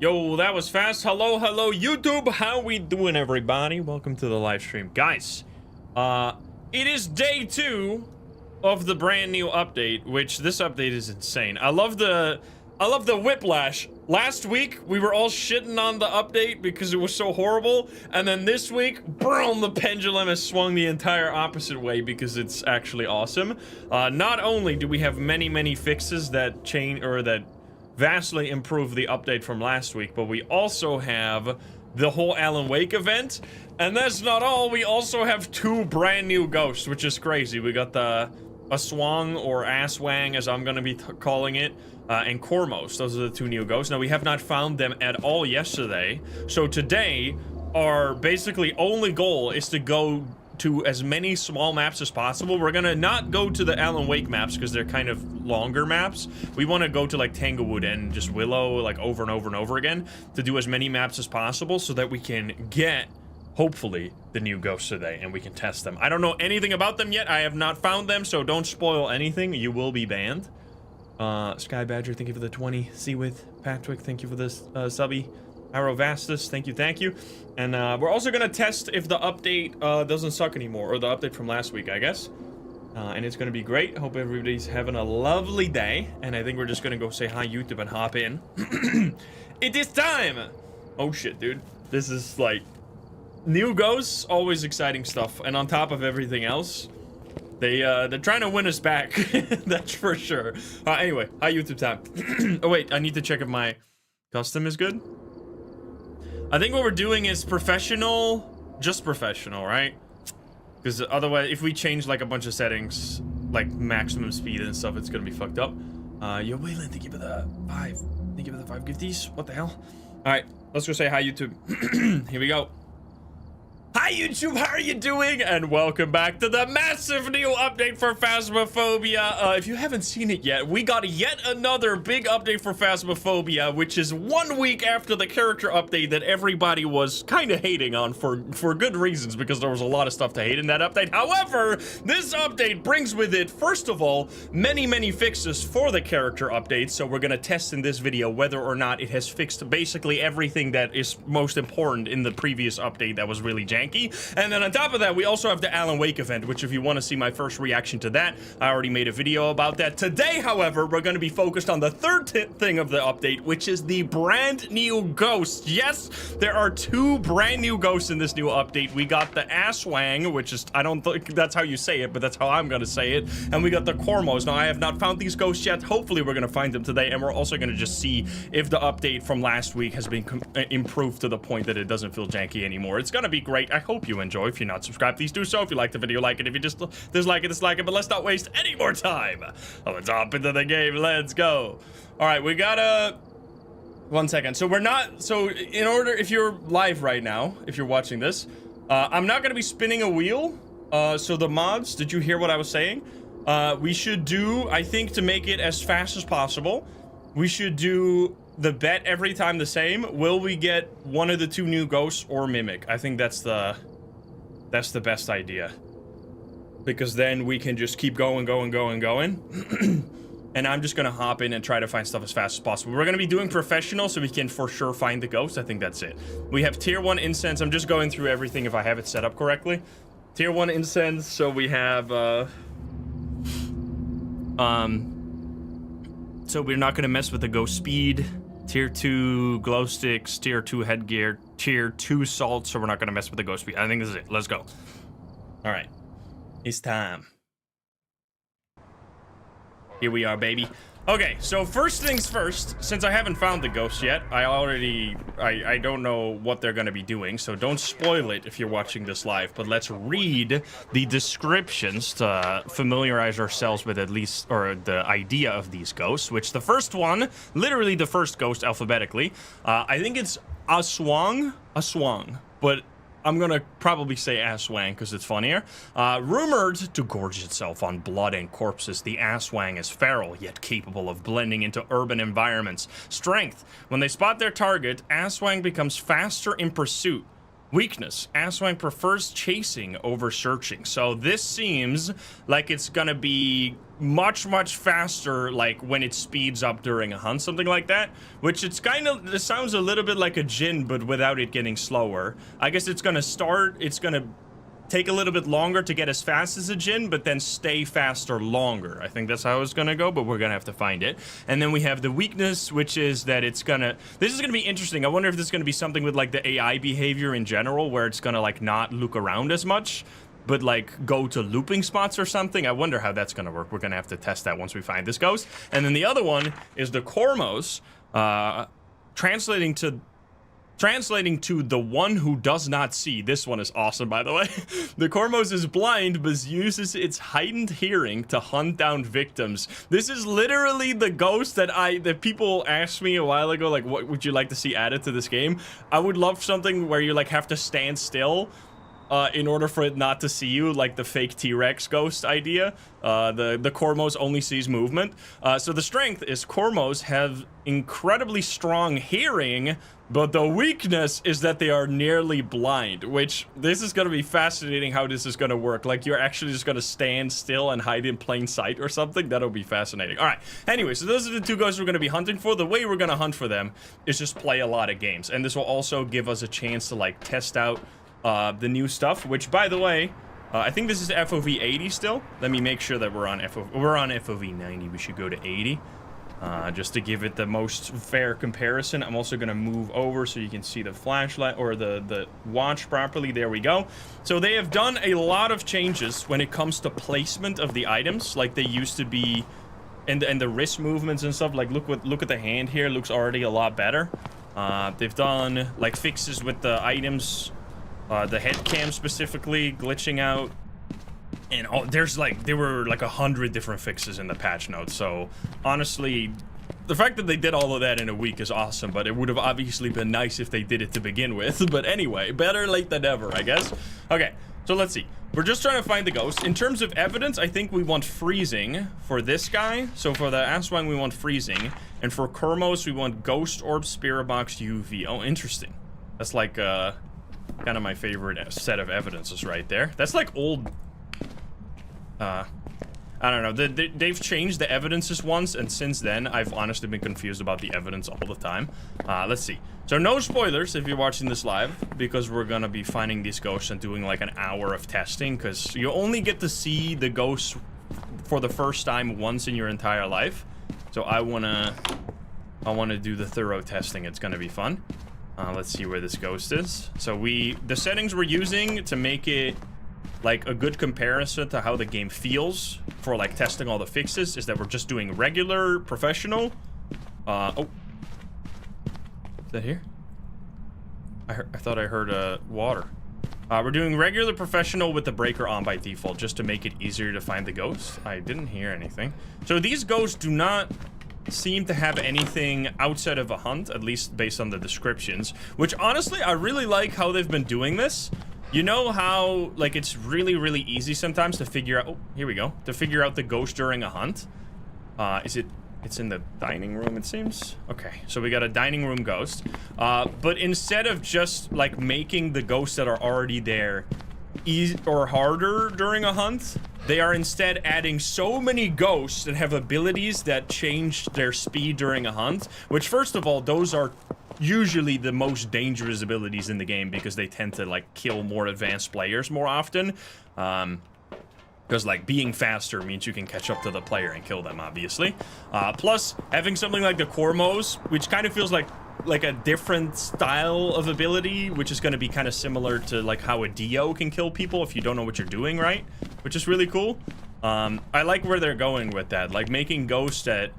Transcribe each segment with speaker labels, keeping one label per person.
Speaker 1: Yo, that was fast. Hello, YouTube. How we doing, everybody? Welcome to the live stream. Guys, it is day 2 of the brand new update, which this update is insane. I love the whiplash. Last week, we were all shitting on the update because it was so horrible, and then this week, boom, the pendulum has swung the entire opposite way because it's actually awesome. Not only do we have many fixes that change, or that vastly improve the update from last week, but we also have the whole Alan Wake event, and that's not all. We also have 2 brand new ghosts, which is crazy. We got the Aswang, or Aswang as I'm gonna be calling it, and Kormos. Those are the 2 new ghosts. Now, we have not found them at all yesterday, so today our basically only goal is to go to as many small maps as possible. We're gonna not go to the Alan Wake maps because they're kind of longer maps. We want to go to like Tanglewood and just Willow like over and over and over again to do as many maps as possible so that we can get, hopefully, the new ghosts today and we can test them. I don't know anything about them yet. I have not found them, so don't spoil anything. You will be banned. Sky Badger, thank you for the 20. Seawith Patrick, thank you for this subby. Arrow Vastus, thank you. And we're also gonna test if the update doesn't suck anymore, or the update from last week, I guess. And it's gonna be great. Hope everybody's having a lovely day. And I think we're just gonna go say hi, YouTube, and hop in. It is time! Oh shit, dude. This is like new ghosts, always exciting stuff. And on top of everything else, they're trying to win us back. That's for sure. Anyway, hi, YouTube time. Oh wait, I need to check if my custom is good. I think what we're doing is professional, just professional, right? Because otherwise, if we change like a bunch of settings, like maximum speed and stuff, it's gonna be fucked up. Yo, Waylon, thank you for the 5. Thank you for the 5 gifties. What the hell? All right, let's go say hi, YouTube. Here we go. Hi, YouTube, how are you doing? And welcome back to the massive new update for Phasmophobia. If you haven't seen it yet, we got yet another big update for Phasmophobia, which is 1 week after the character update that everybody was kind of hating on for good reasons, because there was a lot of stuff to hate in that update. However, this update brings with it, first of all, many fixes for the character update, so we're gonna test in this video whether or not it has fixed basically everything that is most important in the previous update that was really janky. And then on top of that, we also have the Alan Wake event, which if you want to see my first reaction to that, I already made a video about that. Today, however, we're going to be focused on the third thing of the update, which is the brand new ghosts. Yes, there are 2 brand new ghosts in this new update. We got the Aswang, which is, I don't think that's how you say it, but that's how I'm going to say it. And we got the Kormos. Now, I have not found these ghosts yet. Hopefully, we're going to find them today. And we're also going to just see if the update from last week has been improved to the point that it doesn't feel janky anymore. It's going to be great. I hope you enjoy. If you're not subscribed, please do so. If you like the video, like it. If you just dislike it. But let's not waste any more time. Let's hop into the game. Let's go. All right, we gotta... 1 second. So we're not... So in order... If you're live right now, if you're watching this, I'm not gonna be spinning a wheel. So the mods, did you hear what I was saying? We should do... I think to make it as fast as possible, we should do... the bet every time the same. Will we get one of the 2 new ghosts or Mimic? I think that's the best idea, because then we can just keep going. And I'm just gonna hop in and try to find stuff as fast as possible. We're gonna be doing professional, so we can for sure find the ghost. I think that's it. We have tier 1 incense. I'm just going through everything if I have it set up correctly. Tier 1 incense, so we have so we're not gonna mess with the ghost speed. Tier 2 glow sticks, tier 2 headgear, tier 2 salt, so we're not gonna mess with the ghost speed. I think this is it. Let's go. All right, it's time. Here we are, baby. Okay, so first things first, since I haven't found the ghosts yet, I don't know what they're gonna be doing, so don't spoil it if you're watching this live, but let's read the descriptions to familiarize ourselves with at least, or the idea of these ghosts, which the first one, literally the first ghost alphabetically, I think it's Aswang, but I'm gonna probably say Aswang because it's funnier. Rumored to gorge itself on blood and corpses, the Aswang is feral yet capable of blending into urban environments. Strength: when they spot their target, Aswang becomes faster in pursuit. Weakness. Asswang prefers chasing over searching. So this seems like it's gonna be much faster, like when it speeds up during a hunt, something like that. Which it's kind of, it sounds a little bit like a Jin, but without it getting slower. I guess it's gonna take a little bit longer to get as fast as a Jin, but then stay faster longer. I think that's how it's gonna go, but we're gonna have to find it. And then we have the weakness, which is that it's gonna... This is gonna be interesting. I wonder if this is gonna be something with, like, the AI behavior in general, where it's gonna, like, not look around as much, but, like, go to looping spots or something. I wonder how that's gonna work. We're gonna have to test that once we find this ghost. And then the other one is the Kormos, translating to the one who does not see. This one is awesome, by the way. The Kormos is blind, but uses its heightened hearing to hunt down victims. This is literally the ghost that people asked me a while ago, like, what would you like to see added to this game? I would love something where you, like, have to stand still in order for it not to see you, like the fake T-Rex ghost idea. The Kormos only sees movement. So the strength is Kormos have incredibly strong hearing, but the weakness is that they are nearly blind, which this is going to be fascinating how this is going to work. Like, you're actually just going to stand still and hide in plain sight or something. That'll be fascinating. All right. Anyway, so those are the two ghosts we're going to be hunting for. The way we're going to hunt for them is just play a lot of games. And this will also give us a chance to, like, test out the new stuff, which, by the way, I think this is FOV 80 still. Let me make sure that we're on FOV 90. We should go to 80. Just to give it the most fair comparison. I'm also going to move over so you can see the flashlight or the watch properly. There we go. So they have done a lot of changes when it comes to placement of the items, like they used to be, and the wrist movements and stuff. Like, look at the hand here. Looks already a lot better. They've done, like, fixes with the items, the head cam specifically glitching out. And there were like 100 different fixes in the patch notes. So honestly, the fact that they did all of that in a week is awesome, but it would have obviously been nice if they did it to begin with. But anyway, better late than never, I guess. Okay, so let's see. We're just trying to find the ghost. In terms of evidence, I think we want freezing for this guy. So for the Aswang, we want freezing. And for Kormos, we want ghost orb, spirit box, UV. Oh, interesting. That's like kind of my favorite set of evidences right there. That's like old... I don't know. They've changed the evidences once, and since then, I've honestly been confused about the evidence all the time. Let's see. So no spoilers if you're watching this live, because we're gonna be finding these ghosts and doing like an hour of testing, because you only get to see the ghosts for the first time once in your entire life. So I wanna do the thorough testing. It's gonna be fun. Let's see where this ghost is. So the settings we're using to make it like a good comparison to how the game feels for like testing all the fixes is that we're just doing regular, professional. Oh, is that here? I thought I heard water. We're doing regular, professional with the breaker on by default, just to make it easier to find the ghost. I didn't hear anything. So these ghosts do not seem to have anything outside of a hunt, at least based on the descriptions, which honestly, I really like how they've been doing this. You know how, like, it's really, really easy sometimes to figure out... Oh, here we go. To figure out the ghost during a hunt. It's in the dining room, it seems. Okay, so we got a dining room ghost. But instead of just, like, making the ghosts that are already there easy or harder during a hunt, they are instead adding so many ghosts that have abilities that change their speed during a hunt. Which, first of all, those are usually the most dangerous abilities in the game, because they tend to like kill more advanced players more often, because like being faster means you can catch up to the player and kill them, obviously. Plus having something like the Kormos, which kind of feels like a different style of ability, which is going to be kind of similar to like how a Dio can kill people if you don't know what you're doing, right? Which is really cool. I like where they're going with that, like making ghosts that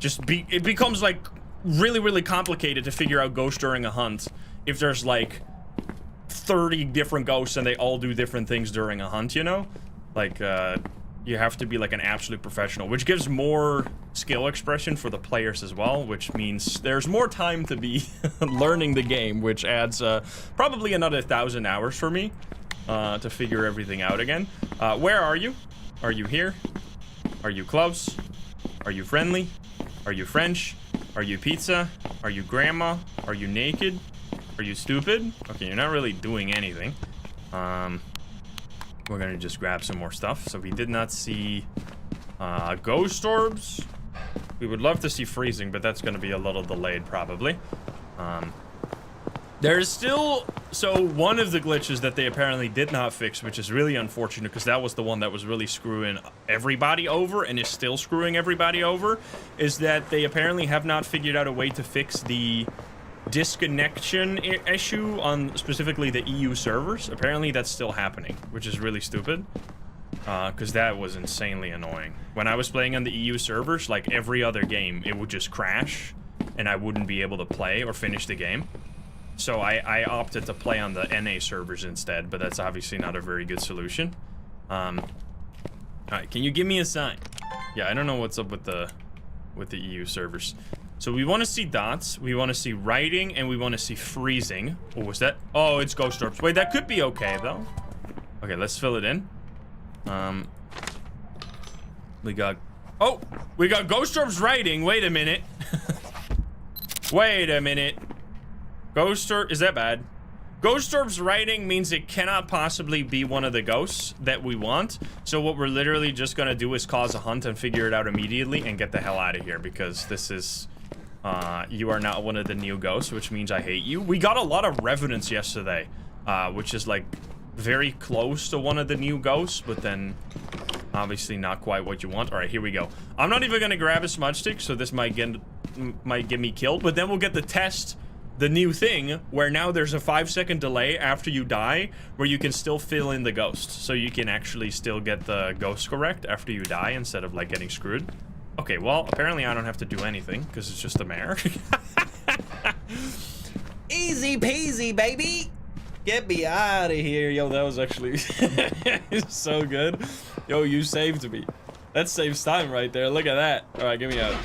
Speaker 1: it becomes like really, really complicated to figure out ghosts during a hunt if there's like 30 different ghosts and they all do different things during a hunt, you know? Like, you have to be like an absolute professional, which gives more skill expression for the players as well, which means there's more time to be learning the game, which adds probably another 1,000 hours for me to figure everything out again. Where are you? Are you here? Are you close? Are you friendly? Are you French? Are you pizza? Are you grandma? Are you naked? Are you stupid? Okay, you're not really doing anything. We're gonna just grab some more stuff. So we did not see ghost orbs. We would love to see freezing, but that's gonna be a little delayed probably. There's still, so one of the glitches that they apparently did not fix, which is really unfortunate because that was the one that was really screwing everybody over and is still screwing everybody over, is that they apparently have not figured out a way to fix the disconnection issue on specifically the EU servers. Apparently that's still happening, which is really stupid because that was insanely annoying. When I was playing on the EU servers, like every other game, it would just crash and I wouldn't be able to play or finish the game. So I opted to play on the NA servers instead, but that's obviously not a very good solution. Alright, can you give me a sign? Yeah, I don't know what's up with the EU servers. So we want to see dots, we want to see writing, and we want to see freezing. What was that? Oh, it's ghost orbs. Wait, that could be okay, though. Okay, let's fill it in. We got ghost orbs writing. Wait a minute. Wait a minute. Ghost orb, is that bad? Ghost orbs writing means it cannot possibly be one of the ghosts that we want. So what we're literally just gonna do is cause a hunt and figure it out immediately and get the hell out of here, because this is, you are not one of the new ghosts, which means I hate you. We got a lot of revenants yesterday, which is like very close to one of the new ghosts, but then obviously not quite what you want. All right, here we go. I'm not even gonna grab a smudge stick, so this might get me killed, but then we'll get the test. The new thing where now there's a 5-second delay after you die where you can still fill in the ghost, so you can actually still get the ghost correct after you die instead of like getting screwed. Okay, well apparently I don't have to do anything because it's just a mare.
Speaker 2: Easy peasy, baby. Get me out of here.
Speaker 1: Yo, that was actually so good. Yo, you saved me. That saves time right there. Look at that. All right, get me out.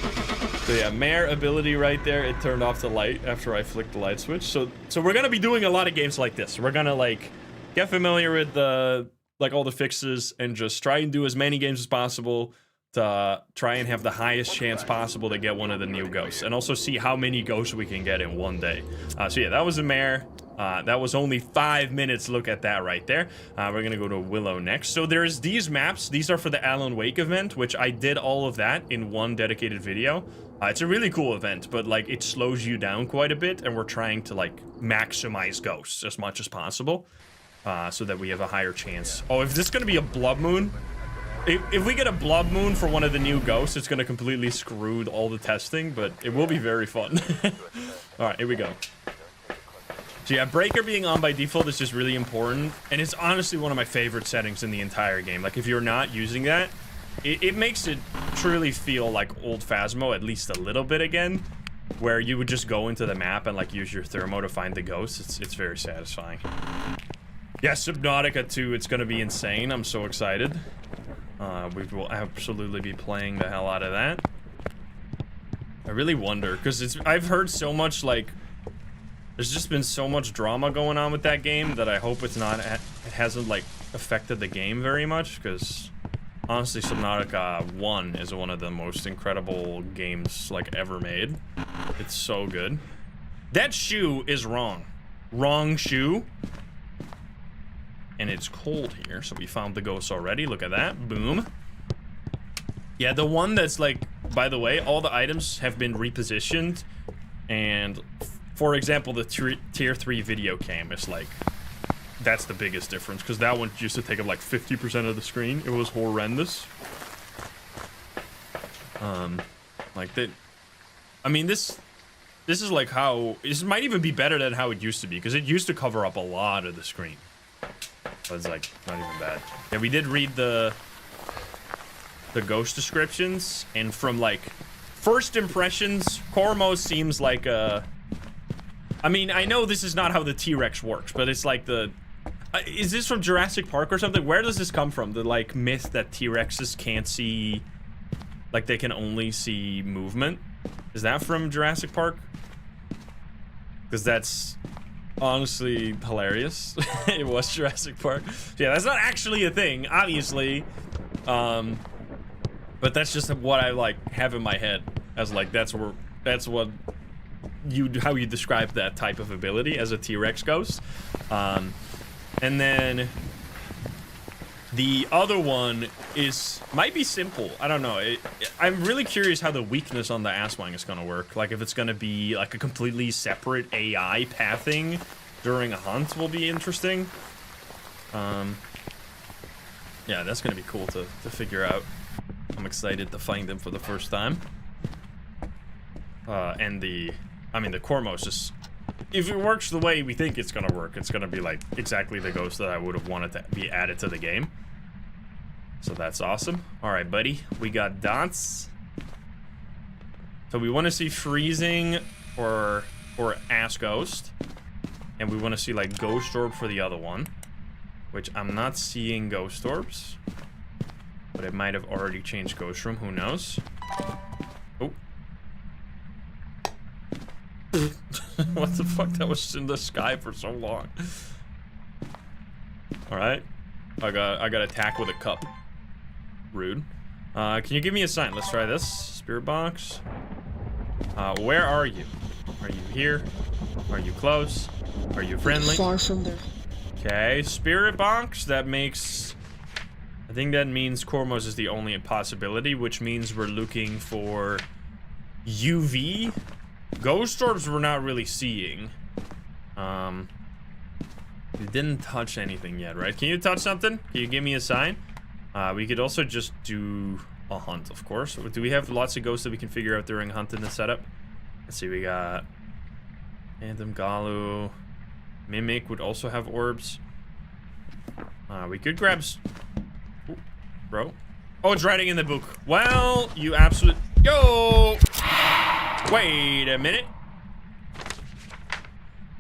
Speaker 1: So yeah, mare ability right there. It turned off the light after I flicked the light switch. So we're gonna be doing a lot of games like this. We're gonna like get familiar with the all the fixes and just try and do as many games as possible to try and have the highest chance possible to get one of the new ghosts, and also see how many ghosts we can get in one day. So yeah, that was a mare. That was only 5 minutes. Look at that right there. We're gonna go to Willow next. So there's these maps. These are for the Alan Wake event, which I did all of that in one dedicated video. It's a really cool event, but like it slows you down quite a bit, and we're trying to like maximize ghosts as much as possible, so that we have a higher chance. Oh, if this is gonna be a blood moon, if we get a blood moon for one of the new ghosts, it's gonna completely screw all the testing, but it will be very fun. All right, here we go. So yeah, breaker being on by default is just really important, and it's honestly one of my favorite settings in the entire game. Like if you're not using that, it makes it truly feel like old Phasmo, at least a little bit again, where you would just go into the map and like use your thermo to find the ghosts. It's very satisfying. Yeah, Subnautica 2, it's gonna be insane. I'm so excited. We will absolutely be playing the hell out of that. I really wonder, because I've heard so much like, there's just been so much drama going on with that game that I hope it hasn't like affected the game very much, because honestly, Subnautica 1 is one of the most incredible games like ever made. It's so good. That shoe is wrong. Wrong shoe. And it's cold here, so we found the ghost already. Look at that. Boom. Yeah, the one that's like, by the way, all the items have been repositioned, and for example, the tier 3 video cam is like, that's the biggest difference, because that one used to take up like 50% of the screen. It was horrendous. Like that. I mean, this is like how, this might even be better than how it used to be, because it used to cover up a lot of the screen. But it's like not even bad. Yeah, we did read the ghost descriptions, and from like first impressions, Cormo seems like a, I mean, I know this is not how the T-Rex works, but it's like the, is this from Jurassic Park or something? Where does this come from? The like myth that T-Rexes can't see, like they can only see movement? Is that from Jurassic Park? Because that's honestly hilarious. It was Jurassic Park. Yeah, that's not actually a thing, obviously. But that's just what I like have in my head as like that's what how you describe that type of ability as a T-Rex ghost. And then the other one might be simple. I don't know. I'm really curious how the weakness on the Asswang is gonna work. Like if it's gonna be like a completely separate AI pathing during a hunt will be interesting. Yeah, that's gonna be cool to figure out. I'm excited to find them for the first time. And the Cormos is, if it works the way we think it's gonna work, it's gonna be like exactly the ghost that I would have wanted to be added to the game. So that's awesome. All right, buddy, we got dots. So we want to see freezing or ass ghost, and we want to see like ghost orb for the other one, which I'm not seeing ghost orbs, but it might have already changed ghost room. Who knows? Oh. What the fuck? That was in the sky for so long. All right, I got attack with a cup. Rude. Can you give me a sign? Let's try this. Spirit box. Where are you? Are you here? Are you close? Are you friendly?
Speaker 3: Far from there.
Speaker 1: Okay, spirit box. That makes. I think that means Cormos is the only possibility, which means we're looking for UV. Ghost orbs we're not really seeing. We didn't touch anything yet, right? Can you touch something? Can you give me a sign? We could also just do a hunt, of course. Do we have lots of ghosts that we can figure out during hunt in the setup? Let's see, we got Phantom, Galu, Mimic would also have orbs. We could grab... Ooh, bro. Oh, it's writing in the book. Well, you absolute... Yo! Wait a minute.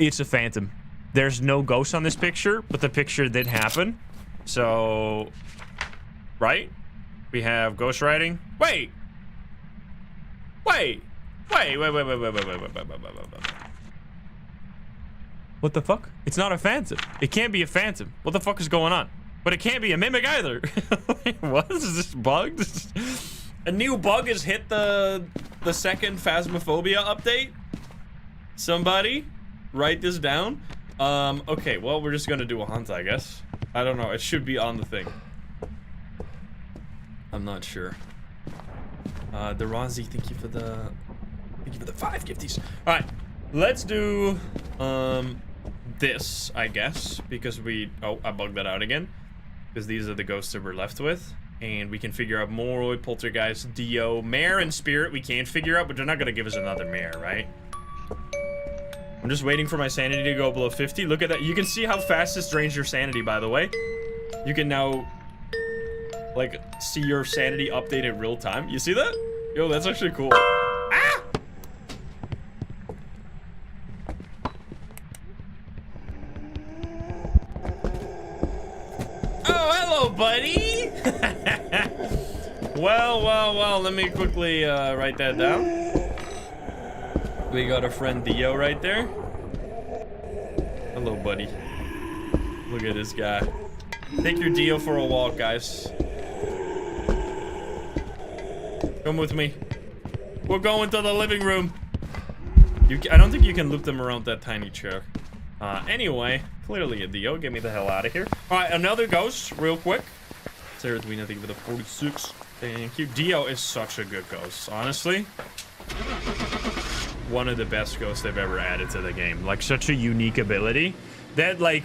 Speaker 1: It's a phantom. There's no ghost on this picture, but the picture did happen. So... Right? We have ghost writing. Wait! Wait! What the fuck? It's not a phantom. It can't be a phantom. What the fuck is going on? But it can't be a mimic either. What? Is this bugged? A new bug has hit the second Phasmophobia update? Somebody write this down. Okay, well, we're just gonna do a hunt, I guess. I don't know. It should be on the thing. I'm not sure. Derazi, thank you for the 5 gifties. All right, let's do this, I guess, because I bugged that out again, because these are the ghosts that we're left with, and we can figure out Moroid, Poltergeist, Dio, Mare, and Spirit. We can't figure out, but they're not gonna give us another Mare, right? I'm just waiting for my sanity to go below 50. Look at that. You can see how fast this drains your sanity, by the way. You can now, like, see your sanity update in real time. You see that? Yo, that's actually cool. Ah! Oh, hello, buddy! Well, let me quickly write that down. We got a friend Dio right there. Hello, buddy. Look at this guy. Take your Dio for a walk, guys. Come with me. We're going to the living room. I don't think you can loop them around that tiny chair. Anyway, clearly a Dio. Get me the hell out of here. All right, another ghost, real quick. Sarah Dwayne, I think, with a 46. Thank you. Dio is such a good ghost, honestly. One of the best ghosts they've ever added to the game. Like, such a unique ability that, like,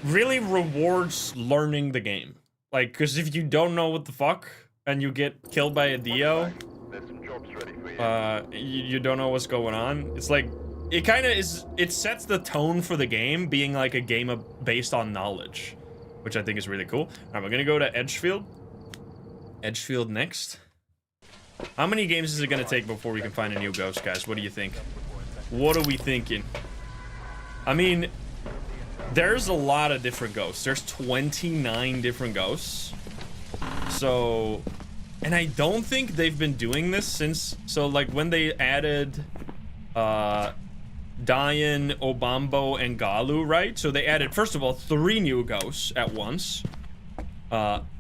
Speaker 1: really rewards learning the game. Like, because if you don't know what the fuck and you get killed by a Dio, you don't know what's going on. It's like, it kind of is, it sets the tone for the game being like a game based on knowledge, which I think is really cool. All right, we're gonna go to Edgefield. Edgefield next. How many games is it gonna take before we can find a new ghost, guys? What do you think? What are we thinking? I mean, there's a lot of different ghosts. There's 29 different ghosts. So, and I don't think they've been doing this since, so like when they added Dian, Obambo, and Galu, right? So they added, first of all, 3 new ghosts at once.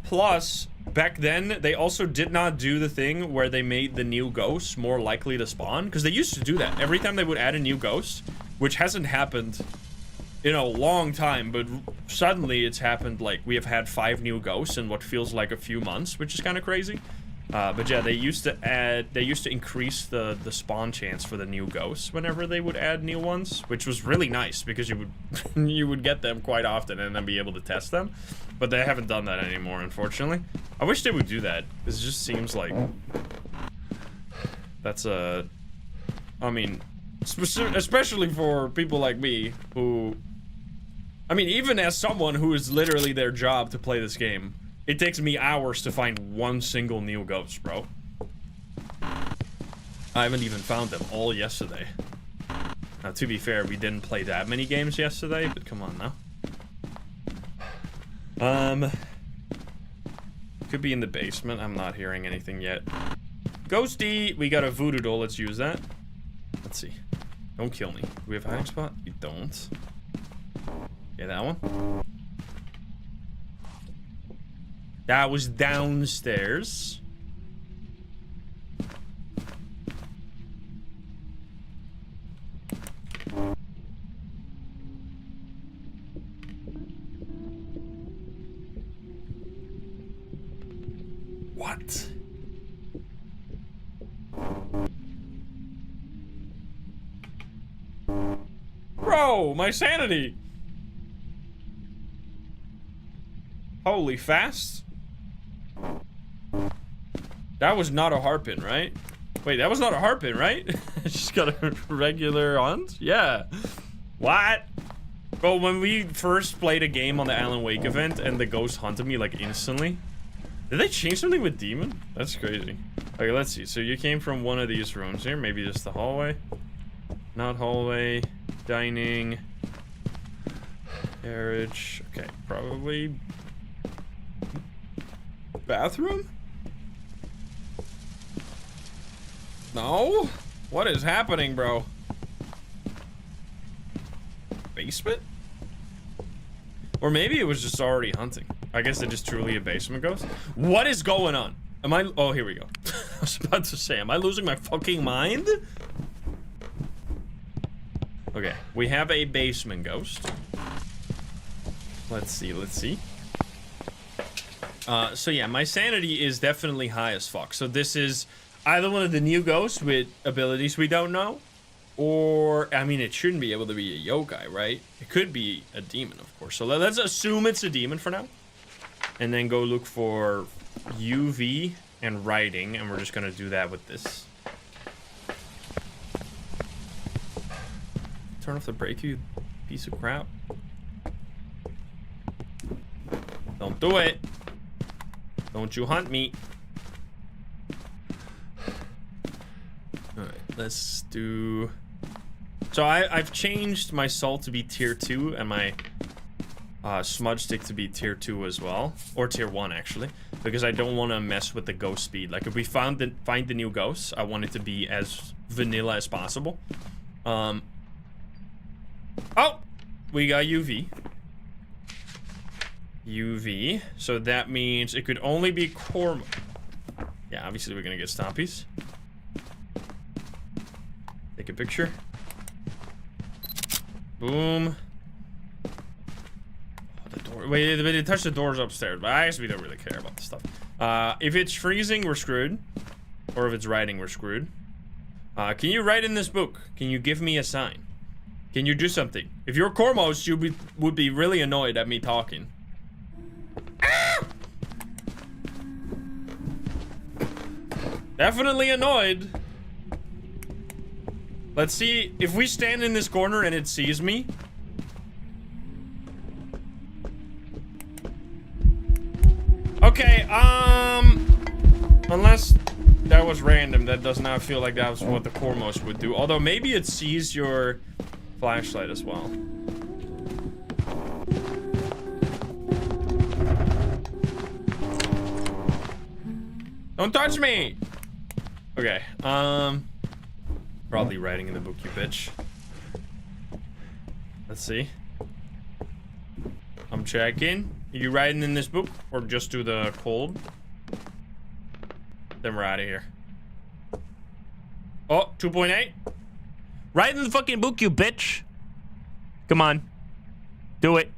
Speaker 1: Plus back then, they also did not do the thing where they made the new ghosts more likely to spawn. Because they used to do that. Every time they would add a new ghost, which hasn't happened in a long time, but suddenly it's happened. Like, we have had 5 new ghosts in what feels like a few months, which is kind of crazy. But yeah, they used to increase the spawn chance for the new ghosts whenever they would add new ones, which was really nice because you would you would get them quite often and then be able to test them. But they haven't done that anymore, unfortunately. I wish they would do that. It just seems like that's I mean, especially for people like me who, I mean, even as someone who is literally their job to play this game, it takes me hours to find one single new ghost, bro. I haven't even found them all yesterday. Now, to be fair, we didn't play that many games yesterday, but come on now. Could be in the basement. I'm not hearing anything yet. Ghosty! We got a voodoo doll. Let's use that. Let's see. Don't kill me. Do we have a hiding spot? You don't. Yeah, that one. That was downstairs. What? Bro, my sanity. Holy fast. That was not a harpin, right? Wait, that was not a harpin, right? Just got a regular hunt? Yeah. What? Bro, when we first played a game on the Alan Wake event and the ghost hunted me like instantly. Did they change something with demon? That's crazy. Okay, let's see. So you came from one of these rooms here. Maybe just the hallway. Not hallway. Dining. Carriage. Okay, probably bathroom? No? What is happening, bro? Basement? Or maybe it was just already hunting. I guess it is truly a basement ghost. What is going on? Am I... Oh, here we go. I was about to say, am I losing my fucking mind? Okay, we have a basement ghost. Let's see, let's see. So yeah, my sanity is definitely high as fuck. So this is either one of the new ghosts with abilities we don't know, or, I mean, it shouldn't be able to be a yokai, right? It could be a demon, of course. So let's assume it's a demon for now. And then go look for UV and writing, and we're just gonna do that with this. Turn off the brake, you piece of crap. Don't do it. Don't you hunt me. Alright, let's do... So I've changed my salt to be tier 2 and my smudge stick to be tier 2 as well. Or tier 1 actually. Because I don't want to mess with the ghost speed. Like if we find the new ghosts, I want it to be as vanilla as possible. Oh! We got UV. UV. So that means it could only be core... Yeah, obviously we're gonna get stompies. Take a picture. Boom. Oh, the door. Wait, they touched the doors upstairs, but I guess we don't really care about this stuff. If it's freezing, we're screwed. Or if it's writing, we're screwed. Can you write in this book? Can you give me a sign? Can you do something? If you're Cormos, you would be really annoyed at me talking. Ah! Definitely annoyed. Let's see if we stand in this corner and it sees me. Okay, unless that was random, that does not feel like that was what the Cormos would do. Although maybe it sees your flashlight as well. Don't touch me! Okay, probably writing in the book, you bitch. Let's see. I'm checking. Are you writing in this book or just do the cold? Then we're out of here. Oh, 2.8. Right in the fucking book, you bitch. Come on. Do it.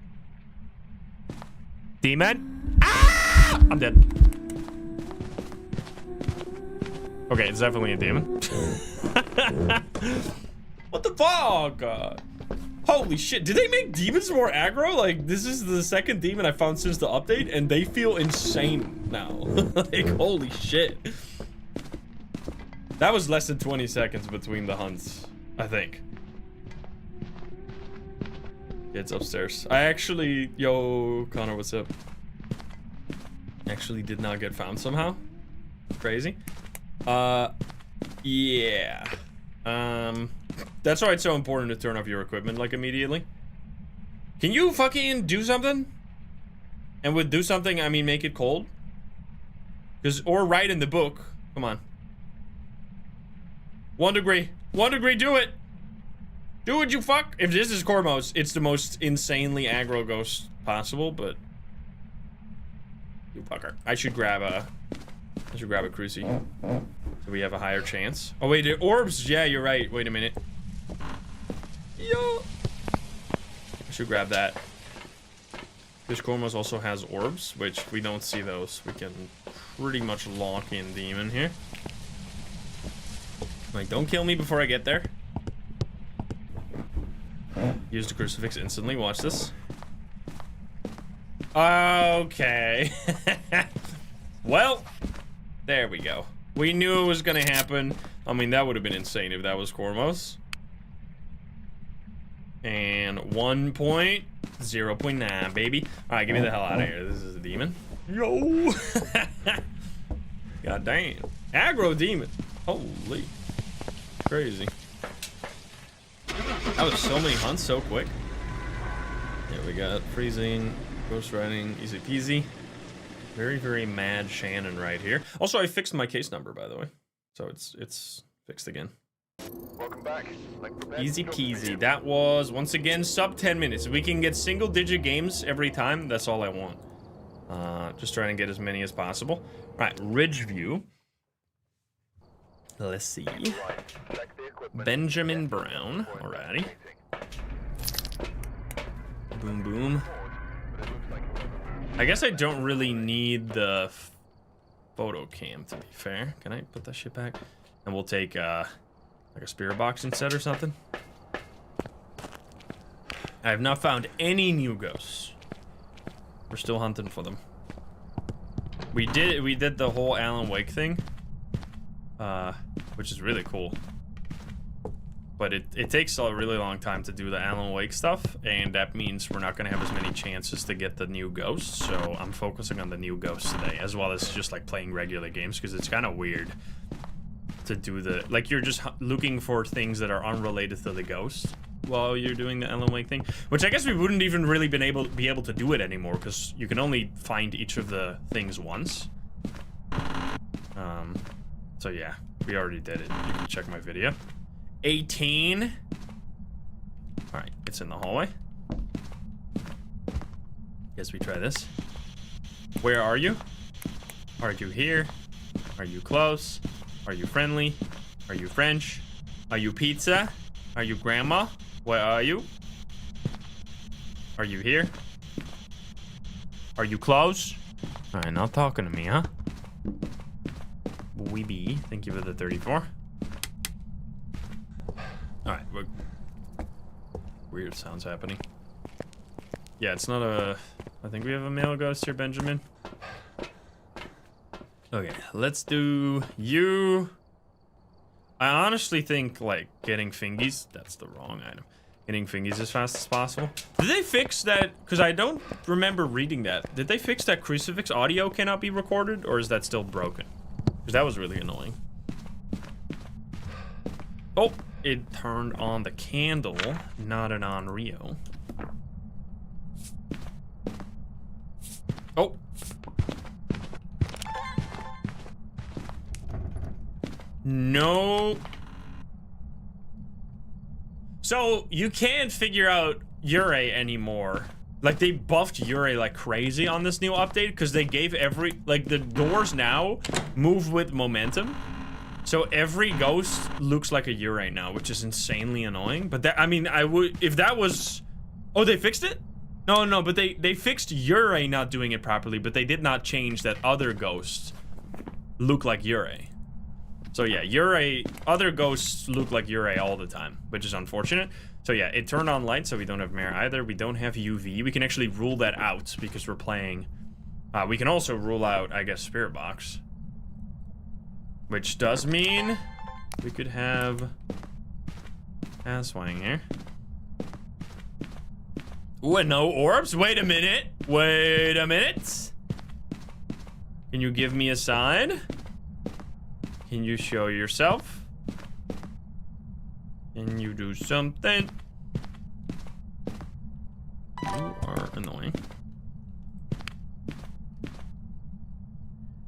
Speaker 1: Demon. Ah! I'm dead. Okay, it's definitely a demon. What the fuck? Holy shit. Did they make demons more aggro? Like, this is the second demon I found since the update, and they feel insane now. Like, holy shit. That was less than 20 seconds between the hunts, I think. It's upstairs. I actually, yo, Connor, what's up? Actually did not get found somehow. Crazy. Yeah. That's why it's so important to turn off your equipment, like, immediately. Can you fucking do something? And with do something, I mean make it cold? Or write in the book. Come on. 1 degree. 1 degree, do it! Do it, you fuck! If this is Cormos, it's the most insanely aggro ghost possible, but... You fucker. I should grab a cruci. So we have a higher chance. Oh wait, the orbs, yeah, you're right. Wait a minute. Yo! I should grab that. This Cormos also has orbs, which we don't see those. We can pretty much lock in demon here. Like, don't kill me before I get there. Use the crucifix instantly. Watch this. Okay. Well, there we go. We knew it was gonna happen. I mean, that would have been insane if that was Cormos. And 1.0.9, baby. Alright, get me the hell out of here. This is a demon. Yo! God damn. Aggro demon. Holy. Crazy. That was so many hunts so quick. Yeah, we got freezing, ghost riding, easy peasy. Very, very mad Shannon right here. Also, I fixed my case number, by the way. So it's fixed again.
Speaker 3: Welcome back.
Speaker 1: Easy peasy. That was, once again, sub 10 minutes. If we can get single-digit games every time, that's all I want. Just trying to get as many as possible. All right, Ridge View. Let's see. Benjamin Brown. Alrighty. Boom, boom. I guess I don't really need the photo cam, to be fair. Can I put that shit back? And we'll take like a spirit box instead or something. I have not found any new ghosts. We're still hunting for them. We did the whole Alan Wake thing, which is really cool. But it takes a really long time to do the Alan Wake stuff, and that means we're not gonna have as many chances to get the new ghosts. So I'm focusing on the new ghosts today, as well as just like playing regular games, because it's kind of weird to do the, like, you're just looking for things that are unrelated to the ghost while you're doing the Alan Wake thing, which I guess we wouldn't even really be able to do it anymore, because you can only find each of the things once. So yeah, we already did it. You can check my video. 18. All right, it's in the hallway. Guess we try this. Where are you? Are you here? Are you close? Are you friendly? Are you French? Are you pizza? Are you grandma? Where are you? Are you here? Are you close? All right, not talking to me, huh? Weeby, thank you for the 34. Alright, weird sounds happening. Yeah, it's not a... I think we have a male ghost here, Benjamin. Okay, let's do you. I honestly think, like, getting fingies... That's the wrong item. Getting fingies as fast as possible. Did they fix that? Because I don't remember reading that. Did they fix that crucifix audio cannot be recorded? Or is that still broken? Because that was really annoying. Oh! It turned on the candle, not an on Rio. Oh. No. So you can't figure out Ure anymore Like, they buffed Yurei like crazy on this new update because they gave like, the doors now move with momentum. So every ghost looks like a Yurei now, which is insanely annoying. But that, I mean, if that was... Oh, they fixed it? No, but they fixed Yurei not doing it properly, but they did not change that other ghosts look like Yurei. So yeah, other ghosts look like Yurei all the time, which is unfortunate. So yeah, it turned on light, so we don't have Mare either. We don't have UV. We can actually rule that out because we're playing... we can also rule out, I guess, Spirit Box. Which does mean we could have Asswang here. Ooh, and no orbs? Wait a minute. Wait a minute. Can you give me a sign? Can you show yourself? Can you do something? You are annoying.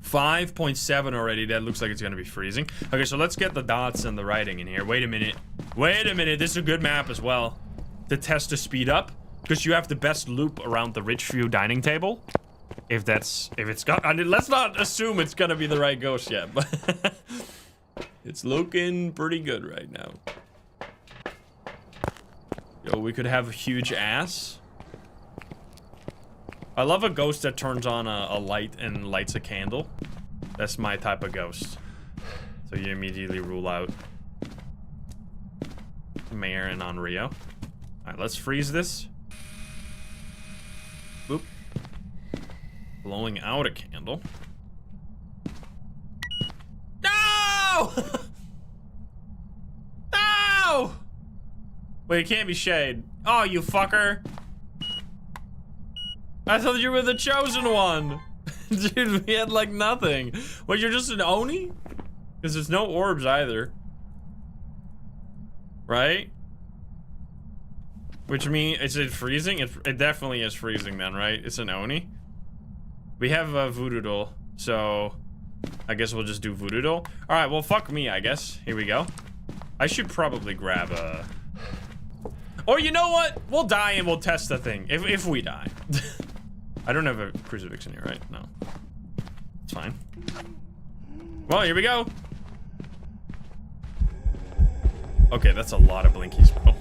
Speaker 1: 5.7 already. That looks like it's gonna be freezing. Okay, so let's get the dots and the writing in here. Wait a minute. Wait a minute. This is a good map as well to test the speed up, because you have the best loop around the Ridgeview dining table. If it's got, I mean, let's not assume it's gonna be the right ghost yet, but it's looking pretty good right now. Yo, we could have a huge ass. I love a ghost that turns on a light and lights a candle. That's my type of ghost. So you immediately rule out Mare and Onryo. Alright, let's freeze this. Boop. Blowing out a candle. No! No! Wait, it can't be shade. Oh, you fucker. I thought you were the chosen one. Dude, we had like nothing. Well, you're just an Oni? Because there's no orbs either. Right? Which means, is it freezing? It definitely is freezing then, right? It's an Oni. We have a Voodoo Doll, so I guess we'll just do Voodoo Doll. Alright, well, fuck me, I guess. Here we go. I should probably grab a... Or you know what? We'll die and we'll test the thing. If we die. I don't have a crucifix in here, right? No. It's fine. Well, here we go. Okay, that's a lot of blinkies, bro.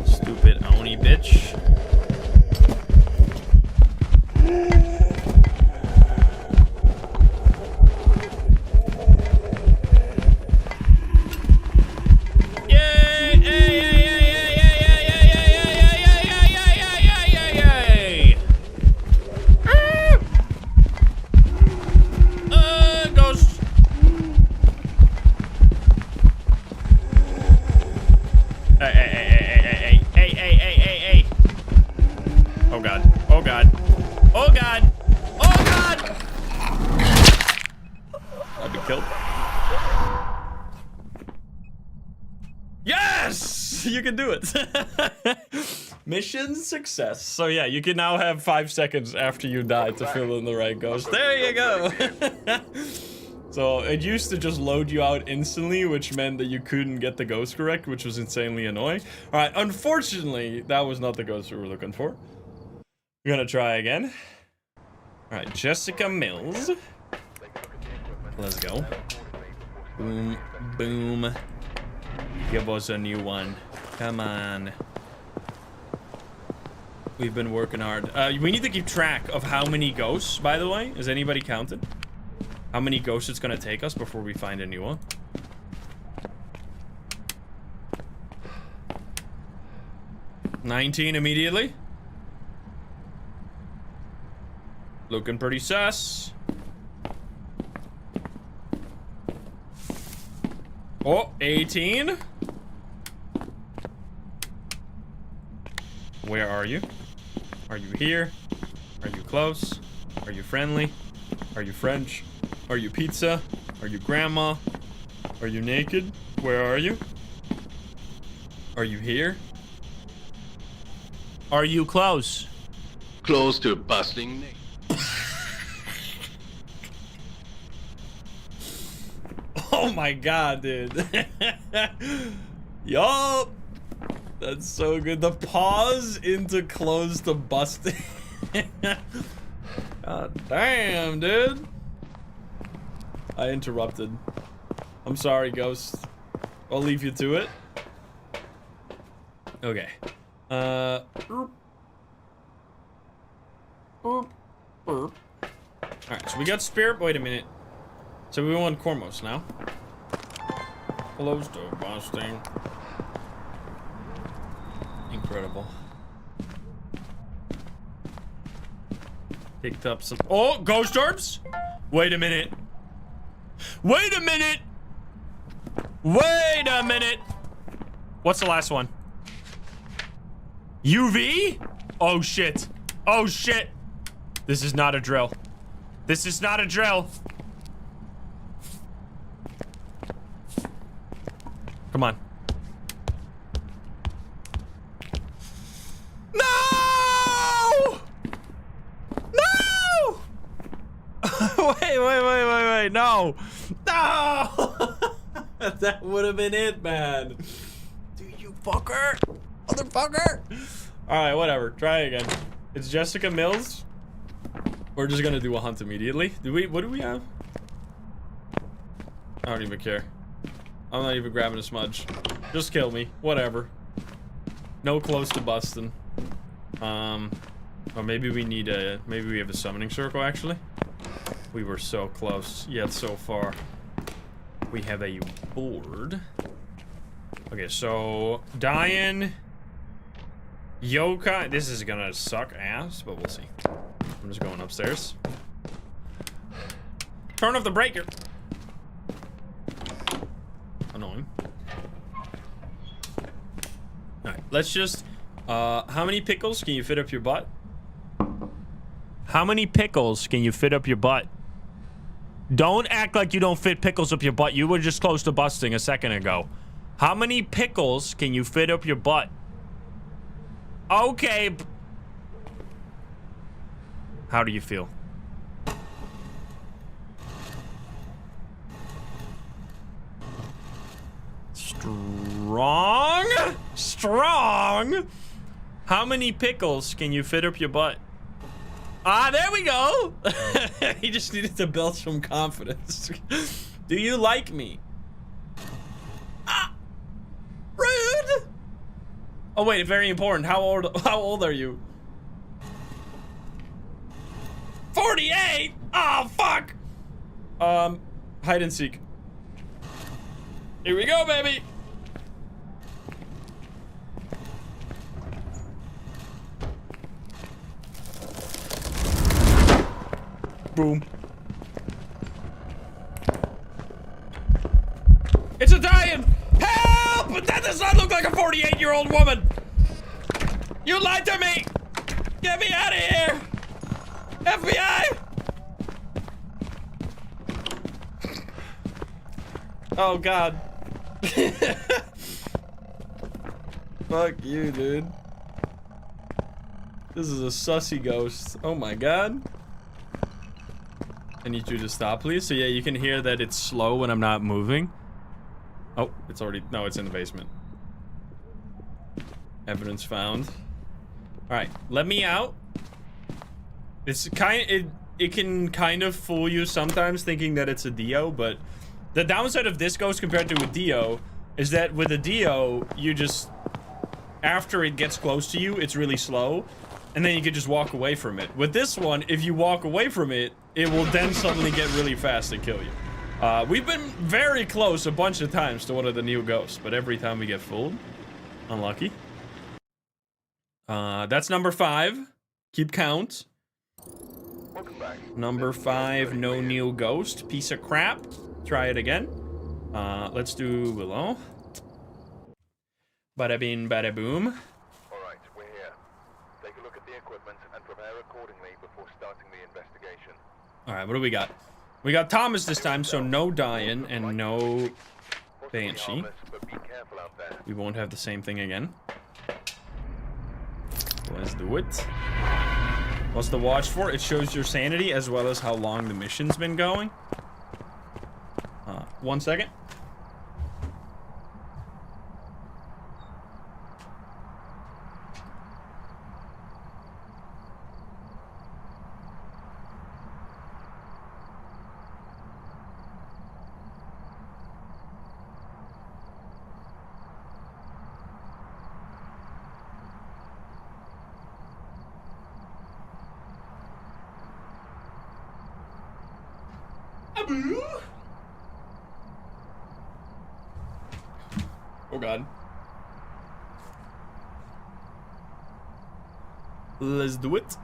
Speaker 1: Stupid Oni bitch. Oh god. Oh god. Oh god. Oh god! I've been killed. Yes! You can do it. Mission success. So yeah, you can now have 5 seconds after you die to fill in the right ghost. There you go. So it used to just load you out instantly, which meant that you couldn't get the ghost correct, which was insanely annoying. All right, unfortunately, that was not the ghost we were looking for. We're gonna try again. All right, Jessica Mills. Let's go. Boom, boom. Give us a new one. Come on. We've been working hard. We need to keep track of how many ghosts, by the way. Is anybody counted? How many ghosts it's gonna take us before we find a new one? $19 immediately. Looking pretty sus. Oh, 18. Where are you? Are you here? Are you close? Are you friendly? Are you French? Are you pizza? Are you grandma? Are you naked? Where are you? Are you here? Are you close?
Speaker 3: Close to busting naked.
Speaker 1: Oh my god, dude. Yup. That's so good. The pause into close to busting. God damn, dude. I interrupted. I'm sorry, Ghost. I'll leave you to it. Okay. Alright, so we got Spirit. Wait a minute. So we want Cormos now. Close to busting. Incredible. Picked up some. Oh, ghost orbs? Wait a minute. Wait a minute. Wait a minute. What's the last one? UV? Oh shit. Oh shit. This is not a drill. This is not a drill. Come on. No! No! wait, no! No! That would have been it, man. Do you fucker? Motherfucker! Alright, whatever. Try again. It's Jessica Mills. We're just gonna do a hunt immediately. What do we have? I don't even care. I'm not even grabbing a smudge. Just kill me. Whatever. No close to busting. Or maybe we need a... Maybe we have a summoning circle, actually. We were so close, yet so far. We have a board. Okay, so... Diane... Yokai... This is gonna suck ass, but we'll see. I'm just going upstairs. Turn off the breaker! Annoying. Alright, let's just... how many pickles can you fit up your butt? How many pickles can you fit up your butt? Don't act like you don't fit pickles up your butt. You were just close to busting a second ago. How many pickles can you fit up your butt? Okay. How do you feel? Strong? Strong? How many pickles can you fit up your butt? Ah, there we go. He just needed to build some confidence. Do you like me? Ah, rude. Oh wait, very important. How old are you? 48. Oh fuck. Hide and seek. Here we go, baby. Boom. It's a Diane! Help! That does not look like a 48-year-old woman! You lied to me! Get me out of here! FBI! Oh, God. Fuck you, dude. This is a sussy ghost. Oh, my God. I need you to stop, please. So yeah, you can hear that it's slow when I'm not moving. Oh, it's already... No, it's in the basement. Evidence found. Alright, let me out. It's kind... It can kind of fool you sometimes thinking that it's a Dio, but... The downside of this ghost compared to a Dio is that with a Dio, you just... After it gets close to you, it's really slow. And then you can just walk away from it. With this one, if you walk away from it, it will then suddenly get really fast and kill you. We've been very close a bunch of times to one of the new ghosts, but every time we get fooled, unlucky. That's number 5. Keep count. Number 5, no new ghost. Piece of crap. Try it again. Let's do Willow. Bada bing, bada boom. Alright, what do we got? We got Thomas this time, so no Diane and no Banshee. We won't have the same thing again. Let's do it. What's the watch for? It shows your sanity as well as how long the mission's been going. 1 second. Oh god. Let's do it.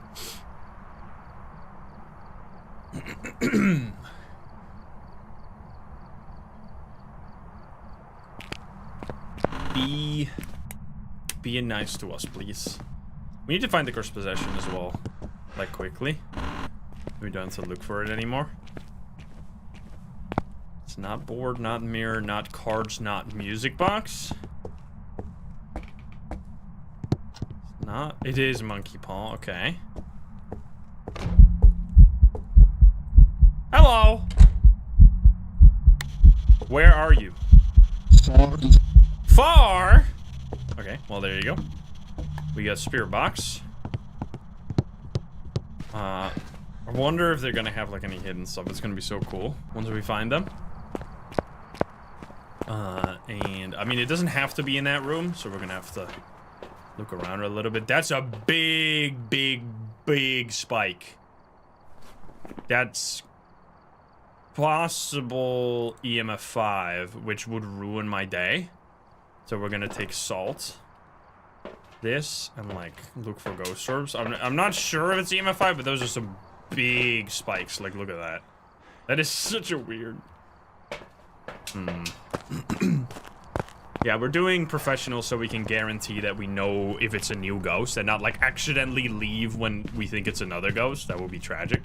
Speaker 1: Being nice to us, please. We need to find the cursed possession as well, like quickly. We don't have to look for it anymore. It's not board, not mirror, not cards, not music box. It's not. It is monkey paw. Okay. Hello. Where are you? Far. Okay. Well, there you go. We got spirit box. I wonder if they're gonna have like any hidden stuff. It's gonna be so cool once we find them. And I mean, it doesn't have to be in that room, so we're gonna have to look around a little bit. That's a big, big, big spike. That's possible EMF 5, which would ruin my day. So we're gonna take salt. This and like look for ghost orbs. I'm not sure if it's EMF 5, but those are some big spikes. Like, look at that. That is such a weird. Yeah, we're doing professional so we can guarantee that we know if it's a new ghost and not like accidentally leave when we think it's another ghost. That would be tragic.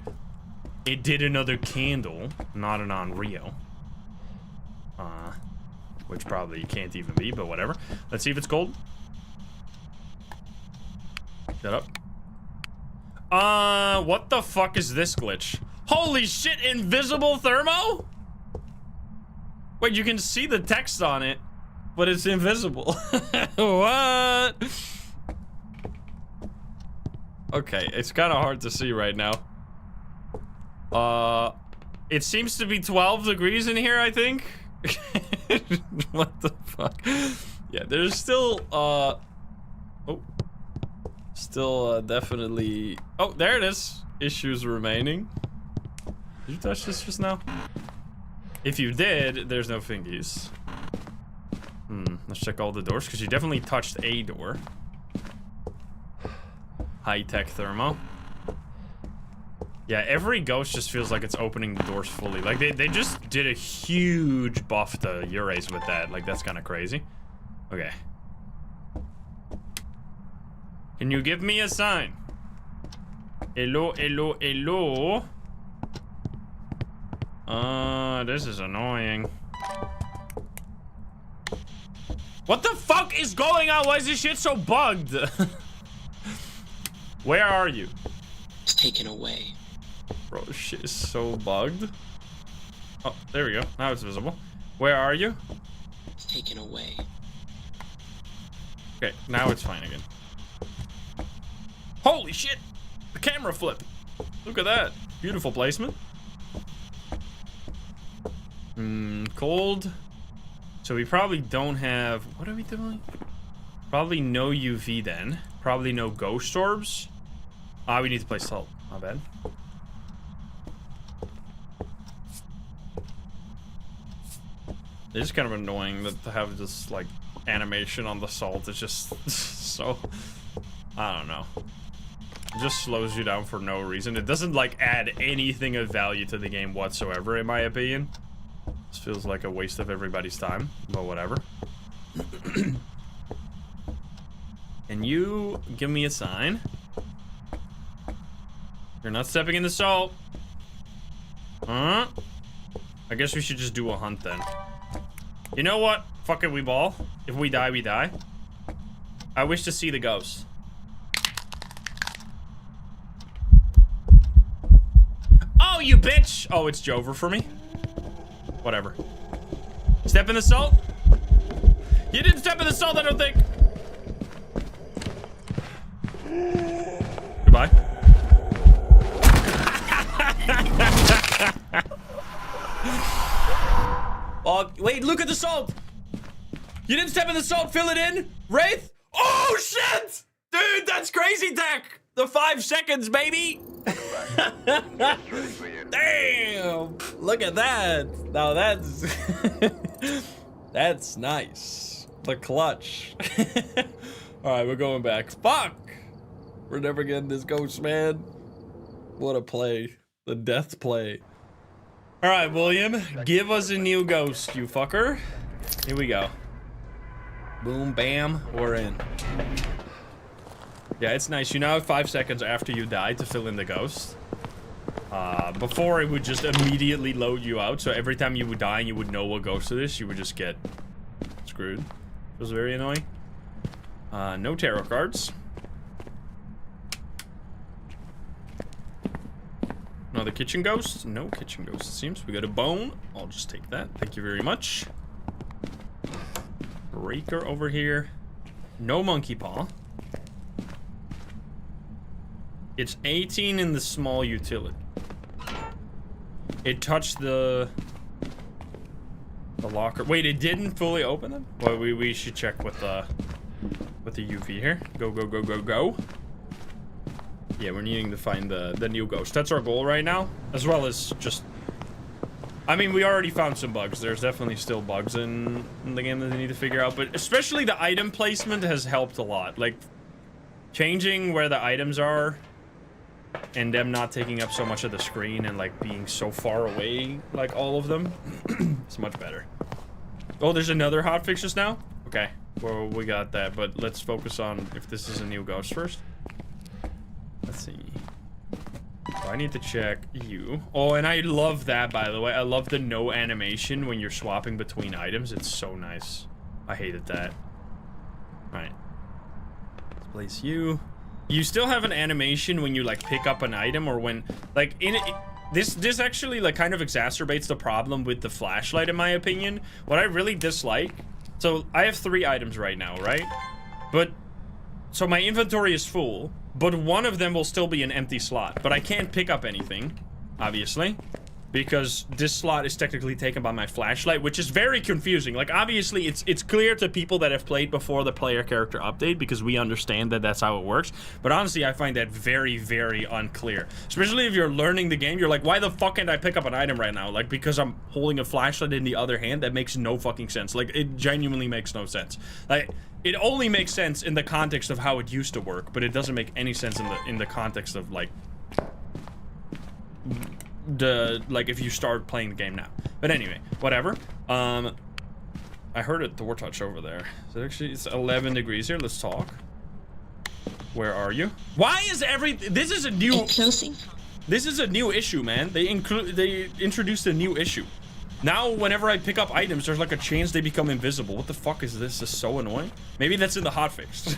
Speaker 1: It did another candle, not an Unreal. Which probably can't even be, but whatever. Let's see if it's gold. Shut up. What the fuck is this glitch? Holy shit, invisible thermo? Wait, you can see the text on it, but it's invisible. What? Okay, it's kind of hard to see right now. It seems to be 12 degrees in here, I think. What the fuck? Yeah, there's still, definitely... Oh, there it is. Issues remaining. Did you touch this just now? If you did, there's no fingies. Let's check all the doors, because you definitely touched a door. High-tech thermo. Yeah, every ghost just feels like it's opening the doors fully. Like, they just did a huge buff to Uraze with that. Like, that's kind of crazy. Okay. Can you give me a sign? Hello, hello, hello. This is annoying. What the fuck is going on? Why is this shit so bugged? Where are you?
Speaker 4: It's taken away.
Speaker 1: Bro, this shit is so bugged. Oh, there we go. Now it's visible. Where are you?
Speaker 4: It's taken away.
Speaker 1: Okay, now it's fine again. Holy shit! The camera flip. Look at that. Beautiful placement. Cold. So we probably don't have... What are we doing? Probably no UV then. Probably no ghost orbs. We need to play salt. My bad. It's kind of annoying that to have this, like, animation on the salt. It's just so... I don't know. It just slows you down for no reason. It doesn't, like, add anything of value to the game whatsoever, in my opinion. This feels like a waste of everybody's time, but whatever. Can you give me a sign? You're not stepping in the salt. Huh? I guess we should just do a hunt then. You know what? Fuck it, we ball. If we die, we die. I wish to see the ghost. Oh, you bitch! Oh, it's Jover for me? Whatever. Step in the salt? You didn't step in the salt, I don't think. Goodbye.
Speaker 2: Oh, wait, look at the salt.
Speaker 1: You didn't step in the salt, fill it in. Wraith? Oh, shit! Dude, that's crazy tech. The 5 seconds, baby. Damn. Look at that. Now that's... that's nice. The clutch. All right, we're going back. Fuck. We're never getting this ghost, man. What a play. The death play. All right, William, give us a new ghost, you fucker. Here we go. Boom, bam, we're in. Yeah, it's nice. You now have 5 seconds after you die to fill in the ghost. Before, it would just immediately load you out, so every time you would die and you would know what ghost it is, you would just get screwed. It was very annoying. No tarot cards. Another kitchen ghost? No kitchen ghost, it seems. We got a bone. I'll just take that. Thank you very much. Breaker over here. No monkey paw. It's 18 in the small utility. It touched the locker. Wait, it didn't fully open them? Well, we should check with the UV here. Go, go, go, go, go. Yeah, we're needing to find the new ghost. That's our goal right now, as well as just... I mean, we already found some bugs. There's definitely still bugs in the game that they need to figure out, but especially the item placement has helped a lot. Like, changing where the items are and them not taking up so much of the screen and, like, being so far away, like, all of them, it's much better. Oh, there's another hotfix just now? Okay, well, we got that, but let's focus on if this is a new ghost first. Let's see. Oh, I need to check you. Oh, and I love that, by the way. I love the no animation when you're swapping between items. It's so nice. I hated that. Alright. Let's place you. You still have an animation when you, like, pick up an item or when, like, in it... This actually, like, kind of exacerbates the problem with the flashlight, in my opinion. What I really dislike... So, I have 3 items right now, right? But... So, my inventory is full, but one of them will still be an empty slot. But I can't pick up anything, obviously, because this slot is technically taken by my flashlight, which is very confusing. Like, obviously, it's clear to people that have played before the player character update, because we understand that that's how it works. But honestly, I find that very, very unclear. Especially if you're learning the game, you're like, why the fuck can't I pick up an item right now? Like, because I'm holding a flashlight in the other hand? That makes no fucking sense. Like, it genuinely makes no sense. Like... It only makes sense in the context of how it used to work, but it doesn't make any sense in the context of, like, if you start playing the game now. But anyway, whatever. I heard a door touch over there. So actually, it's 11 degrees here. Let's talk. Where are you? Why is this is a new... This is a new issue, man. They introduced a new issue. Now, whenever I pick up items, there's like a chance they become invisible. What the fuck is this? This is so annoying. Maybe that's in the hotfix.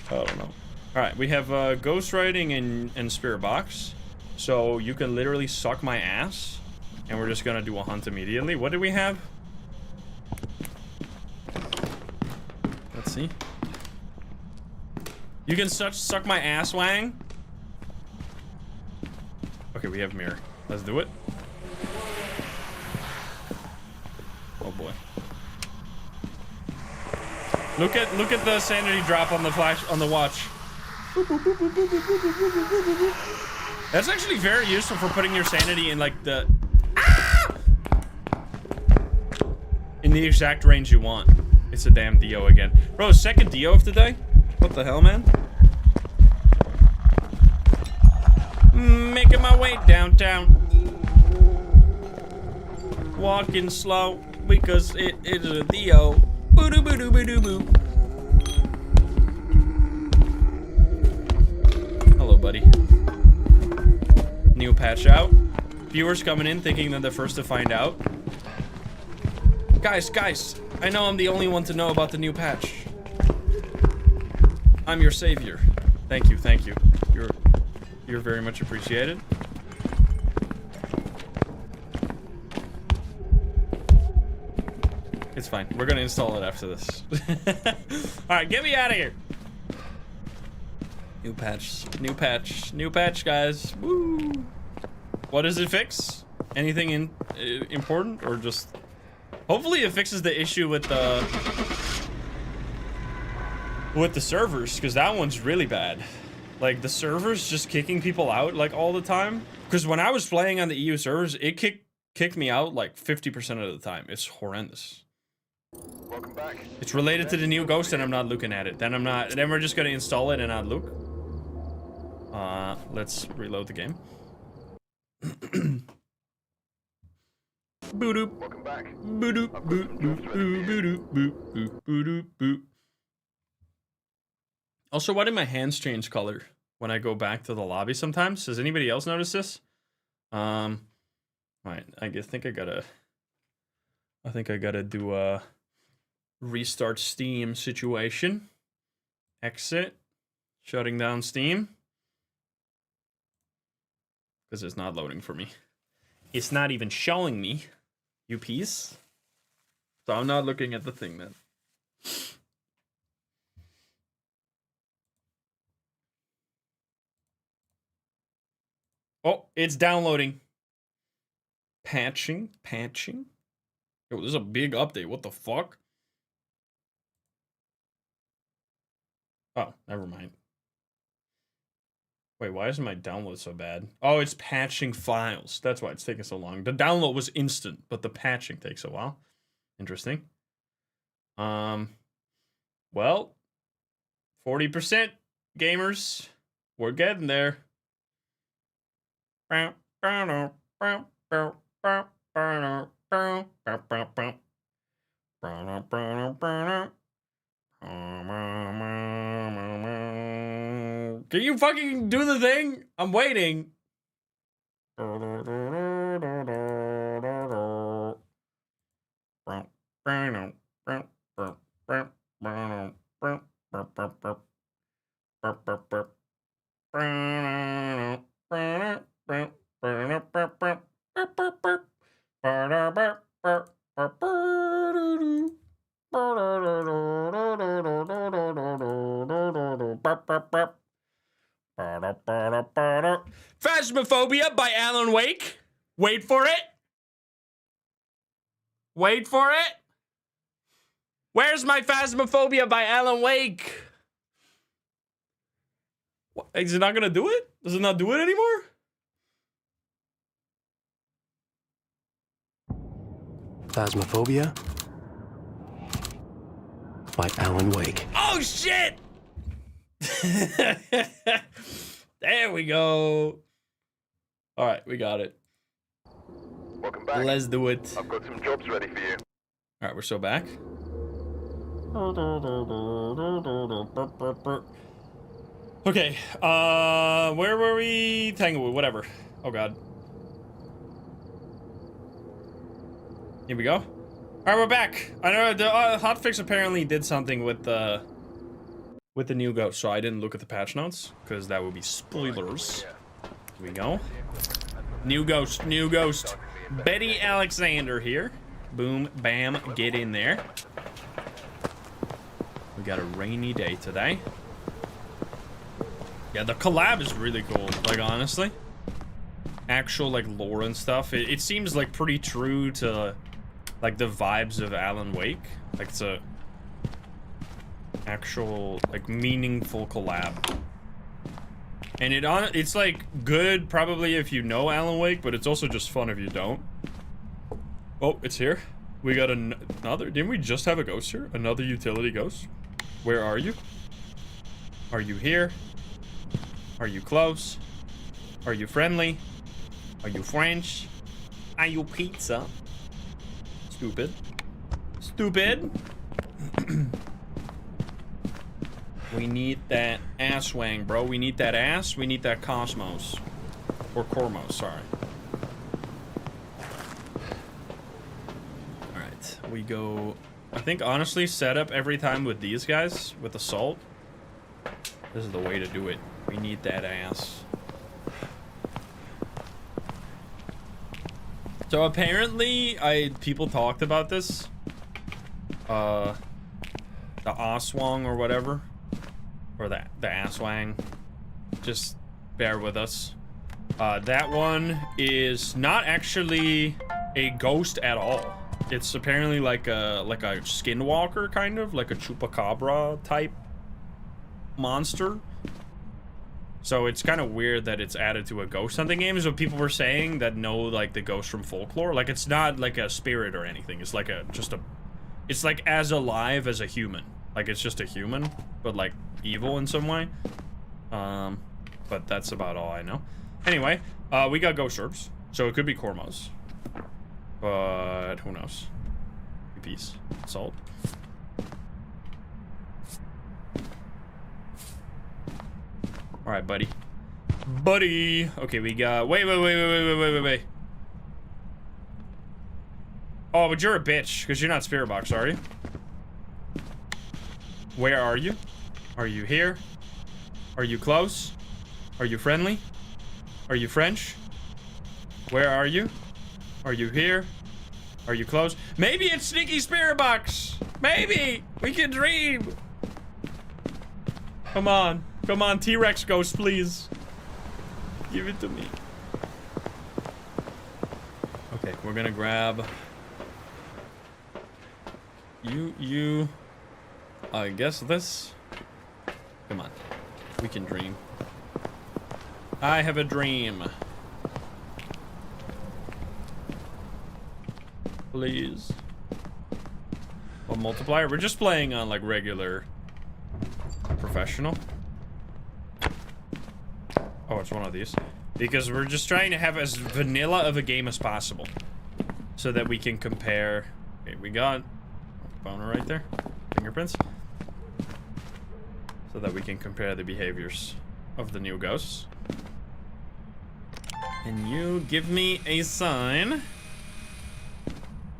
Speaker 1: I don't know. Alright, we have ghostwriting and spirit box. So you can literally suck my ass. And we're just gonna do a hunt immediately. What do we have? Let's see. You can suck my ass, Wang. Okay, we have mirror. Let's do it. Oh boy. Look at the sanity drop on the watch. That's actually very useful for putting your sanity in like the in the exact range you want. It's a damn Dio again. Bro, second Dio of the day? What the hell, man? Making my way downtown. Walking slow because it is a Dio. Boo doo boo doo boo doo boo. Hello, buddy. New patch out. Viewers coming in thinking that they're first to find out. Guys, I know I'm the only one to know about the new patch. I'm your savior. Thank you. You're very much appreciated. It's fine. We're gonna install it after this. Alright, get me out of here. New patch. New patch. New patch, guys. Woo! What does it fix? Anything important or just... Hopefully it fixes the issue with the servers, because that one's really bad. Like, the servers just kicking people out, like, all the time. Because when I was playing on the EU servers, it kicked me out, like, 50% of the time. It's horrendous.
Speaker 5: Welcome back.
Speaker 1: It's related to the new Ghost, and I'm not looking at it. Then we're just gonna install it and not look. Let's reload the game. Boo-doop.
Speaker 5: Welcome back.
Speaker 1: Boo-doop, boop, boop, boop, boop, boop, boop, boop. Also, why did my hands change color when I go back to the lobby sometimes? Does anybody else notice this? Right, I think I gotta do a restart Steam situation. Exit. Shutting down Steam. Because it's not loading for me. It's not even showing me, you piece. So I'm not looking at the thing then. Oh, it's downloading. Patching. Yo, this is a big update. What the fuck? Oh, never mind. Wait, why isn't my download so bad? Oh, it's patching files. That's why it's taking so long. The download was instant, but the patching takes a while. Interesting. Well, 40% gamers. We're getting there. Can you fucking do the thing? I'm waiting. Phasmophobia by Alan Wake. Wait for it. Wait for it. Where's my Phasmophobia by Alan Wake? What, is it not gonna do it? Does it not do it anymore?
Speaker 6: Phasmophobia by Alan Wake.
Speaker 1: Oh shit! There we go. All right, we got it.
Speaker 5: Welcome back.
Speaker 1: Let's do it.
Speaker 5: I've got some jobs ready for you.
Speaker 1: All right, we're so back. Okay, where were we? Tanglewood, whatever. Oh god. Here we go. All right, we're back. I know the hotfix apparently did something with the new Ghost, so I didn't look at the patch notes because that would be spoilers. Here we go. New Ghost, new Ghost. Betty Alexander here. Boom, bam, get in there. We got a rainy day today. Yeah, the collab is really cool, like, honestly. Actual, like, lore and stuff. It seems, like, pretty true to, like, the vibes of Alan Wake. Like, it's a actual, like, meaningful collab. And it's, like, good, probably, if you know Alan Wake, but it's also just fun if you don't. Oh, it's here. We got another... Didn't we just have a ghost here? Another utility ghost? Where are you? Are you here? Are you close? Are you friendly? Are you French? Are you pizza? Stupid. Stupid. We need that ass wang, bro. We need that ass. We need that cosmos. Or Cormos, sorry. Alright, we go... I think, honestly, setup every time with these guys, with Assault. This is the way to do it. We need that ass. So apparently, people talked about this. the Oswang or whatever, or the Aswang. Just bear with us. That one is not actually a ghost at all. It's apparently like a skinwalker, kind of like a chupacabra type monster. So it's kind of weird that it's added to a ghost hunting game. Is what people were saying that know like the ghost from folklore. Like it's not like a spirit or anything. It's like it's like as alive as a human. Like it's just a human, but like evil in some way. But that's about all I know. Anyway, we got ghost orbs, so it could be Cormos. But who knows? Peace. Salt. Alright, buddy. Buddy! Okay, we got... Wait. Oh, but you're a bitch, because you're not Spirit Box, are you? Where are you? Are you here? Are you close? Are you friendly? Are you French? Where are you? Are you here? Are you close? Maybe it's Sneaky Spirit Box! Maybe! We can dream! Come on. Come on, T-Rex ghost, please. Give it to me. Okay, we're gonna grab... You... I guess this... Come on. We can dream. I have a dream. Please. A multiplier? We're just playing on, like, regular... professional. Oh, it's one of these. Because we're just trying to have as vanilla of a game as possible. So that we can compare... Okay, we got... boner right there. Fingerprints. So that we can compare the behaviors of the new ghosts. And you give me a sign.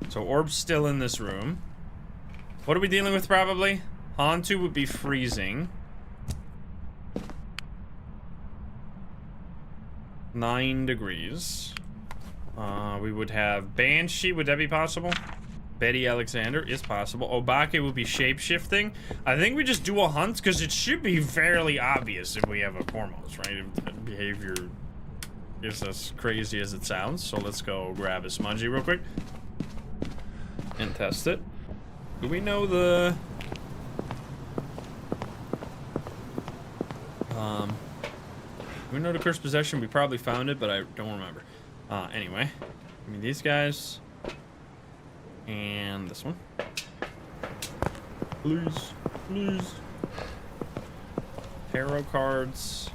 Speaker 1: So orb's still in this room. What are we dealing with probably? Hantu would be freezing. 9 degrees. We would have Banshee. Would that be possible? Betty Alexander is possible. Obake would be shape-shifting. I think we just do a hunt because it should be fairly obvious if we have a Cormos, right? If that behavior is as crazy as it sounds. So let's go grab a Smudgy real quick and test it. Do we know the... we know the cursed possession. We probably found it, but I don't remember. Anyway, I mean these guys and this one. Please, please. Tarot cards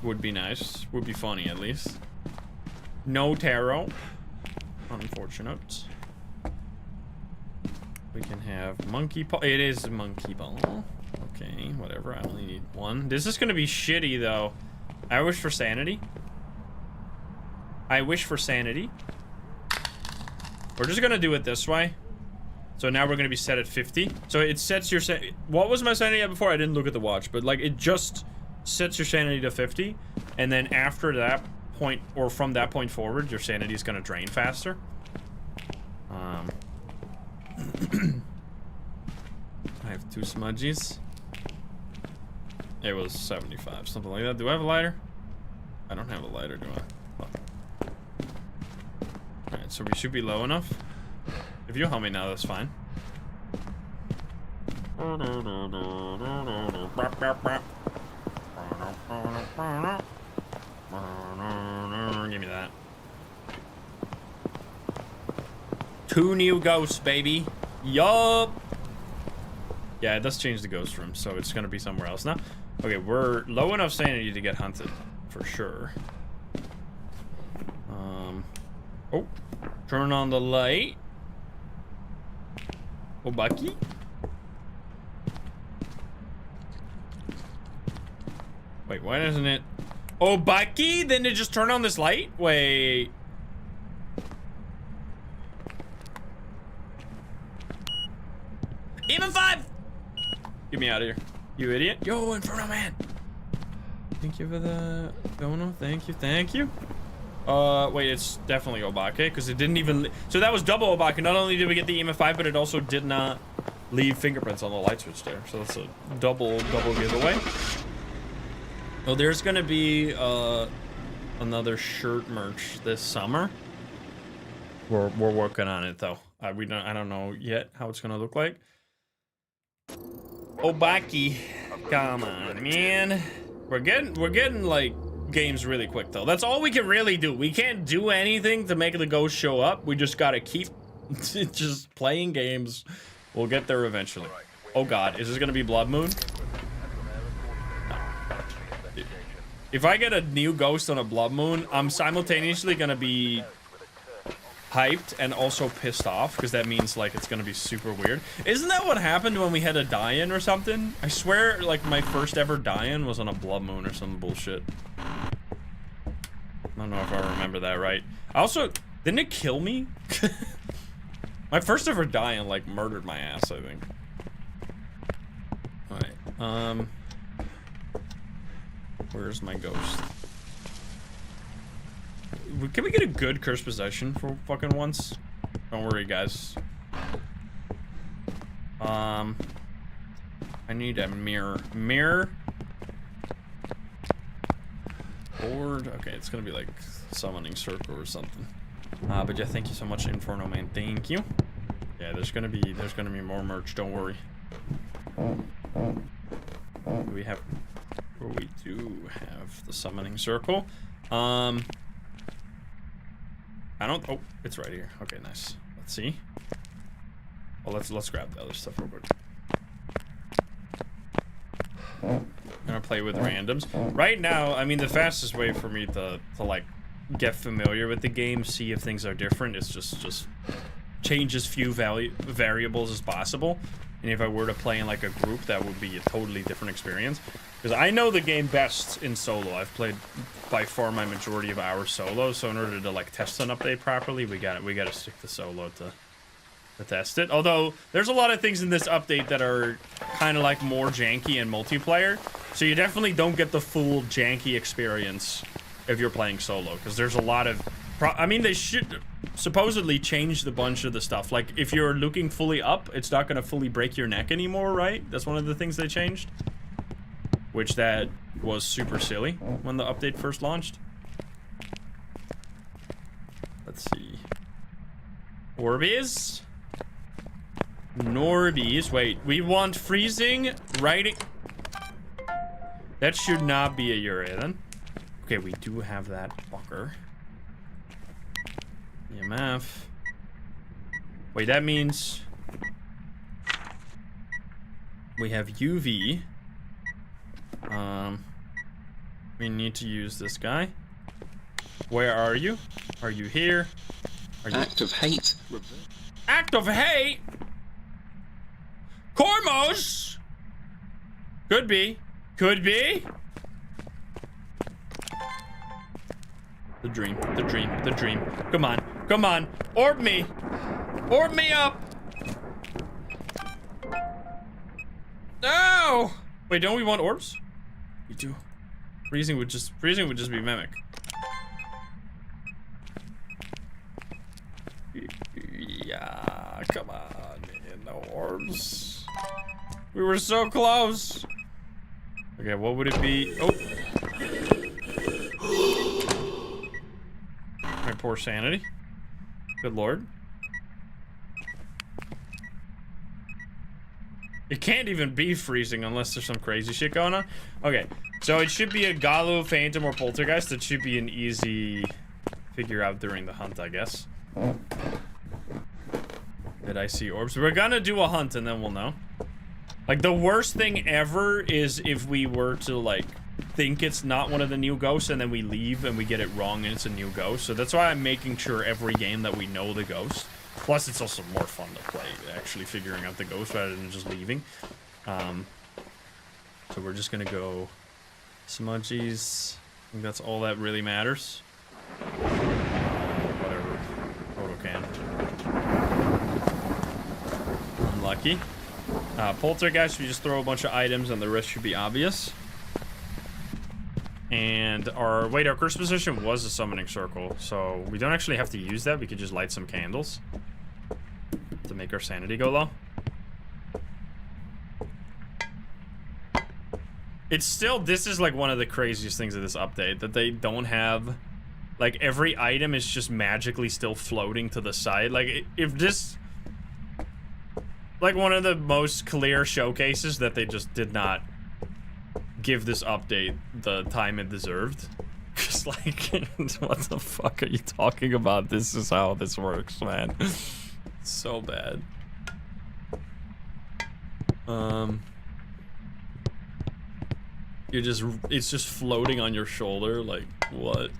Speaker 1: would be nice. Would be funny at least. No tarot. Unfortunate. We can have monkey paw. It is monkey ball. Okay, whatever. I only need one. This is gonna be shitty though. I wish for sanity. I wish for sanity. We're just gonna do it this way. So now we're gonna be set at 50. So it sets your what was my sanity at before? I didn't look at the watch, but like it just sets your sanity to 50, and then after that point, or from that point forward, your sanity is gonna drain faster. I have 2 smudgies. It was 75, something like that. Do I have a lighter? I don't have a lighter, do I? Oh. Alright, so we should be low enough. If you help me now, that's fine. Give me that. 2 new ghosts, baby. Yup. Yeah, it does change the ghost room, so it's gonna be somewhere else now. Okay, we're low enough sanity to get hunted, for sure. Oh, turn on the light. Oh, Bucky. Wait, why doesn't it? Oh, Bucky? Then it just turn on this light? Wait. Even 5! Get me out of here, you idiot. Yo, Inferno Man. Thank you for the dono. Thank you, thank you. Wait, it's definitely Obake, because it didn't even... So that was double Obake. Not only did we get the EMF5, but it also did not leave fingerprints on the light switch there. So that's a double giveaway. Well, there's gonna be, another shirt merch this summer. We're working on it, though. I don't know yet how it's gonna look like. Obake, come on, man. We're getting, like, games really quick, though. That's all we can really do. We can't do anything to make the ghost show up. We just gotta keep just playing games. We'll get there eventually. Oh god, is this gonna be Blood Moon? No. If I get a new ghost on a Blood Moon, I'm simultaneously gonna be hyped and also pissed off, because that means, like, it's gonna be super weird. Isn't that what happened when we had a die-in or something? I swear, like, my first ever die-in was on a Blood Moon or some bullshit. I don't know if I remember that right. I also, didn't it kill me? My first ever die-in, like, murdered my ass, I think. Alright, where's my ghost? Can we get a good curse possession for fucking once? Don't worry, guys. I need a mirror. Mirror. Board. Okay, it's gonna be like summoning circle or something. But yeah, thank you so much, Inferno Man. Thank you. Yeah, there's gonna be more merch. Don't worry. We have. We do have the summoning circle. I don't. Oh, it's right here. Okay, nice. Let's see. Well, let's grab the other stuff real quick. I'm gonna play with randoms right now. I mean, the fastest way for me to like get familiar with the game, see if things are different, is just change as few variables as possible. And if I were to play in like a group, that would be a totally different experience. Because I know the game best in solo. I've played by far my majority of hours solo. So in order to like test an update properly, we gotta stick to solo to test it. Although there's a lot of things in this update that are kind of like more janky in multiplayer. So you definitely don't get the full janky experience if you're playing solo. Because there's a lot of... I mean, they should supposedly change the bunch of the stuff. Like, if you're looking fully up, it's not going to fully break your neck anymore, right? That's one of the things they changed. Which that was super silly when the update first launched. Let's see. Orbeez. Norbeez. Wait, we want freezing, writing. That should not be a Ure then. Okay, we do have that fucker. EMF. Wait, that means we have UV. We need to use this guy. Where are you? Are you here? Are you...
Speaker 4: Act of hate.
Speaker 1: Act of hate? Cormos? Could be. Could be. The dream. The dream. The dream. Come on. Come on. Orb me. Orb me up. No. Wait, don't we want orbs? We do. Freezing would just be mimic. Yeah, come on, man. No orbs. We were so close. Okay, what would it be? Oh. My poor sanity. Good lord. It can't even be freezing unless there's some crazy shit going on. Okay, so it should be a Galu, Phantom, or Poltergeist. That should be an easy figure out during the hunt, I guess. Did I see orbs? We're gonna do a hunt and then we'll know. Like, the worst thing ever is if we were to, like, think it's not one of the new ghosts and then we leave and we get it wrong and it's a new ghost. So that's why I'm making sure every game that we know the ghost. Plus, it's also more fun to play, actually figuring out the ghost rather than just leaving. So we're just gonna go smudgies. I think that's all that really matters. Whatever. Photo can. Unlucky. Poltergeist, we just throw a bunch of items and the rest should be obvious. And our curse position was a summoning circle, so we don't actually have to use that. We could just light some candles to make our sanity go low. It's still, this is like one of the craziest things of this update, that they don't have, like, every item is just magically still floating to the side. Like, if this, like, one of the most clear showcases that they just did not give this update the time it deserved. Just like, what the fuck are you talking about? This is how this works, man. So bad. You're just, it's just floating on your shoulder, like, what?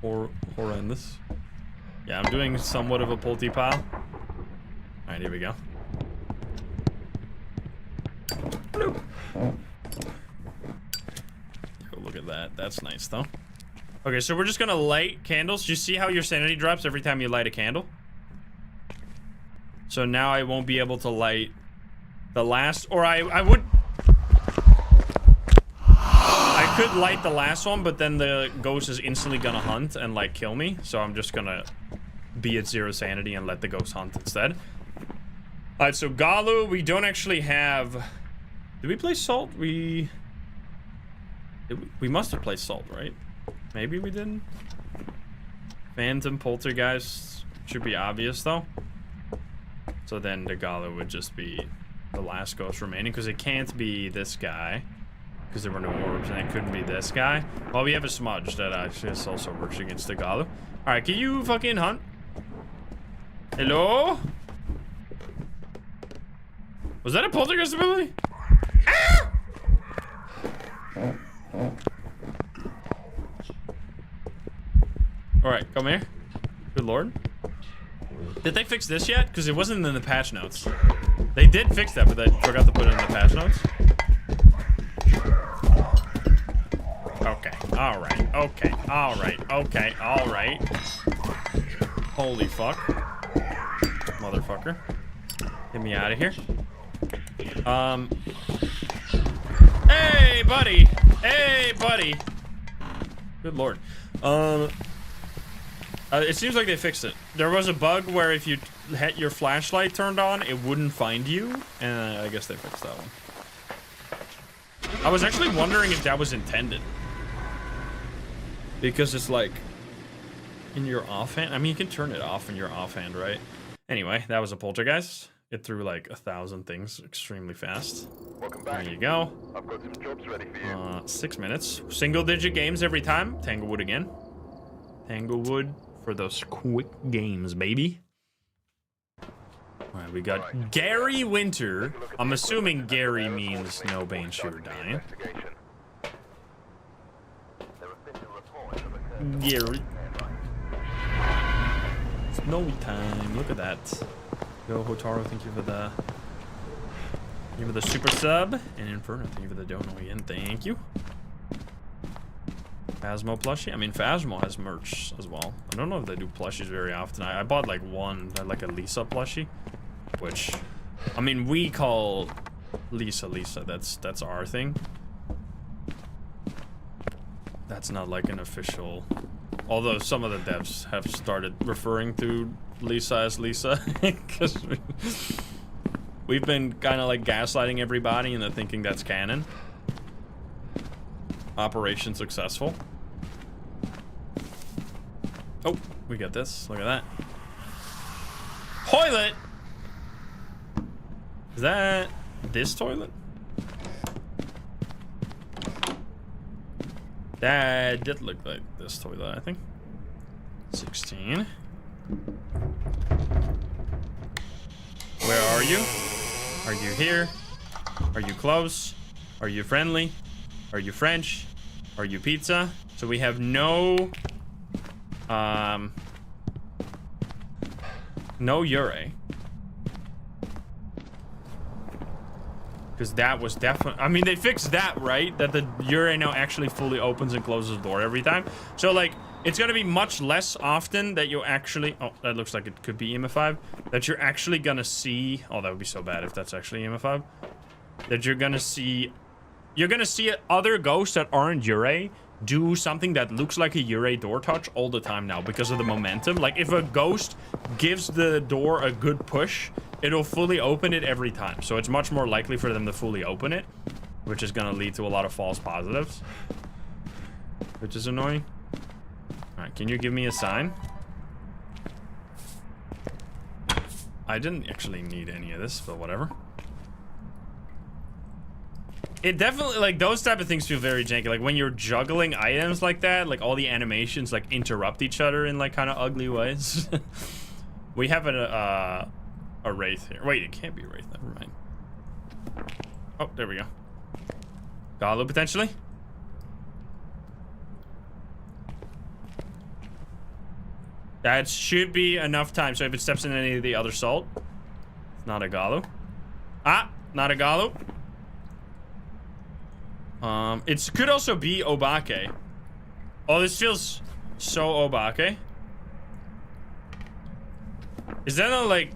Speaker 1: Horrendous. Yeah, I'm doing somewhat of a pulte pile. Alright, here we go. Bloop. Oh, look at that. That's nice, though. Okay, so we're just gonna light candles. Do you see how your sanity drops every time you light a candle? So now I won't be able to light the last, or I would... I could light the last one, but then the ghost is instantly gonna hunt and, like, kill me. So I'm just gonna be at 0 sanity and let the ghost hunt instead. Alright, so Galu, we don't actually have... Did we play Salt? We must have played Salt, right? Maybe we didn't? Phantom, Poltergeist should be obvious, though. So then the Galu would just be the last ghost remaining, because it can't be this guy. Because there were no orbs, and it couldn't be this guy. Well, we have a smudge that actually also works against the Galu. Alright, can you fucking hunt? Hello? Was that a poltergeist ability? Ah! Alright, come here. Good lord. Did they fix this yet? Because it wasn't in the patch notes. They did fix that, but they forgot to put it in the patch notes. Okay, alright, okay, alright, okay, alright. Holy fuck. Motherfucker. Get me out of here. Hey, buddy! Hey, buddy! Good lord. It seems like they fixed it. There was a bug where if you had your flashlight turned on, it wouldn't find you, and I guess they fixed that one. I was actually wondering if that was intended. Because it's like, in your offhand, I mean, you can turn it off in your offhand, right? Anyway, that was a poltergeist. It threw like 1,000 things extremely fast.
Speaker 5: Welcome back.
Speaker 1: There you go.
Speaker 5: I've got some jobs ready for you.
Speaker 1: 6 minutes. Single-digit games every time. Tanglewood again. Tanglewood for those quick games, baby. Alright, we got Gary Winter. I'm assuming Gary means no Bane shooter dying. Gary. Snowy time. Look at that. Yo, Hotaro, thank you for the super sub. And Inferno, thank you for the dono again. Thank you. Phasmo plushie. I mean, Phasmo has merch as well. I don't know if they do plushies very often. I bought like one, like a Lisa plushie, which, I mean, we call Lisa. That's our thing. That's not like an official, although some of the devs have started referring to Lisa as Lisa, because we've been kind of like gaslighting everybody into thinking that's canon. Operation successful. Oh, we got this. Look at that. Toilet! Is that this toilet? That did look like this toilet, I think. 16. Where are you? Are you here? Are you close? Are you friendly? Are you French? Are you pizza? So we have no Ure. Because that was definitely, I mean, they fixed that, right? That the Ure now actually fully opens and closes the door every time. So, like, it's going to be much less often that you actually, oh, that looks like it could be EMF5, that you're actually going to see, oh, that would be so bad if that's actually EMF5, that you're going to see you're gonna see other ghosts that aren't Yurei do something that looks like a Yurei door touch all the time now because of the momentum. Like, if a ghost gives the door a good push, it'll fully open it every time. So it's much more likely for them to fully open it, which is gonna lead to a lot of false positives, which is annoying. All right, can you give me a sign? I didn't actually need any of this, but whatever. It definitely, like, those type of things feel very janky. Like, when you're juggling items like that, like, all the animations, like, interrupt each other in, like, kind of ugly ways. We have a Wraith here. Wait, it can't be a Wraith. Never mind. Oh, there we go. Galu, potentially. That should be enough time. So if it steps in any of the other salt, it's not a Galu. Ah, not a Galu. It could also be Obake. Oh, this feels so Obake. Is that a, like,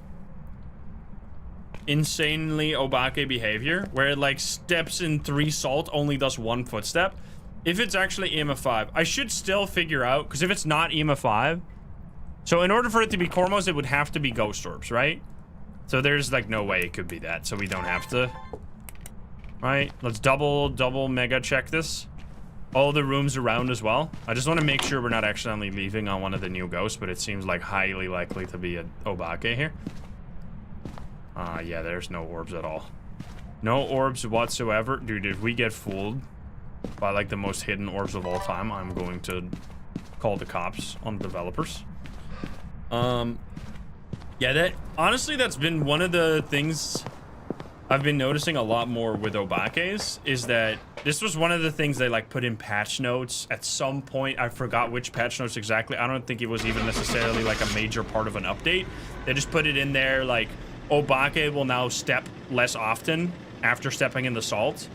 Speaker 1: insanely Obake behavior where it, like, steps in 3 salt, only does 1 footstep? If it's actually EMF5, I should still figure out, because if it's not EMF5, so in order for it to be Cormos, it would have to be Ghost Orbs, right? So there's, like, no way it could be that, so we don't have to. Right, let's double mega check this. All the rooms around as well. I just want to make sure we're not accidentally leaving on one of the new ghosts, but it seems like highly likely to be a Obake here. Yeah, there's no orbs at all. No orbs whatsoever. Dude, if we get fooled by, like, the most hidden orbs of all time, I'm going to call the cops on the developers. Yeah, that, honestly, that's been one of the things I've been noticing a lot more with Obakes, is that this was one of the things they, like, put in patch notes at some point. I forgot which patch notes exactly. I don't think it was even necessarily, like, a major part of an update. They just put it in there, like, Obake will now step less often after stepping in the salt.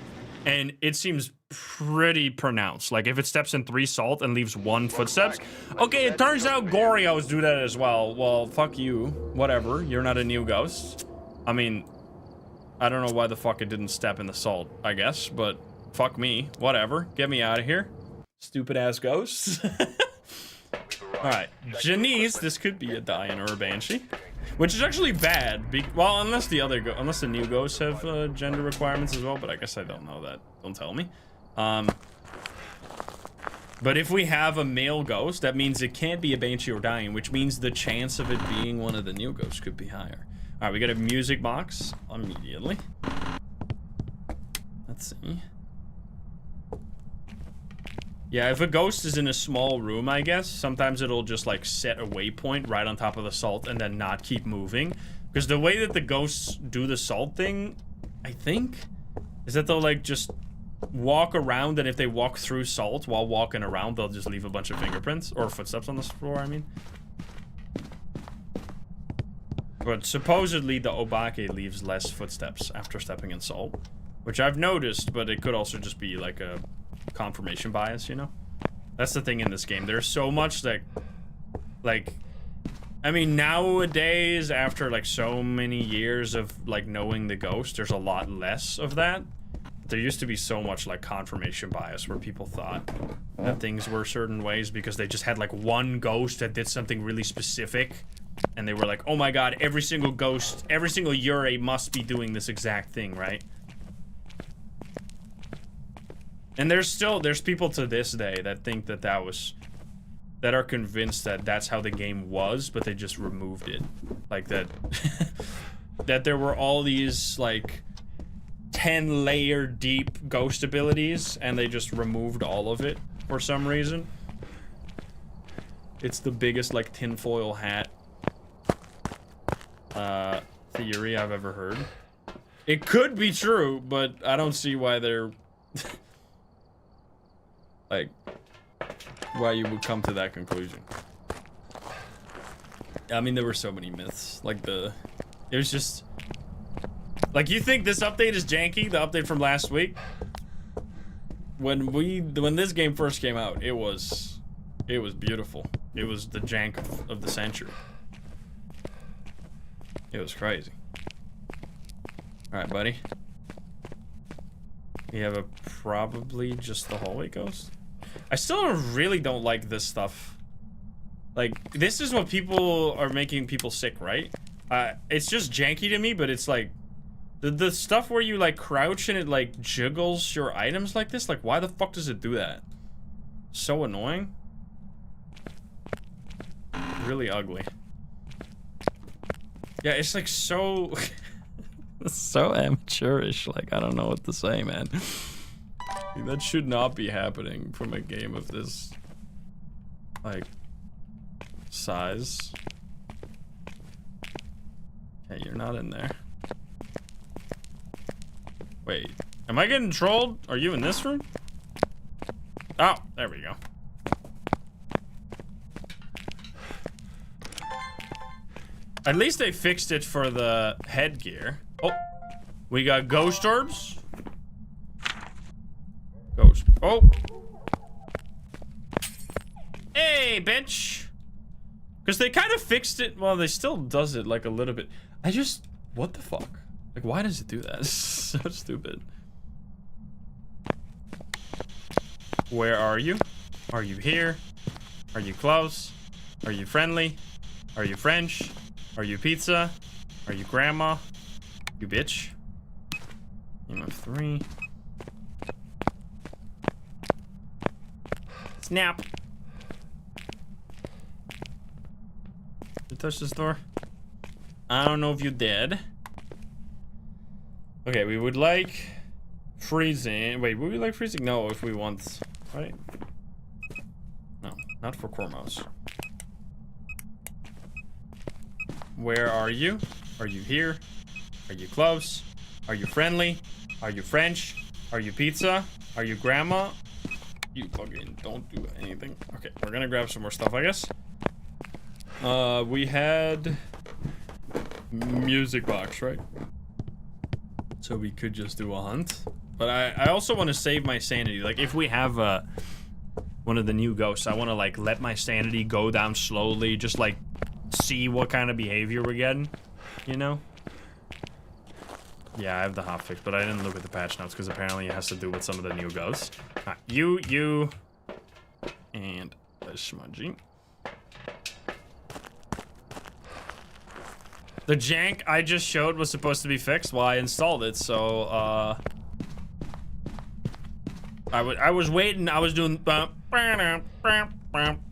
Speaker 1: And it seems pretty pronounced. Like, if it steps in 3 salt and leaves 1 footsteps. Okay, it turns out Gorios do that as well. Well, fuck you. Whatever. You're not a new ghost. I mean, I don't know why the fuck it didn't step in the salt, I guess, but fuck me. Whatever. Get me out of here. Stupid ass ghosts. Alright. Janice, this could be a Dian or a Banshee. Which is actually bad. Well, unless the new ghosts have gender requirements as well, but I guess I don't know that. Don't tell me. But if we have a male ghost, that means it can't be a Banshee or Dian, which means the chance of it being one of the new ghosts could be higher. Alright, we got a music box immediately. Let's see. Yeah, if a ghost is in a small room, I guess, sometimes it'll just, like, set a waypoint right on top of the salt and then not keep moving. Because the way that the ghosts do the salt thing, I think, is that they'll, like, just walk around, and if they walk through salt while walking around, they'll just leave a bunch of fingerprints, or footsteps on the floor, I mean. But supposedly the Obake leaves less footsteps after stepping in salt, which I've noticed, but it could also just be like a confirmation bias, you know? That's the thing in this game. There's so much that, like, I mean, nowadays, after like so many years of like knowing the ghost, there's a lot less of that. There used to be so much like confirmation bias where people thought that things were certain ways because they just had like one ghost that did something really specific. And they were like, oh my god, every single ghost, every single Yurei must be doing this exact thing, right? And there's people to this day that think that that are convinced that that's how the game was, but they just removed it. Like that, that there were all these, like, 10-layer deep ghost abilities, and they just removed all of it for some reason. It's the biggest, like, tinfoil hat theory I've ever heard. It could be true, but I don't see why they're like why you would come to that conclusion. I mean, there were so many myths. Like it was just like, you think this update is janky, the update from last week? When this game first came out, it was beautiful. It was the jank of the century. It was crazy. Alright, buddy. We have a probably just the hallway ghost. I still really don't like this stuff. Like, this is what people are making people sick, right? It's just janky to me, but it's like the stuff where you like crouch and it like jiggles your items like this. Like, why the fuck does it do that? So annoying. Really ugly. Yeah, it's like so so amateurish. Like, I don't know what to say, man. That should not be happening from a game of this like size. Okay, you're not in there. Wait, am I getting trolled? Are you in this room? Oh, there we go. At least they fixed it for the headgear. Oh, we got ghost orbs. Ghost. Oh. Hey, bitch. Because they kind of fixed it. Well, they still does it like a little bit. What the fuck? Like, why does it do that? It's so stupid. Where are you? Are you here? Are you close? Are you friendly? Are you French? Are you pizza? Are you grandma? You bitch. Game of 3. Snap. You touch this door? I don't know if you did. Okay, we would like freezing. Wait, would we like freezing? No, if we want, right? No, not for Cormos. Where are you? Are you here? Are you close? Are you friendly? Are you French? Are you pizza? Are you grandma? You fucking don't do anything. Okay, we're gonna grab some more stuff, I guess. We had music box, right? So we could just do a hunt. But I also want to save my sanity. Like, if we have one of the new ghosts, I want to like let my sanity go down slowly, just like see what kind of behavior we're getting, you know? Yeah, I have the hotfix, but I didn't look at the patch notes because apparently it has to do with some of the new ghosts. You, and a smudgy. The jank I just showed was supposed to be fixed while I installed it, so I was waiting. I was doing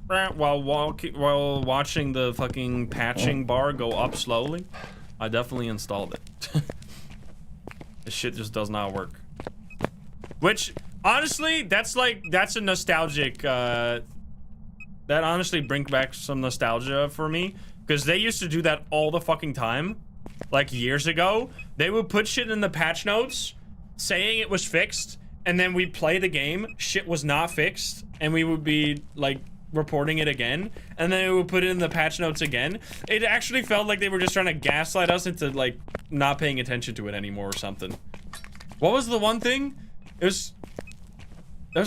Speaker 1: while watching the fucking patching bar go up slowly. I definitely installed it. This shit just does not work. Which honestly, that's a nostalgic. That honestly brings back some nostalgia for me. Because they used to do that all the fucking time. Like years ago. They would put shit in the patch notes saying it was fixed. And then we'd play the game. Shit was not fixed. And we would be like reporting it again. And then we would put it in the patch notes again. It actually felt like they were just trying to gaslight us into like not paying attention to it anymore or something. What was the one thing? There's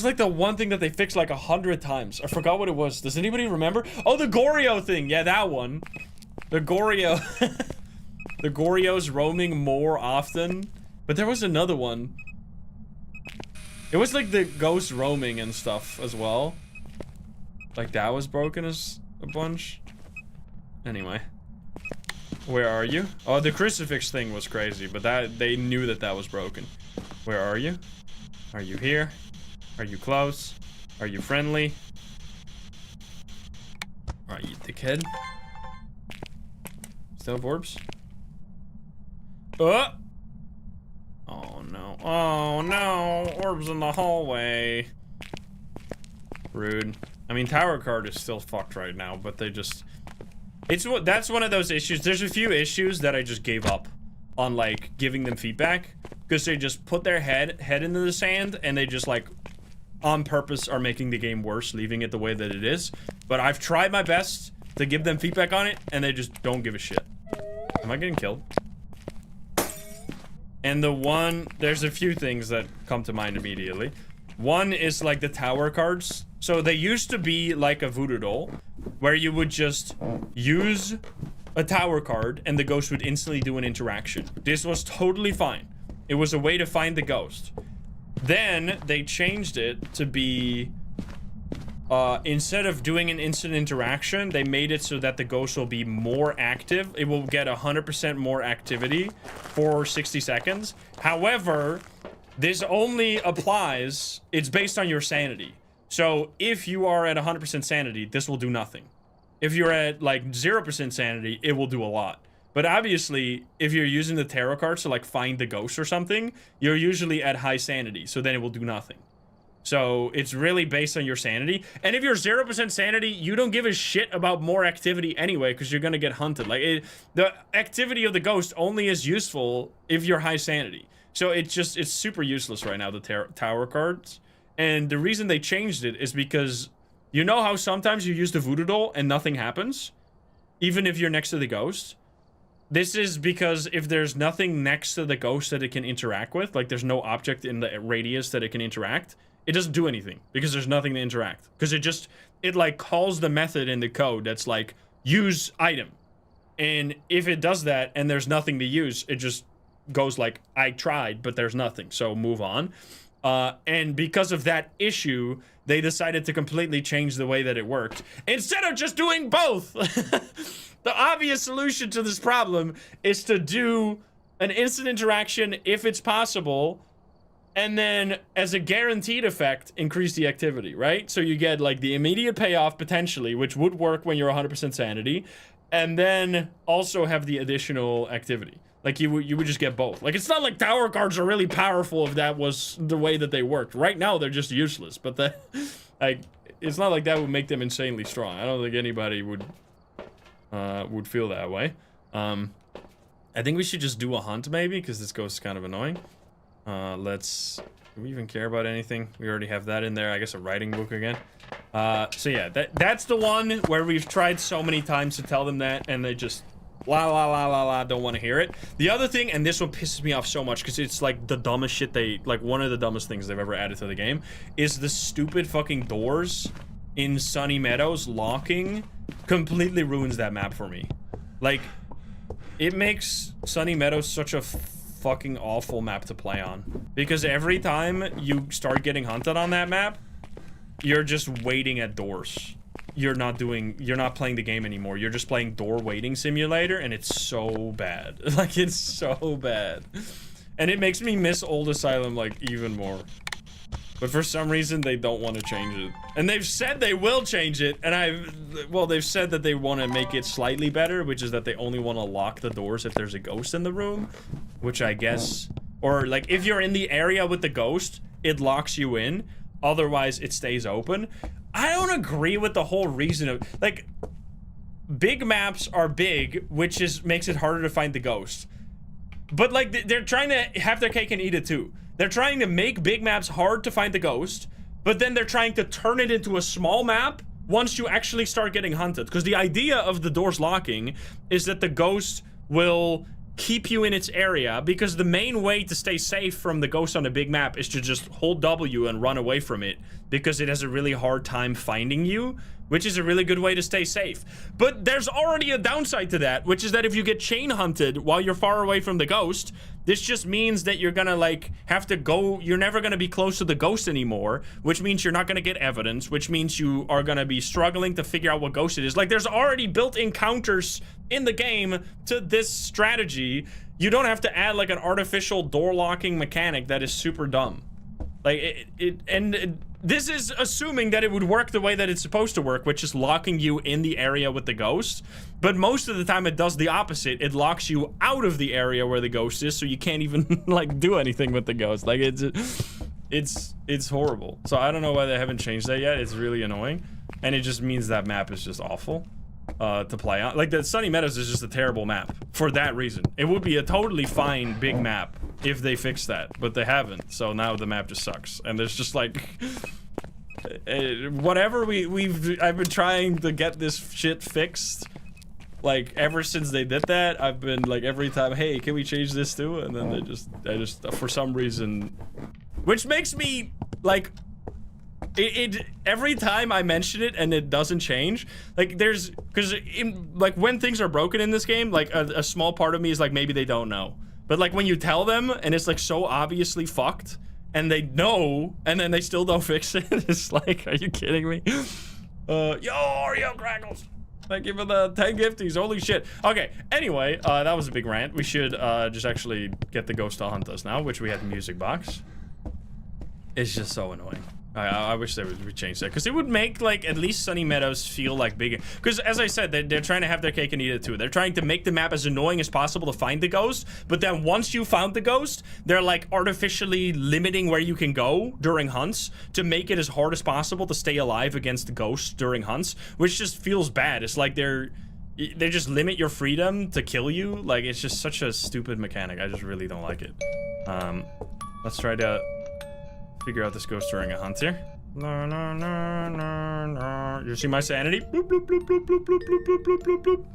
Speaker 1: like the one thing that they fixed like 100 times. I forgot what it was. Does anybody remember? Oh, the Goryo thing. Yeah, that one. The Goryo. The Goryo's roaming more often. But there was another one. It was like the ghost roaming and stuff as well. Like that was broken as a bunch. Anyway. Where are you? Oh, the crucifix thing was crazy, but they knew that that was broken. Where are you? Are you here? Are you close? Are you friendly? Alright, you dickhead. Still have orbs? Oh no. Oh no. Orbs in the hallway. Rude. I mean, tower card is still fucked right now, but they just... That's one of those issues. There's a few issues that I just gave up on, like, giving them feedback. Because they just put their head into the sand, and they just, like, on purpose are making the game worse, leaving it the way that it is. But I've tried my best to give them feedback on it, and they just don't give a shit. Am I getting killed? And there's a few things that come to mind immediately. One is, like, the tower cards. So they used to be like a voodoo doll, where you would just use a tower card, and the ghost would instantly do an interaction. This was totally fine. It was a way to find the ghost. Then they changed it to be, instead of doing an instant interaction, they made it so that the ghost will be more active. It will get 100% more activity for 60 seconds. However, this only applies, it's based on your sanity. So if you are at 100% sanity, this will do nothing. If you're at like 0% sanity, it will do a lot. But obviously, if you're using the tarot cards to like find the ghost or something, you're usually at high sanity, so then it will do nothing. So it's really based on your sanity. And if you're 0% sanity, you don't give a shit about more activity anyway, because you're gonna get hunted. Like the activity of the ghost only is useful if you're high sanity. So it's super useless right now, the tower cards. And the reason they changed it is because you know how sometimes you use the voodoo doll and nothing happens, even if you're next to the ghost. This is because if there's nothing next to the ghost that it can interact with, like there's no object in the radius that it can interact, it doesn't do anything because there's nothing to interact. Because it like calls the method in the code that's like, use item. And if it does that and there's nothing to use, it just goes like, I tried, but there's nothing, so move on. And because of that issue, they decided to completely change the way that it worked. Instead of just doing both! The obvious solution to this problem is to do an instant interaction if it's possible, and then as a guaranteed effect, increase the activity, right? So you get like the immediate payoff potentially, which would work when you're 100% sanity, and then also have the additional activity. Like you would just get both. Like it's not like tower cards are really powerful if that was the way that they worked. Right now they're just useless, but like it's not like that would make them insanely strong. I don't think anybody would feel that way. I think we should just do a hunt maybe, because this ghost is kind of annoying. Do we even care about anything? We already have that in there. I guess a writing book again. So yeah, that's the one where we've tried so many times to tell them that, and they just don't want to hear it. The other thing, and this one pisses me off so much because it's like the dumbest shit one of the dumbest things they've ever added to the game, is the stupid fucking doors in Sunny Meadows locking completely ruins that map for me. Like, it makes Sunny Meadows such a fucking awful map to play on, because every time you start getting hunted on that map, you're just waiting at doors. You're not playing the game anymore. You're just playing door waiting simulator, and it's so bad. Like, it's so bad. And it makes me miss Old Asylum, like, even more. But for some reason, they don't want to change it. And they've said they will change it, and they've said that they want to make it slightly better, which is that they only want to lock the doors if there's a ghost in the room, which I guess, or like, if you're in the area with the ghost, it locks you in, otherwise it stays open. I don't agree with the whole reason of, like, big maps are big, which makes it harder to find the ghost. But like, they're trying to have their cake and eat it too. They're trying to make big maps hard to find the ghost, but then they're trying to turn it into a small map once you actually start getting hunted. Because the idea of the doors locking is that the ghost will keep you in its area, because the main way to stay safe from the ghost on a big map is to just hold W and run away from it, because it has a really hard time finding you, which is a really good way to stay safe. But there's already a downside to that, which is that if you get chain hunted while you're far away from the ghost, this just means that you're gonna like have to go, you're never gonna be close to the ghost anymore, which means you're not gonna get evidence, which means you are gonna be struggling to figure out what ghost it is. Like, there's already built-in counters in the game to this strategy. You don't have to add like an artificial door locking mechanic that is super dumb. Like, this is assuming that it would work the way that it's supposed to work, which is locking you in the area with the ghost. But most of the time it does the opposite. It locks you out of the area where the ghost is, so you can't even like do anything with the ghost. Like, it's horrible. So I don't know why they haven't changed that yet. It's really annoying. And it just means that map is just awful to play on. Like, the Sunny Meadows is just a terrible map for that reason. It would be a totally fine big map if they fixed that, but they haven't. So now the map just sucks. And there's just like whatever I've been trying to get this shit fixed, like, ever since they did that. I've been like, every time, hey, can we change this too? And then they just for some reason, which makes me like, every time I mention it and it doesn't change, like, because like, when things are broken in this game, like, a small part of me is like, maybe they don't know. But like, when you tell them and it's like so obviously fucked, and they know, and then they still don't fix it. It's like, are you kidding me? Yo, Oreo Crackles. Thank you for the 10 gifties. Holy shit. Okay, anyway, that was a big rant. We should just actually get the ghost to hunt us now, which we had the music box. It's just so annoying. I wish they would change that, because it would make, like, at least Sunny Meadows feel like bigger. Because, as I said, they're trying to have their cake and eat it too. They're trying to make the map as annoying as possible to find the ghost, but then once you found the ghost, they're, like, artificially limiting where you can go during hunts to make it as hard as possible to stay alive against the ghosts during hunts, which just feels bad. It's like they just limit your freedom to kill you. Like, it's just such a stupid mechanic. I just really don't like it. Let's try to figure out this ghost during a hunt here. No, no, no, no, no. You see my sanity? Bloop, bloop, bloop, bloop, bloop, bloop, bloop, bloop, bloop,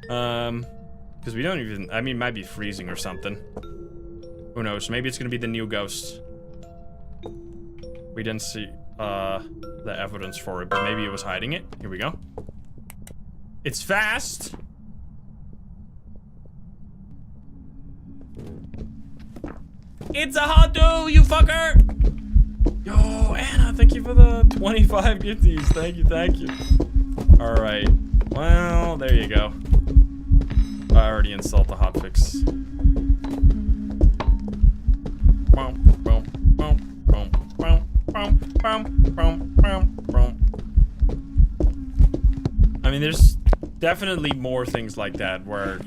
Speaker 1: bloop. Because we don't even, I mean, it might be freezing or something. Who knows? Maybe it's gonna be the new ghost. We didn't see the evidence for it, but maybe it was hiding it. Here we go. It's fast. It's a Honto, you fucker! Yo, Anna, thank you for the 25 gifties. Thank you, thank you. Alright. Well, there you go. I already installed the hotfix. I mean, there's definitely more things like that where,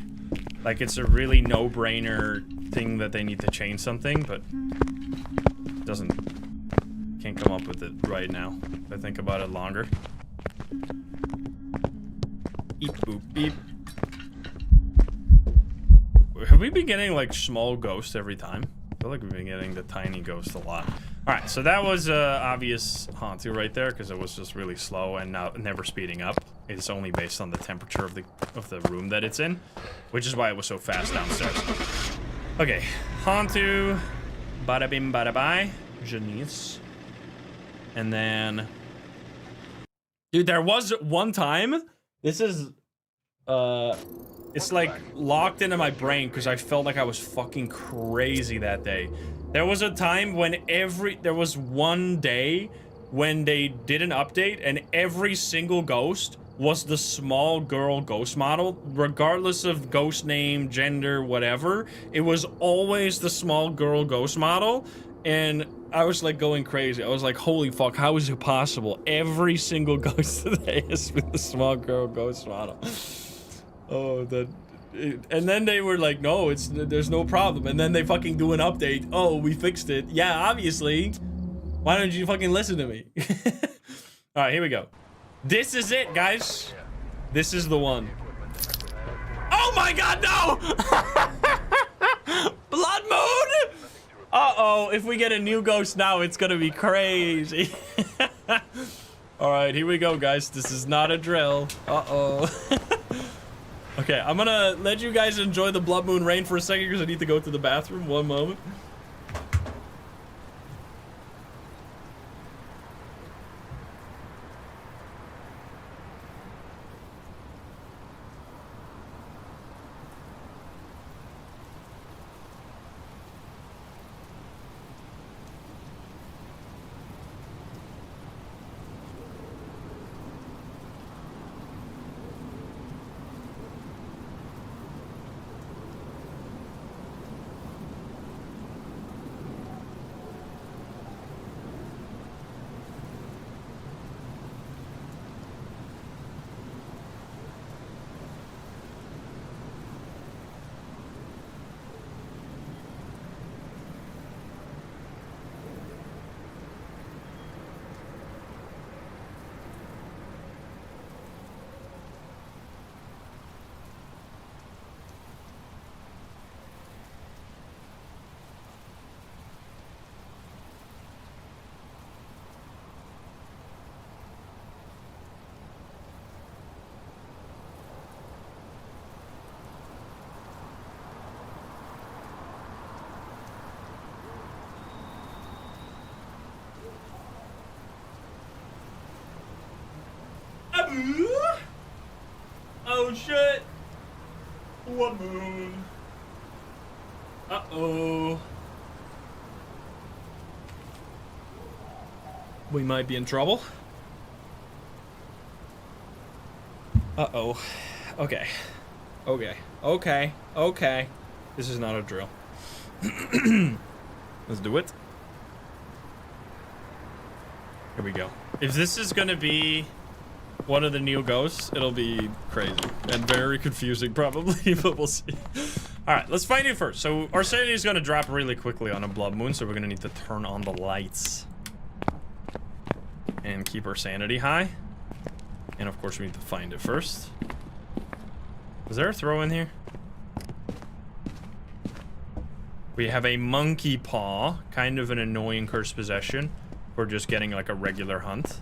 Speaker 1: like, it's a really no-brainer thing that they need to change something, but can't come up with it right now. If I think about it longer. Beep boop beep. Have we been getting like small ghosts every time? I feel like we've been getting the tiny ghost a lot. Alright, so that was obvious Hantu right there, because it was just really slow and never speeding up. It's only based on the temperature of the room that it's in, which is why it was so fast downstairs. Okay, Hantu, bada bim bada bye, Janice. And then, dude, there was one time, this is, it's like locked into my brain because I felt like I was fucking crazy that day. There was a time when there was one day when they did an update and every single ghost was the small girl ghost model, regardless of ghost name, gender, whatever. It was always the small girl ghost model, and I was like going crazy. I was like, holy fuck, how is it possible? Every single ghost today is with the small girl ghost model. Oh, and then they were like, no, there's no problem. And then they fucking do an update. Oh, we fixed it. Yeah, obviously. Why don't you fucking listen to me? All right, here we go. This is it, guys. This is the one. Oh my god, no! Blood moon! Uh-oh, if we get a new ghost now, it's gonna be crazy. Alright, here we go, guys. This is not a drill. Uh-oh. Okay, I'm gonna let you guys enjoy the blood moon rain for a second because I need to go to the bathroom. One moment. Oh shit! What moon? Uh-oh. we might be in trouble. Uh-oh. Okay. Okay. Okay. Okay. This is not a drill. Let's do it. Here we go. If this is gonna be one of the new ghosts, it'll be crazy and very confusing probably, but we'll see. All right, let's find it first. So our sanity is gonna drop really quickly on a blood moon, so we're gonna need to turn on the lights and keep our sanity high. And of course we need to find it first. Is there a throw in here? We have a monkey paw, kind of an annoying cursed possession. We're just getting like a regular hunt.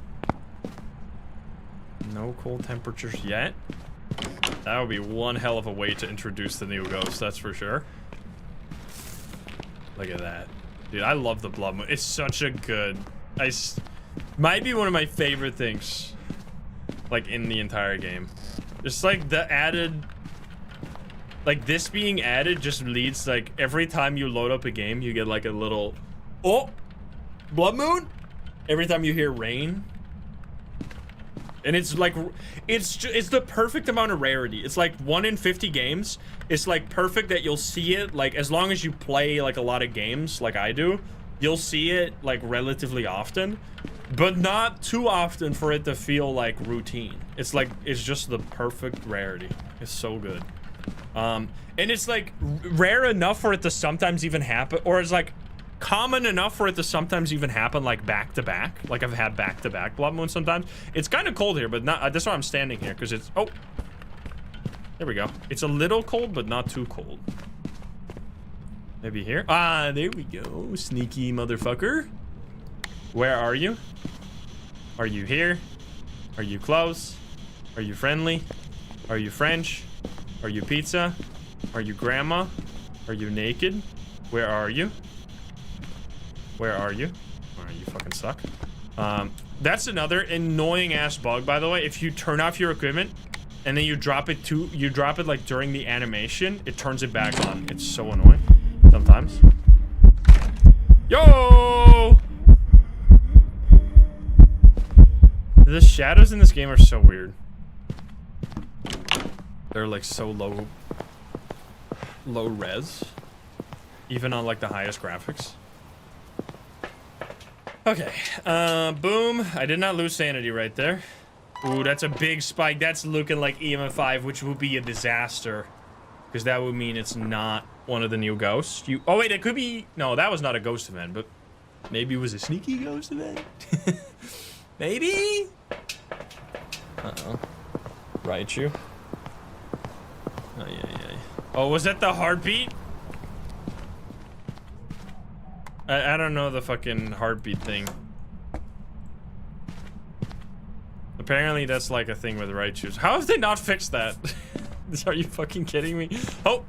Speaker 1: No cold temperatures yet. That would be one hell of a way to introduce the new ghost, that's for sure. Look at that. Dude, I love the blood moon. It's such a good... might be one of my favorite things, like, in the entire game. Just like the added... Like, this being added just leads, like, every time you load up a game, you get like a little... Oh! Blood moon? Every time you hear rain. And it's like, it's the perfect amount of rarity. It's like 1 in 50 games. It's like perfect that you'll see it, like, as long as you play like a lot of games like I do, you'll see it like relatively often, but not too often for it to feel like routine. It's like, it's just the perfect rarity. It's so good. And it's like rare enough for it to sometimes even happen, or it's like common enough for it to sometimes even happen like back to back. Like I've had back to back blood moons sometimes. It's kind of cold here, but not, that's why I'm standing here, because it's, oh, there we go. It's a little cold, but not too cold. Maybe here. Ah, there we go. Sneaky motherfucker. Where are you? Are you here? Are you close? Are you friendly? Are you French? Are you pizza? Are you grandma? Are you naked? Where are you? Where are you? Alright, you fucking suck. That's another annoying ass bug, by the way. If you turn off your equipment and then you drop it like during the animation, it turns it back on. It's so annoying sometimes. Yo! The shadows in this game are so weird. They're like so low res, even on like the highest graphics. Okay, boom. I did not lose sanity right there. Ooh, that's a big spike. That's looking like EMF5, which would be a disaster, because that would mean it's not one of the new ghosts. Oh wait, it could be. No, that was not a ghost event, but maybe it was a sneaky ghost event. Maybe. Uh-oh. Raichu. Oh yeah. Oh, was that the heartbeat? I don't know the fucking heartbeat thing. Apparently that's like a thing with Raichus. How have they not fixed that? Are you fucking kidding me? Oh!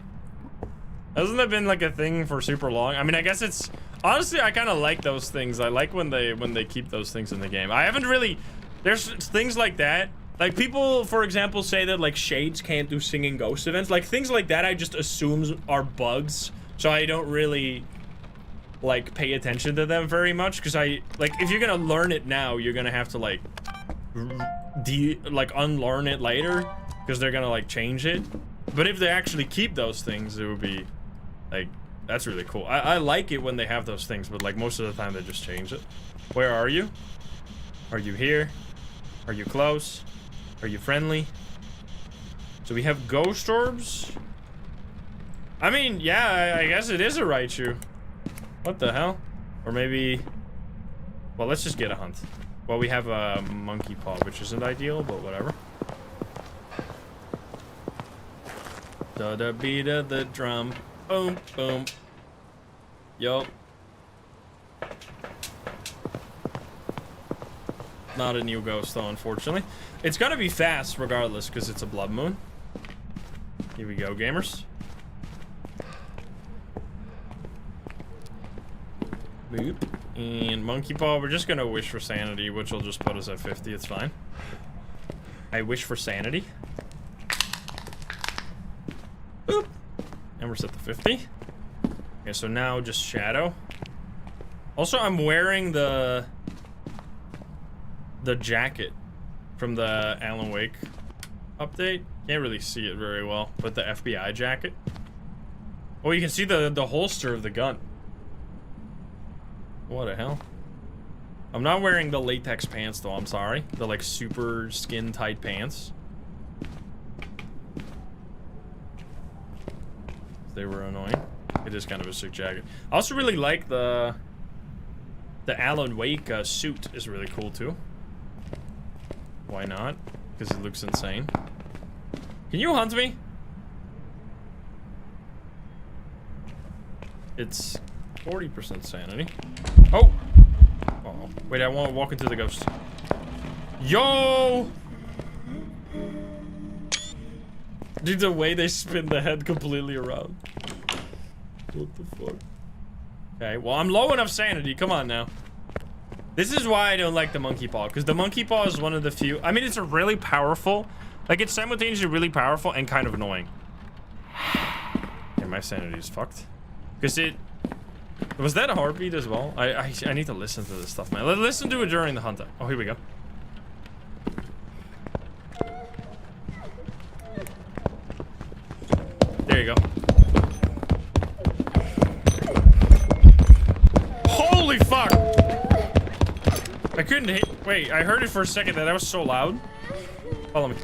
Speaker 1: Hasn't that been like a thing for super long? I mean, I guess it's... Honestly, I kind of like those things. I like when they keep those things in the game. I haven't really... There's things like that. Like, people, for example, say that, like, Shades can't do singing ghost events. Like, things like that I just assume are bugs. So I don't really... like pay attention to them very much, because if you're gonna learn it now, you're gonna have to like unlearn it later, because they're gonna like change it. But if they actually keep those things, it would be like, that's really cool. I like it when they have those things, but like most of the time they just change it. Where are you? Are you here? Are you close? Are you friendly? So we have ghost orbs. I mean, yeah, I guess it is a Raichu. What the hell? Or maybe... Well, let's just get a hunt. Well, we have a monkey paw, which isn't ideal, but whatever. Da-da beat of the drum. Boom, boom. Yo. Not a new ghost, though, unfortunately. It's gonna be fast, regardless, because it's a blood moon. Here we go, gamers. Boop. And monkey paw, we're just gonna wish for sanity, which will just put us at 50. It's fine. I wish for sanity. Boop. And we're set to 50. Okay, so now just shadow. Also, I'm wearing the the jacket from the Alan Wake update. Can't really see it very well, but the FBI jacket. Oh, you can see the holster of the gun. What the hell? I'm not wearing the latex pants though, I'm sorry. The like super skin tight pants. They were annoying. It is kind of a sick jacket. I also really like the Alan Wake suit is really cool too. Why not? Because it looks insane. Can you hunt me? It's 40% sanity. Oh! Oh, wait, I want to walk into the ghost. Yo! Dude, the way they spin the head completely around. What the fuck? Okay, well, I'm low enough sanity. Come on now. This is why I don't like the monkey paw, because the monkey paw is one of the few. I mean, it's a really powerful. Like, it's simultaneously really powerful and kind of annoying. And my sanity is fucked. Because it. Was that a heartbeat as well? I need to listen to this stuff, man. Let's listen to it during the hunt. Oh, here we go. There you go. Holy fuck! I couldn't hit. Wait, I heard it for a second. That was so loud. Follow me.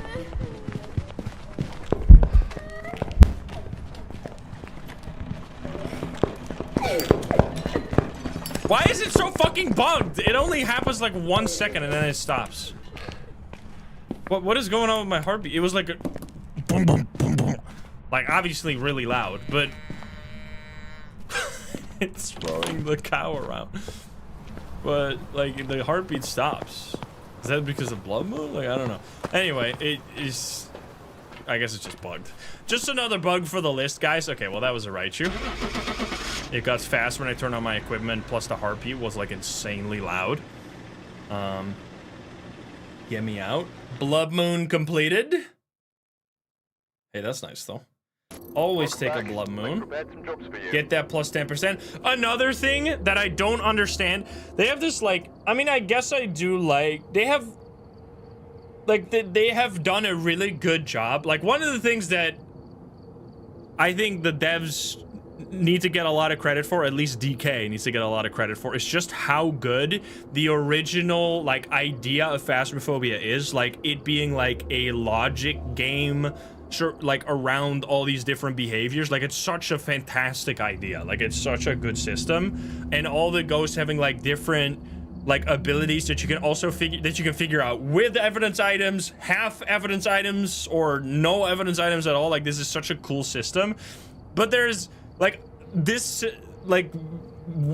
Speaker 1: Why is it so fucking bugged? It only happens like 1 second and then it stops. What is going on with my heartbeat? It was like a boom, boom, boom, boom. Like obviously really loud, but it's throwing the cow around. But like the heartbeat stops. Is that because of blood moon? Like I don't know. Anyway, it is. I guess it's just bugged. Just another bug for the list, guys. Okay, well that was a Raichu. It got fast when I turned on my equipment. Plus the heartbeat was like insanely loud. Get me out. Blood moon completed. Hey, that's nice though. Always take a blood moon. Get that plus 10%. Another thing that I don't understand, they have this like, I mean, I guess I do like, they have, like, they have done a really good job. Like, one of the things that I think the devs need to get a lot of credit for, at least DK needs to get a lot of credit for, is just how good the original, like, idea of Phasmophobia is. Like, it being, like, a logic game, like, around all these different behaviors. Like, it's such a fantastic idea. Like, it's such a good system. And all the ghosts having, like, different, like, abilities that you can also figure out with evidence items, half evidence items, or no evidence items at all. Like, this is such a cool system. But there's, like, this, like,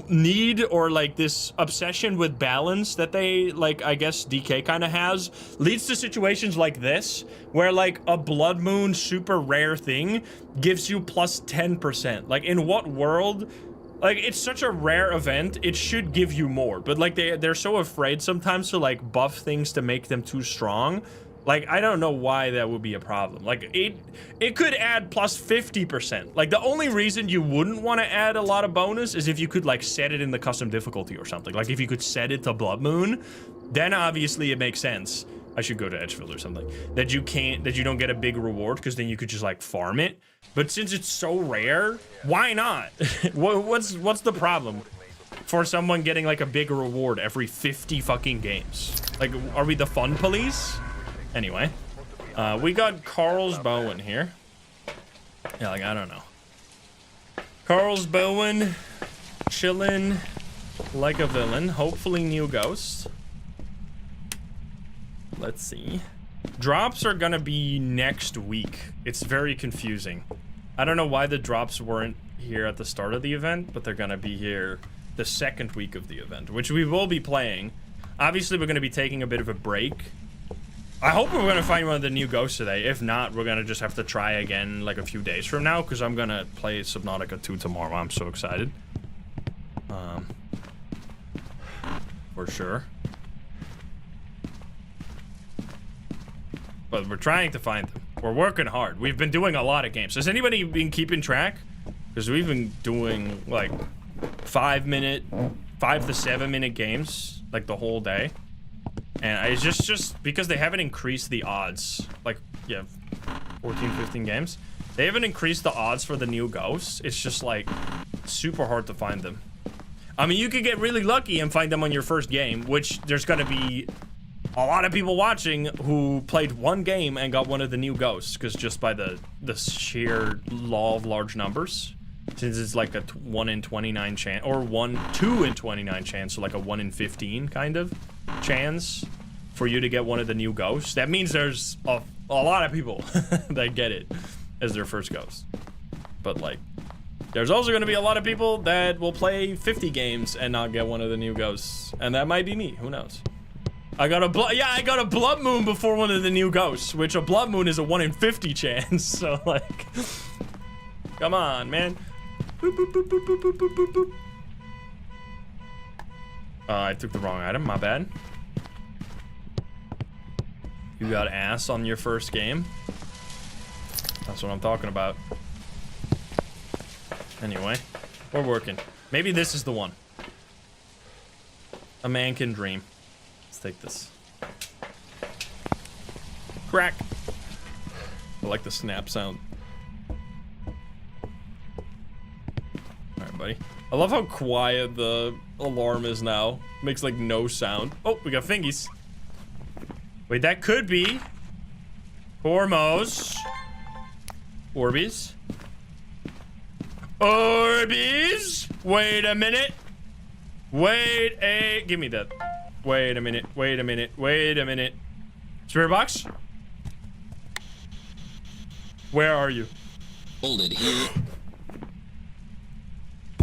Speaker 1: need or, like, this obsession with balance that they, like, I guess DK kind of has, leads to situations like this, where, like, a blood moon super rare thing gives you plus 10%. Like, in what world? Like, it's such a rare event, it should give you more. But, like, they're so afraid sometimes to, like, buff things to make them too strong. Like, I don't know why that would be a problem. Like, it could add plus 50%. Like, the only reason you wouldn't want to add a lot of bonus is if you could, like, set it in the custom difficulty or something. Like, if you could set it to Blood Moon, then obviously it makes sense. I should go to Edgefield or something. That you don't get a big reward, because then you could just, like, farm it. But since it's so rare, why not? What's the problem for someone getting, like, a big reward every 50 fucking games? Like, are we the fun police? Anyway, we got Carl's Bowen here. Yeah, like, I don't know. Carl's Bowen, chillin' like a villain. Hopefully new ghosts. Let's see. Drops are gonna be next week. It's very confusing. I don't know why the drops weren't here at the start of the event, but they're gonna be here the second week of the event, which we will be playing. Obviously, we're gonna be taking a bit of a break. I hope we're gonna find one of the new ghosts today. If not, we're gonna just have to try again like a few days from now, because I'm gonna play Subnautica 2 tomorrow. I'm so excited. For sure. But we're trying to find them. We're working hard. We've been doing a lot of games. Has anybody been keeping track? Because we've been doing like 5 to 7 minute games like the whole day. And it's just because they haven't increased the odds. Like, yeah, 14, 15 games. They haven't increased the odds for the new ghosts. It's just like super hard to find them. I mean, you could get really lucky and find them on your first game, which there's gonna be a lot of people watching who played one game and got one of the new ghosts, because just by the sheer law of large numbers, since it's like a 1 in 29 chance, or 2 in 29 chance, so like a 1 in 15 kind of chance for you to get one of the new ghosts. That means there's a lot of people that get it as their first ghost. But like, there's also going to be a lot of people that will play 50 games and not get one of the new ghosts, and that might be me. Who knows? I got a blood moon before one of the new ghosts, which a blood moon is a 1 in 50 chance. So like, come on, man. Boop, boop, boop, boop, boop, boop, boop, boop. I took the wrong item. My bad. You got ass on your first game. That's what I'm talking about. Anyway, we're working. Maybe this is the one. A man can dream. Let's take this. Crack. I like the snap sound. Alright, buddy. I love how quiet the alarm is now. Makes like no sound. Oh, we got fingies. Wait, that could be Ormos. Orbeez. Orbeez. Wait a minute. Give me that. Wait a minute. Wait a minute. Wait a minute. Spirit box? Where are you?
Speaker 4: Hold it here.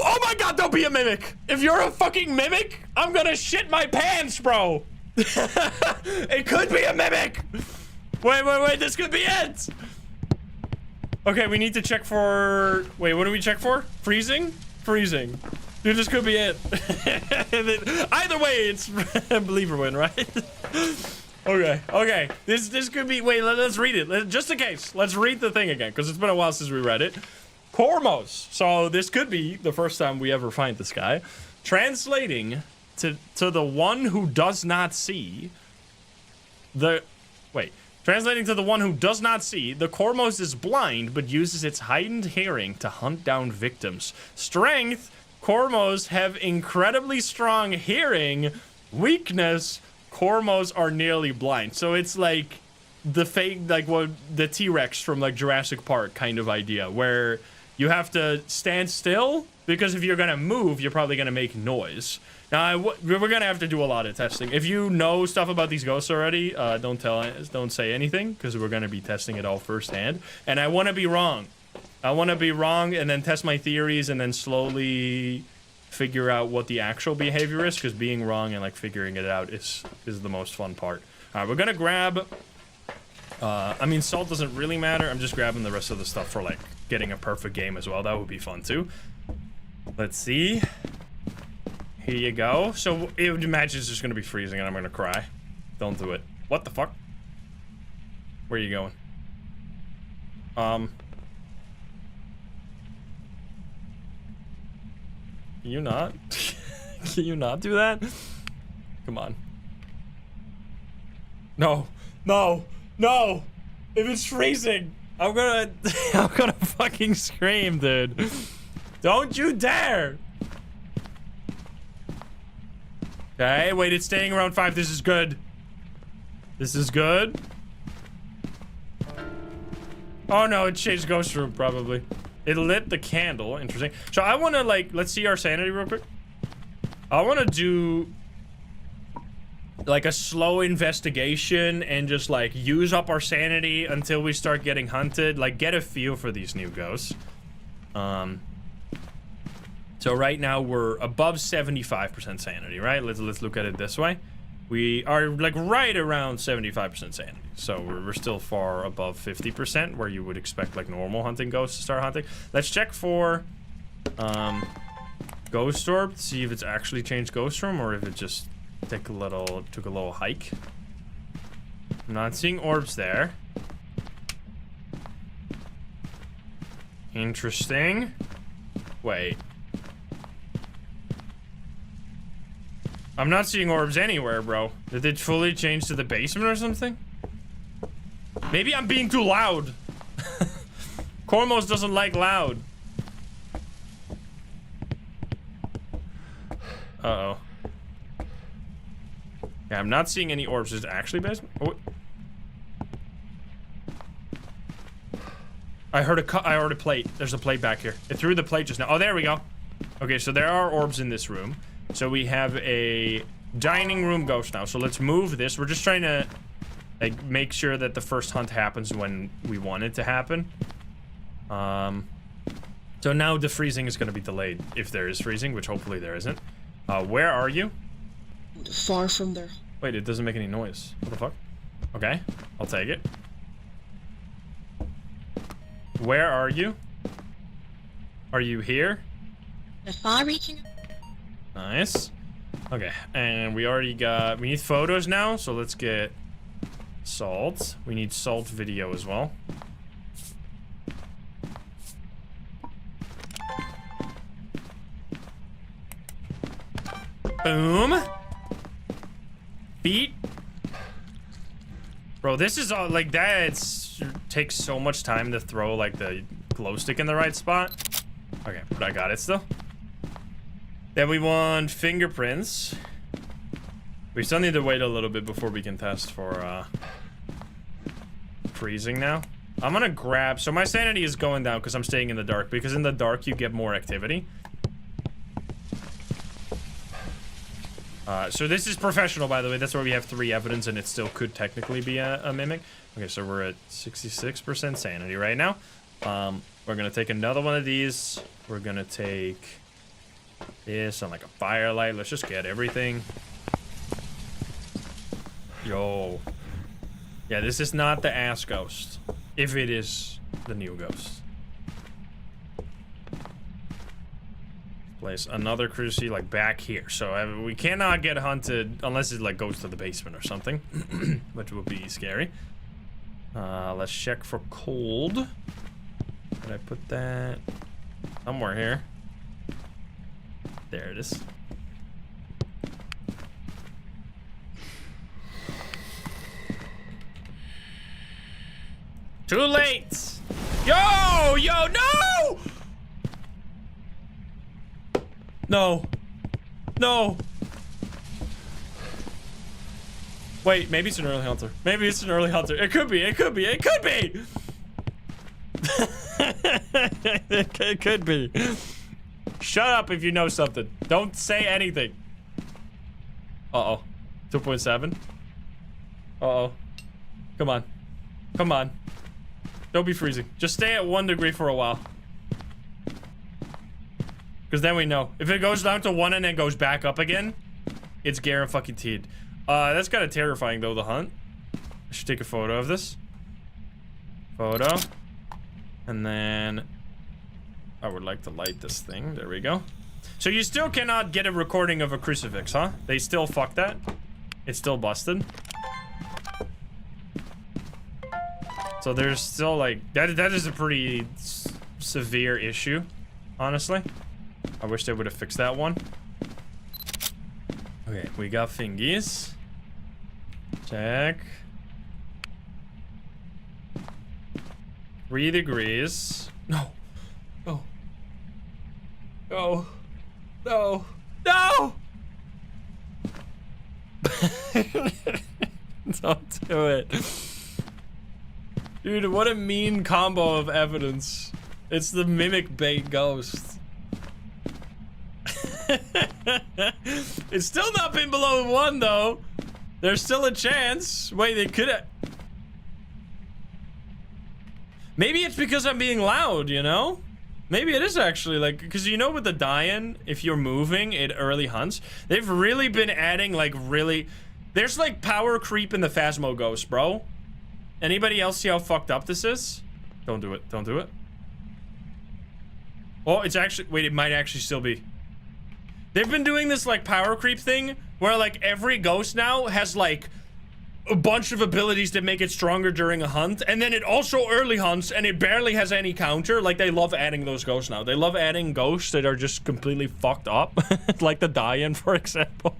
Speaker 1: Oh my god, don't be a mimic! If you're a fucking mimic, I'm gonna shit my pants, bro! It could be a mimic! Wait, this could be it! Okay, we need to check for... Wait, what do we check for? Freezing? Freezing. Dude, this could be it. Either way, it's believer win, right? Okay. This could be... Wait, let's read it. Just in case. Let's read the thing again, because it's been a while since we read it. Cormos. So this could be the first time we ever find this guy. Translating to the one who does not see the... Wait. Translating to the one who does not see, the Cormos is blind but uses its heightened hearing to hunt down victims. Strength, Cormos have incredibly strong hearing. Weakness, Cormos are nearly blind. So it's like the fake, like what the T-Rex from like Jurassic Park kind of idea, where you have to stand still because if you're gonna move, you're probably gonna make noise. Now, we're gonna have to do a lot of testing. If you know stuff about these ghosts already, don't say anything, because we're gonna be testing it all firsthand. And I want to be wrong. I want to be wrong, and then test my theories, and then slowly figure out what the actual behavior is. Because being wrong and like figuring it out is the most fun part. All right, we're gonna grab. I mean, salt doesn't really matter. I'm just grabbing the rest of the stuff for like getting a perfect game as well. That would be fun too. Let's see. Here you go. So, imagine it's just gonna be freezing and I'm gonna cry. Don't do it. What the fuck? Where are you going? Can you not? Can you not do that? Come on. No. If it's freezing, I'm gonna fucking scream, dude. Don't you dare. Okay, wait, it's staying around 5. This is good. This is good. Oh no, it changed ghost room, probably. It lit the candle. Interesting. So I want to, like, let's see our sanity real quick. I want to do, like, a slow investigation and just, like, use up our sanity until we start getting hunted. Like, get a feel for these new ghosts. So right now we're above 75% sanity, right? Let's look at it this way. We are like right around 75% sanity. So we're still far above 50%, where you would expect like normal hunting ghosts to start hunting. Let's check for Ghost Orb to see if it's actually changed Ghost Room or if it just took a little hike. I'm not seeing orbs there. Interesting. Wait. I'm not seeing orbs anywhere, bro. Did it fully change to the basement or something? Maybe I'm being too loud. Cormos doesn't like loud. Uh-oh. Yeah, I'm not seeing any orbs. Is it actually basement? Oh. I heard a plate. There's a plate back here. It threw the plate just now. Oh, there we go. Okay, so there are orbs in this room. So we have a dining room ghost now. So let's move this. We're just trying to like make sure that the first hunt happens when we want it to happen. So now the freezing is going to be delayed if there is freezing, which hopefully there isn't. Where are you?
Speaker 4: Far from there.
Speaker 1: Wait, it doesn't make any noise. What the fuck? Okay, I'll take it. Where are you? Are you here?
Speaker 4: The far reaching.
Speaker 1: Nice. Okay, and we already got... We need photos now, so let's get salt. We need salt video as well. Boom. Feet. Bro, this is all like that. It takes so much time to throw like the glow stick in the right spot. Okay, but I got it still. Then we want fingerprints. We still need to wait a little bit before we can test for freezing now. I'm gonna grab, so my sanity is going down because I'm staying in the dark, because in the dark you get more activity. So this is professional, by the way. That's why we have 3 evidence, and it still could technically be a mimic. Okay, so we're at 66% sanity right now. We're gonna take another one of these. We're gonna take this on like a firelight. Let's just get everything. Yo. Yeah, this is not the ass ghost. If it is the new ghost. Place another cruci like back here. So we cannot get hunted unless it like goes to the basement or something, which would be scary. Let's check for cold. Did I put that somewhere here? There it is. Too late. Yo, no! No. No. Wait, maybe it's an early hunter. Maybe it's an early hunter. It could be. It could be. It could be. It could be. Shut up if you know something. Don't say anything. Uh-oh. 2.7. Uh-oh. Come on. Come on. Don't be freezing. Just stay at 1 degree for a while. Because then we know. If it goes down to 1 and then goes back up again, it's guaranteed. That's kind of terrifying, though, the hunt. I should take a photo of this. Photo. And then I would like to light this thing. There we go. So you still cannot get a recording of a crucifix, huh? They still fuck that. It's still busted. So there's still like that is a pretty severe issue, honestly. I wish they would have fixed that one. Okay, we got fingies. Check. 3 degrees. No. No. No. No. No! Don't do it. Dude, what a mean combo of evidence. It's the mimic bait ghost. It's still not been below 1 though. There's still a chance. Wait, they could have. Maybe it's because I'm being loud, you know? Maybe it is actually like, because you know with the die-in, if you're moving, it early hunts. They've really been adding like really, there's like power creep in the Phasmo ghost, bro. Anybody else see how fucked up this is? Don't do it. Don't do it. Oh, it's actually, wait, it might actually still be. They've been doing this like power creep thing where like every ghost now has like a bunch of abilities that make it stronger during a hunt, and then it also early hunts and it barely has any counter. Like they love adding those ghosts now. They love adding ghosts that are just completely fucked up. Like the die-in, for example.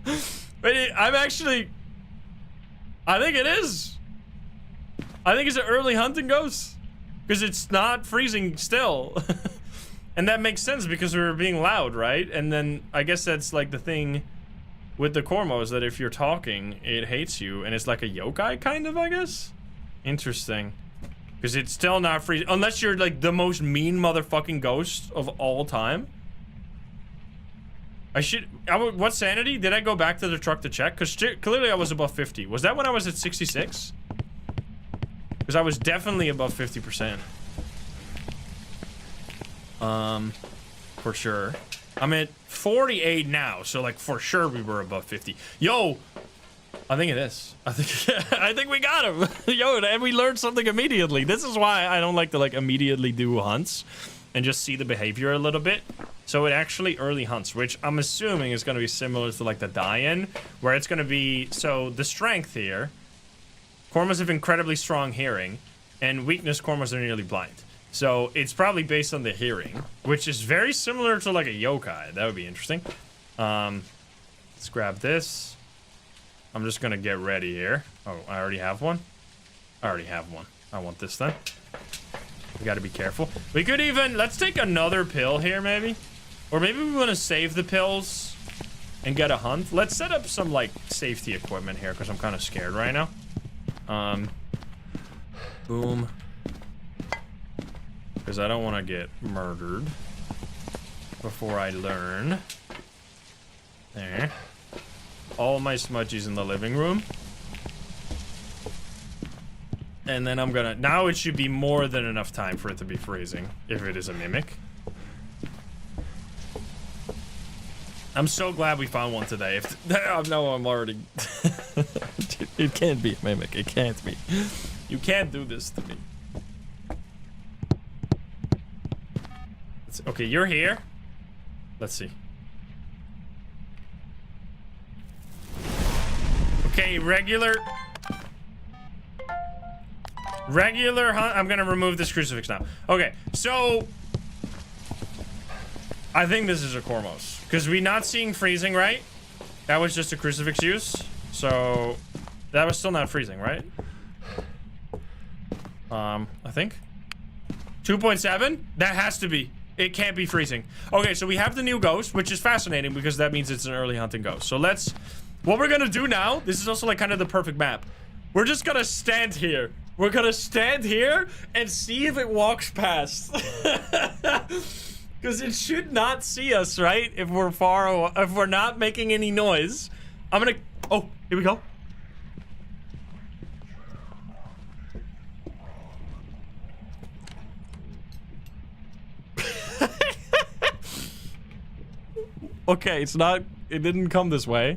Speaker 1: Wait, I'm actually... I think it is. I think it's an early hunting ghost. Because it's not freezing still. And that makes sense because we were being loud, right? And then I guess that's like the thing with the Cormos, that if you're talking, it hates you. And it's like a yokai, kind of, I guess? Interesting. Because it's still not freezing. Unless you're like the most mean motherfucking ghost of all time. What sanity? Did I go back to the truck to check? Because clearly I was above 50. Was that when I was at 66? Because I was definitely above 50%. For sure. I'm at 48 now, so like for sure we were above 50. Yo, I think it is. I think we got him. Yo, and we learned something immediately. This is why I don't like to like immediately do hunts and just see the behavior a little bit. So it actually early hunts, which I'm assuming is going to be similar to like the die-in, where it's going to be, so the strength here, Cormos have incredibly strong hearing, and weakness Cormos are nearly blind. So it's probably based on the hearing, which is very similar to like a yokai. That would be interesting. Let's grab this. I'm just gonna get ready here. Oh, I already have one? I already have one. I want this then. We gotta be careful. We could even, let's take another pill here maybe. Or maybe we wanna save the pills and get a hunt. Let's set up some like safety equipment here because I'm kind of scared right now. Boom. Because I don't want to get murdered before I learn. There. All my smudgies in the living room. And then I'm gonna... Now it should be more than enough time for it to be freezing, if it is a mimic. I'm so glad we found one today. No, I'm already... It can't be a mimic. It can't be. You can't do this to me. Okay, you're here. Let's see. Okay, regular hunt. I'm gonna remove this crucifix now. Okay, so I think this is a Cormos because we're not seeing freezing, right? That was just a crucifix use, so that was still not freezing, right? I think 2.7. That has to be. It can't be freezing. Okay, so we have the new ghost, which is fascinating because that means it's an early hunting ghost. So let's... What we're gonna do now, this is also like kind of the perfect map. We're just gonna stand here. We're gonna stand here and see if it walks past. Because it should not see us, right? If we're far away, if we're not making any noise. I'm gonna... Oh, here we go. Okay, it's not... It didn't come this way.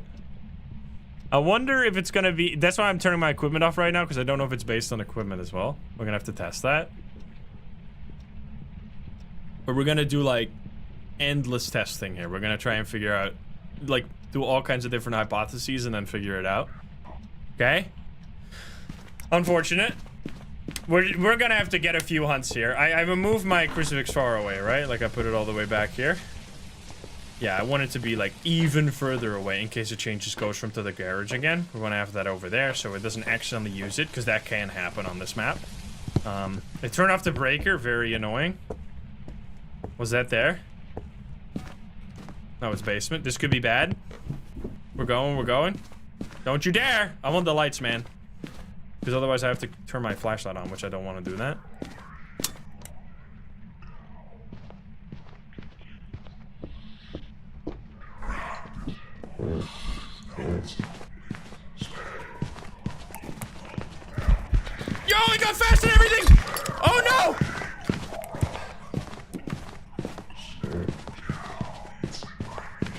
Speaker 1: I wonder if it's gonna be... That's why I'm turning my equipment off right now, because I don't know if it's based on equipment as well. We're gonna have to test that. But we're gonna do, like, endless testing here. We're gonna try and figure out... Like, do all kinds of different hypotheses and then figure it out. Okay? Unfortunate. We're gonna have to get a few hunts here. I removed my crucifix far away, right? Like, I put it all the way back here. Yeah, I want it to be, like, even further away in case it changes goes from to the garage again. We want to have that over there so it doesn't accidentally use it, because that can happen on this map. They turned off the breaker. Very annoying. Was that there? No, it's basement. This could be bad. We're going, we're going. Don't you dare! I want the lights, man. Because otherwise I have to turn my flashlight on, which I don't want to do that. Yo, it got fast and everything! Oh no!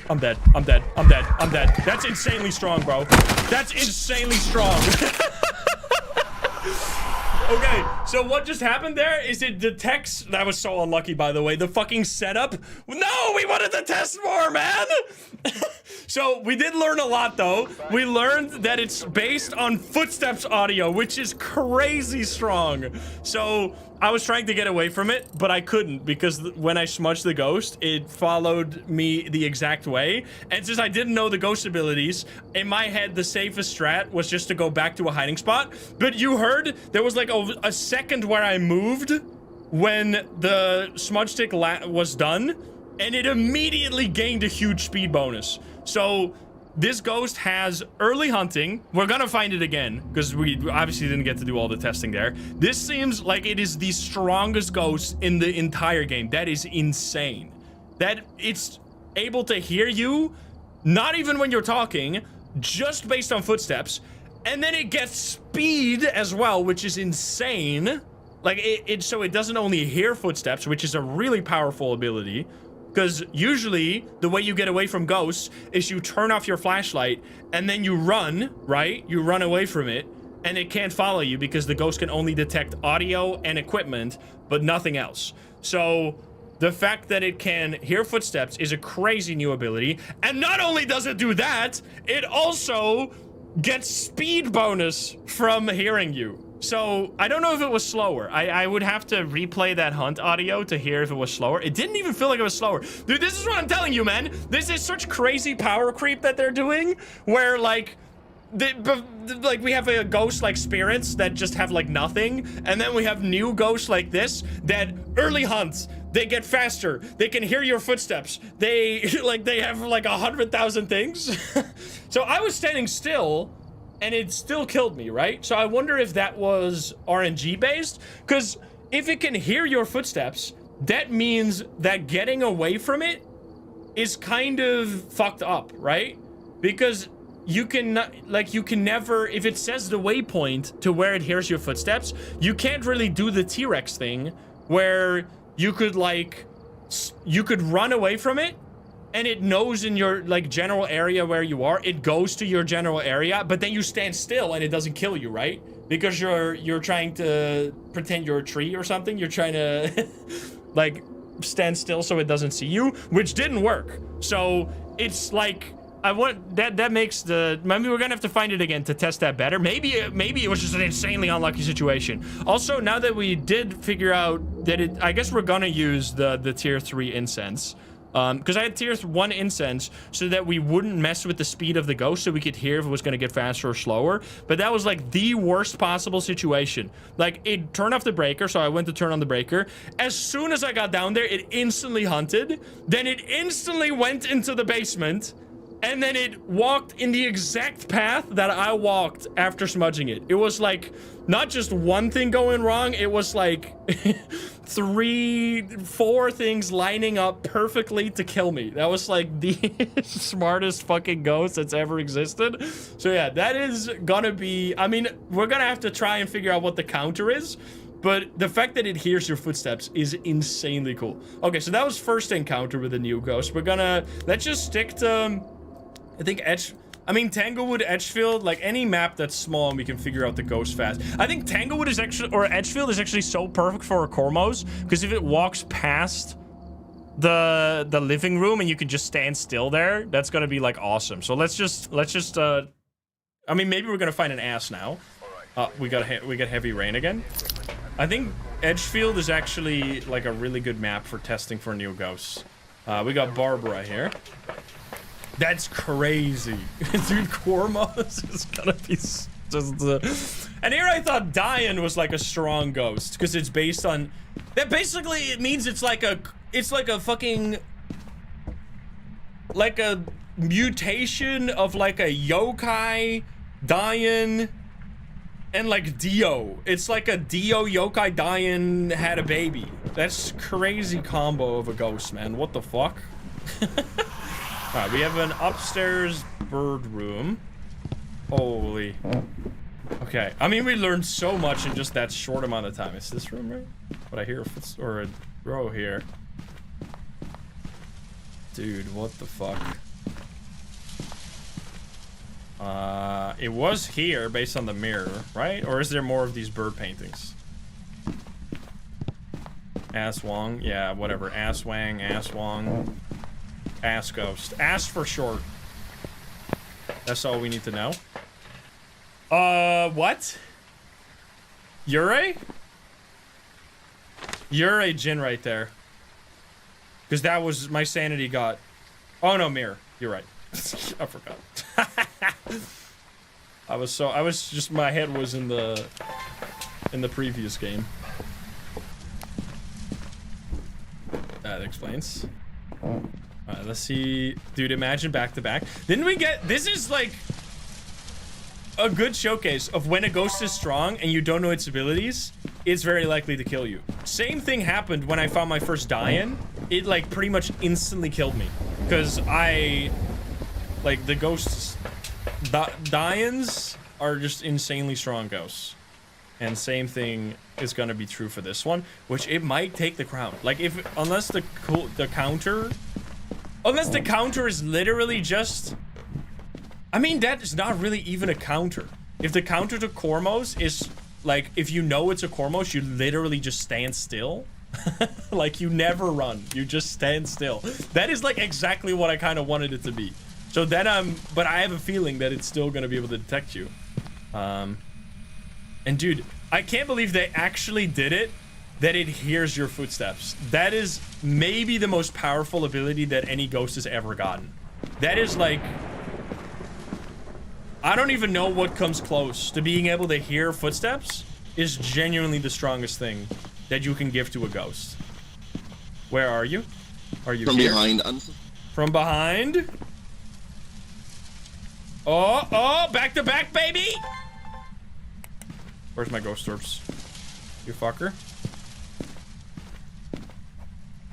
Speaker 1: I'm dead. I'm dead. I'm dead. I'm dead. That's insanely strong, bro. That's insanely strong. Okay, so what just happened there is it detects... That was so unlucky, by the way. The fucking setup... No, we wanted to test more, man! So we did learn a lot, though. We learned that it's based on footsteps audio, which is crazy strong. So I was trying to get away from it, but I couldn't because when I smudged the ghost, it followed me the exact way. And since I didn't know the ghost abilities, in my head, the safest strat was just to go back to a hiding spot. But you heard there was like a second where I moved when the smudge stick was done, and it immediately gained a huge speed bonus. So this ghost has early hunting. We're gonna find it again because we obviously didn't get to do all the testing there. This seems like it is the strongest ghost in the entire game. That is insane. That it's able to hear you, not even when you're talking, just based on footsteps. And then it gets speed as well, which is insane. Like so it doesn't only hear footsteps, which is a really powerful ability. Because usually, the way you get away from ghosts is you turn off your flashlight and then you run, right? You run away from it and it can't follow you because the ghost can only detect audio and equipment, but nothing else. So the fact that it can hear footsteps is a crazy new ability. And not only does it do that, it also gets speed bonus from hearing you. So, I don't know if it was slower. I would have to replay that hunt audio to hear if it was slower. It didn't even feel like it was slower. Dude, this is what I'm telling you, man. This is such crazy power creep that they're doing, where, like, we have a ghost like spirits that just have, like, nothing, and then we have new ghosts like this that early hunts. They get faster. They can hear your footsteps. They have, like, 100,000 things. So, I was standing still, and it still killed me, right? So I wonder if that was RNG based, because if it can hear your footsteps, that means that getting away from it is kind of fucked up, right? Because you can never, if it says the waypoint to where it hears your footsteps, you can't really do the T-Rex thing where you could run away from it, and it knows in your, like, general area where you are. It goes to your general area, but then you stand still and it doesn't kill you, right? Because you're trying to pretend you're a tree or something. You're trying to, like, stand still so it doesn't see you, which didn't work. So it's like, that makes maybe we're gonna have to find it again to test that better. Maybe it was just an insanely unlucky situation. Also, now that we did figure out that I guess we're gonna use the tier 3 incense. Because I had tier 1 incense so that we wouldn't mess with the speed of the ghost, so we could hear if it was going to get faster or slower. But that was like the worst possible situation. Like, it turned off the breaker, so I went to turn on the breaker. As soon as I got down there, it instantly hunted. Then it instantly went into the basement. And then it walked in the exact path that I walked after smudging it. It was like, not just one thing going wrong, it was like 3, 4 things lining up perfectly to kill me. That was like the smartest fucking ghost that's ever existed. So yeah, that is gonna be, I mean, we're gonna have to try and figure out what the counter is. But the fact that it hears your footsteps is insanely cool. Okay, so that was first encounter with a new ghost. Let's just stick to, I think Tanglewood, Edgefield, like any map that's small and we can figure out the ghost fast. I think Tanglewood is actually, or Edgefield is actually so perfect for a Cormos, because if it walks past the living room and you can just stand still there, that's gonna be like awesome. So let's just I mean, maybe we're gonna find an ass now. We got heavy rain again. I think Edgefield is actually like a really good map for testing for new ghosts. We got Barbara here. That's crazy. Dude, Cormos is gonna be just And here I thought Diane was like a strong ghost, because it's based on... That basically, it means it's like a fucking... Like a mutation of like a yokai, Diane, and like Dio. It's like a Dio yokai Diane had a baby. That's crazy combo of a ghost, man. What the fuck? Alright, we have an upstairs bird room. Holy. Okay, I mean, we learned so much in just that short amount of time. Is this room right? But I hear a row here. Dude, what the fuck? It was here based on the mirror, right? Or is there more of these bird paintings? Ass Wong, yeah, whatever. Ass Wang, Ass Wong. Ass Ghost. Ass for short. That's all we need to know. What? Yurei? Yurei Jin right there. Because that was my sanity got. Oh no, mirror. You're right. I forgot. I was just, my head was in the previous game. That explains. Alright, let's see. Dude, imagine back to back. Didn't we get, this is like a good showcase of when a ghost is strong and you don't know its abilities, it's very likely to kill you. Same thing happened when I found my first die-in. It like pretty much instantly killed me. Because like the ghosts, die-ins are just insanely strong ghosts. And same thing is gonna be true for this one, which it might take the crown. Like unless the counter is literally just, I mean, that is not really even a counter. If the counter to Cormos is like, if you know it's a Cormos, you literally just stand still. Like you never run, you just stand still. That is like exactly what I kind of wanted it to be. So then but I have a feeling that it's still gonna be able to detect you. And dude, I can't believe they actually did it, that it hears your footsteps. That is maybe the most powerful ability that any ghost has ever gotten. That is like, I don't even know what comes close to being able to hear footsteps. Is genuinely the strongest thing that you can give to a ghost. Where are you? Are you
Speaker 7: from
Speaker 1: here?
Speaker 7: behind?
Speaker 1: From behind? Oh, back to back, baby! Where's my ghost orbs? You fucker.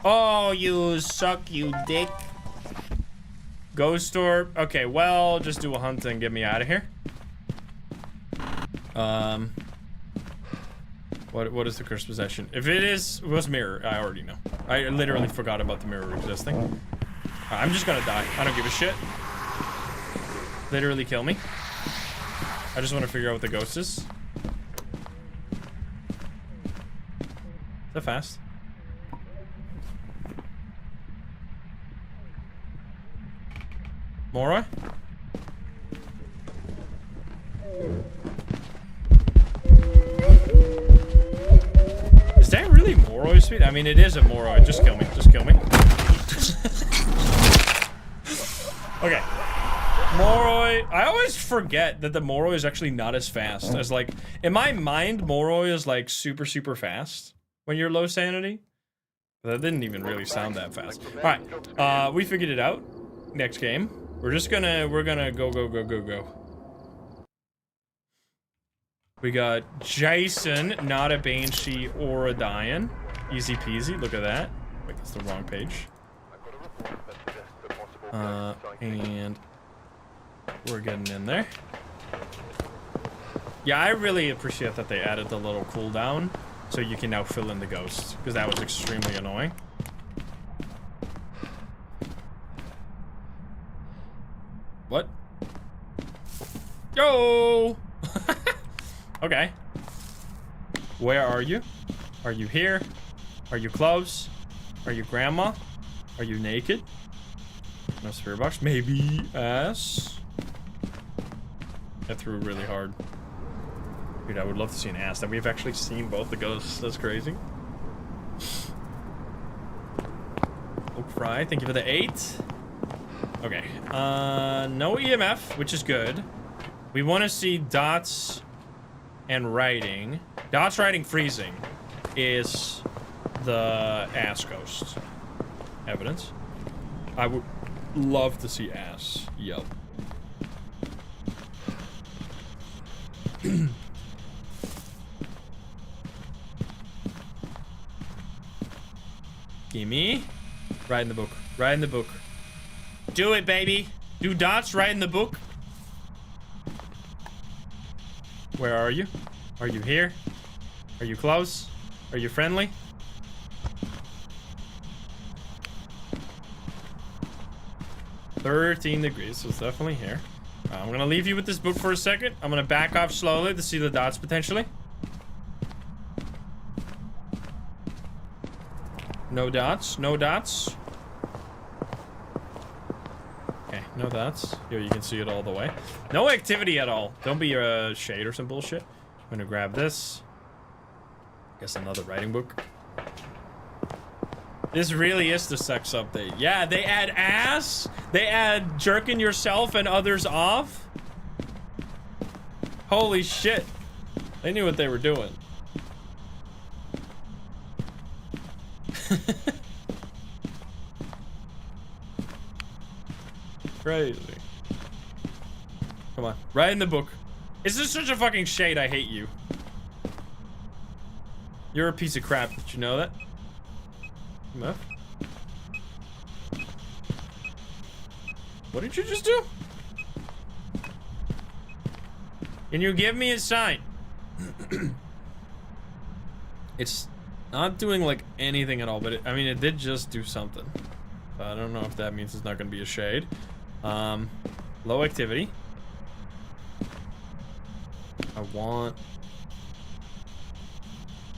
Speaker 1: Oh, you suck, you dick. Ghost orb. Okay, well, just do a hunt and get me out of here. What is the cursed possession? If it was mirror, I already know. I literally forgot about the mirror existing. I'm just gonna die. I don't give a shit. Literally kill me. I just want to figure out what the ghost is. Is that fast? Mora? Is that really Moroi speed? I mean, it is a Moroi. Just kill me. Just kill me. Okay. Moroi. I always forget that the Moroi is actually not as fast as, like, in my mind, Moroi is like super, super fast when you're low sanity. But that didn't even really sound that fast. Alright. We figured it out. Next game. We're gonna go. We got Jason, not a Banshee or a Dian. Easy peasy. Look at that. Wait, that's the wrong page. And we're getting in there. Yeah, I really appreciate that they added the little cooldown so you can now fill in the ghosts, because that was extremely annoying. What? Yo! Okay. Where are you? Are you here? Are you close? Are you grandma? Are you naked? No spirit box? Maybe ass? I threw really hard. Dude, I would love to see an ass. That we've actually seen both the ghosts. That's crazy. Oak Fry, thank you for the 8. Okay. No EMF, which is good. We want to see dots and writing. Dots, writing, freezing is the ass ghost evidence. I would love to see ass. Yup. Gimme. Write in the book. Write in the book. Do it, baby. Do dots, write in the book. Where are you? Are you here? Are you close? Are you friendly? $13 degrees, so it's definitely here. I'm gonna leave you with this book for a second. I'm gonna back off slowly to see the dots potentially. No dots, no dots. Okay, No, that's here. You can see it all the way. No activity at all. Don't be a shade or some bullshit. I'm gonna grab this. Guess another writing book. This really is the sex update. Yeah, they add ass. They add jerking yourself and others off. Holy shit. They knew what they were doing. Crazy. Come on, write in the book. Is this such a fucking shade? I hate you. You're a piece of crap. Did you know that? No? What did you just do? Can you give me a sign? It's not doing like anything at all, but I mean, it did just do something. I don't know if that means it's not going to be a shade. Low activity. I want...